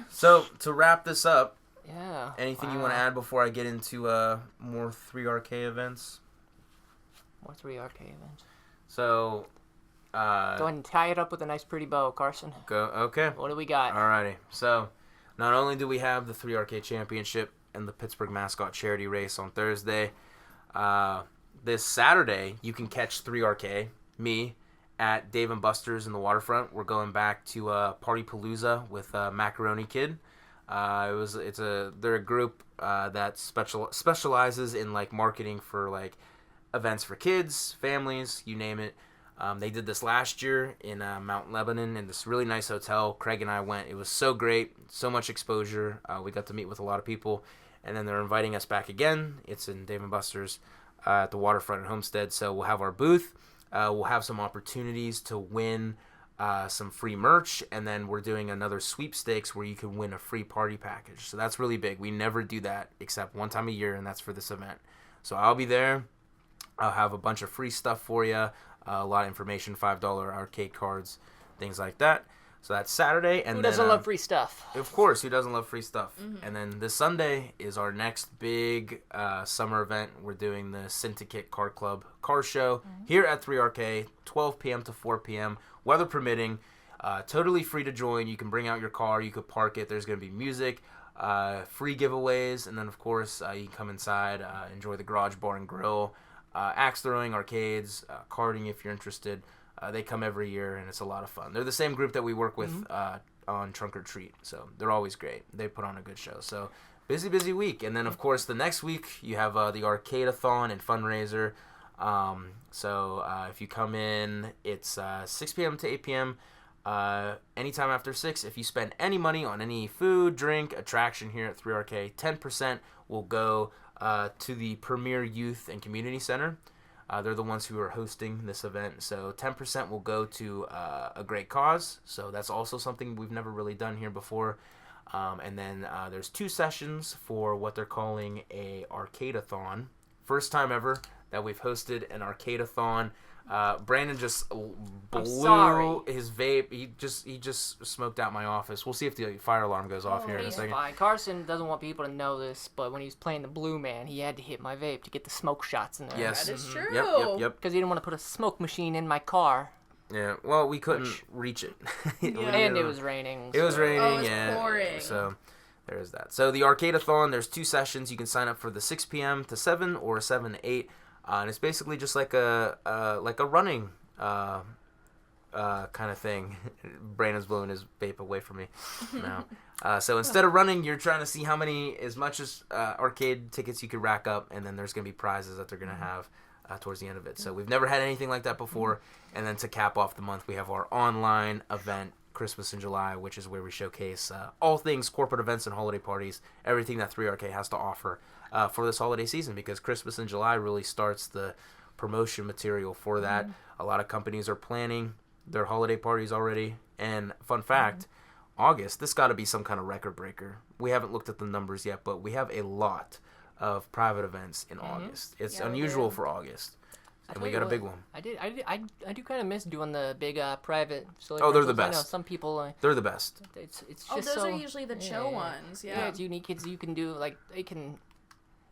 So to wrap this up, Yeah. anything you want to add before I get into more 3RK events? More 3RK events. So, Go ahead and tie it up with a nice pretty bow, Karsen. Okay. What do we got? Alrighty. So, not only do we have the 3RK Championship and the Pittsburgh Mascot Charity Race on Thursday, this Saturday you can catch 3RK, me, at Dave & Buster's in the waterfront. We're going back to Party Palooza with Macaroni Kid. They're a group that specializes in like marketing for like events for kids, families, you name it. They did this last year in Mount Lebanon in this really nice hotel. Craig and I went. It was so great, so much exposure. We got to meet with a lot of people, and then they're inviting us back again. It's in Dave & Buster's at the waterfront in Homestead. So we'll have our booth. We'll have some opportunities to win some free merch, and then we're doing another sweepstakes where you can win a free party package. So that's really big. We never do that except one time a year, and that's for this event. So I'll be there. I'll have a bunch of free stuff for you, a lot of information, $5 arcade cards, things like that. So that's Saturday. And who doesn't love free stuff? Of course, who doesn't love free stuff? And then this Sunday is our next big summer event. We're doing the Syndicate Car Club car show here at 3RK, 12 p.m. to 4 p.m., weather permitting. Totally free to join. You can bring out your car. You could park it. There's going to be music, free giveaways, and then, of course, you can come inside, enjoy the garage bar and grill, axe throwing, arcades, karting if you're interested. They come every year, and it's a lot of fun. They're the same group that we work with on Trunk or Treat, so they're always great. They put on a good show. So busy week. And then, of course, the next week, you have the Arcade-a-thon and fundraiser. So if you come in, it's 6 p.m. to 8 p.m. Anytime after 6, if you spend any money on any food, drink, attraction here at 3RK, 10% will go to the Premier Youth and Community Center. They're the ones who are hosting this event, so 10% will go to a great cause. So that's also something we've never really done here before. And then there's 2 sessions for what they're calling a arcade-a-thon. First time ever that we've hosted an arcade-a-thon. Brandon just blew his vape. He just smoked out my office. We'll see if the fire alarm goes off here in a second. Fine. Karsen doesn't want people to know this, but when he was playing the Blue Man, he had to hit my vape to get the smoke shots in there. Yes, That is true. Yep. Because he didn't want to put a smoke machine in my car. Yeah, well, we couldn't reach it. And it was raining. It was raining, it was pouring. So there's that. So the Arcade-a-thon, there's 2 sessions. You can sign up for the 6 p.m. to 7 or 7 to 8. And it's basically just like a running kind of thing. Brandon's blowing his vape away from me now. So instead of running, you're trying to see as much as arcade tickets you could rack up, and then there's going to be prizes that they're going to have towards the end of it. So we've never had anything like that before. And then to cap off the month, we have our online event, Christmas in July, which is where we showcase all things corporate events and holiday parties, everything that 3RK has to offer for this holiday season, because Christmas in July really starts the promotion material for that. A lot of companies are planning their holiday parties already. And fun fact, August, this got to be some kind of record breaker. We haven't looked at the numbers yet, but we have a lot of private events in August. It's unusual for August. And we got a big one. I do kind of miss doing the big private facility. Oh, they're the best. I know some people. They're the best. It's just those so, are usually the chill ones. Yeah, it's unique. Kids, you can do like they can.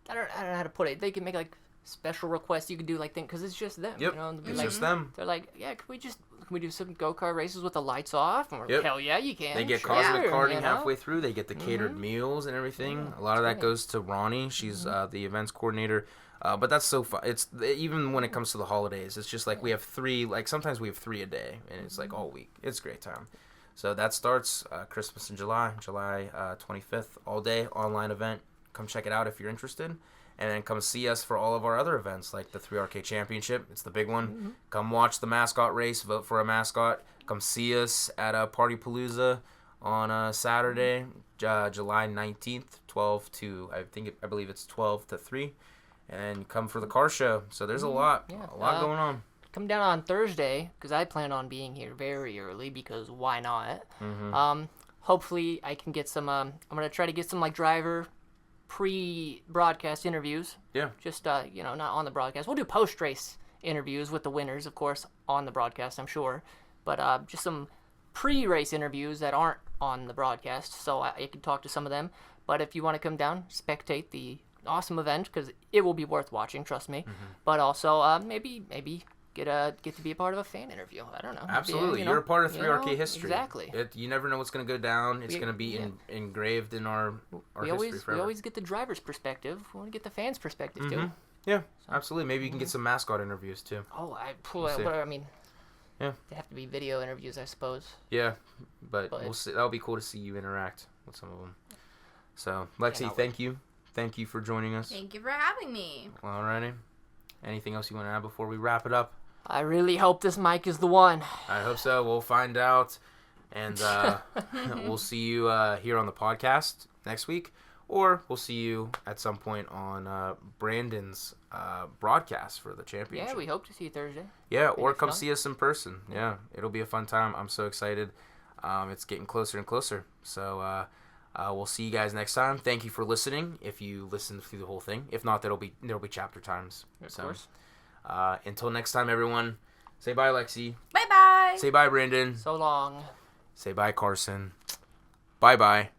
I don't know how to put it. They can make like special requests. You can do like things because it's just them. Yep, you know? it's just them. They're like, yeah, can we do some go-kart races with the lights off? And we're hell yeah, you can. They get cosmic karting halfway through. They get the catered meals and everything. A lot of that goes to Ronnie. She's the events coordinator. But that's so fun. It's even when it comes to the holidays, it's just like we have 3. Like sometimes we have 3 a day, and it's like all week. It's a great time. So that starts Christmas in July 25th, all day online event. Come check it out if you're interested. And then come see us for all of our other events, like the 3RK Championship. It's the big one. Come watch the Mascot race. Vote for a mascot. Come see us at Party Palooza on Saturday, July 19th, 12 to, I believe it's 12 to 3. And come for the car show. So there's a lot going on. Come down on Thursday, because I plan on being here very early, because why not? Hopefully I can get some, I'm going to try to get some like driver pre-broadcast interviews. Yeah. Just, not on the broadcast. We'll do post-race interviews with the winners, of course, on the broadcast, I'm sure. But just some pre-race interviews that aren't on the broadcast, so I can talk to some of them. But if you want to come down, spectate the awesome event, because it will be worth watching, trust me. But also maybe get to be a part of a fan interview. I don't know. Absolutely. You're a part of 3RK history. Exactly. You never know what's going to go down. It's going to be engraved in our history forever. We always get the driver's perspective. We want to get the fan's perspective too. Yeah, absolutely. Maybe you can get some mascot interviews too. Oh, I mean, yeah, they have to be video interviews, I suppose. Yeah, but we'll see. That'll be cool to see you interact with some of them. So, Lexi, thank you. Thank you for joining us. Thank you for having me. Alrighty. Anything else you want to add before we wrap it up? I really hope this mic is the one. I hope so. We'll find out. And we'll see you here on the podcast next week. or we'll see you at some point on Brandon's broadcast for the championship. Yeah, we hope to see you Thursday. Yeah, or come see us in person. Yeah, it'll be a fun time. I'm so excited. It's getting closer and closer. So we'll see you guys next time. Thank you for listening. If you listened through the whole thing, if not, there'll be chapter times. Of course. Until next time, everyone. Say bye, Lexi. Bye bye. Say bye, Brandon. So long. Say bye, Karsen. Bye bye.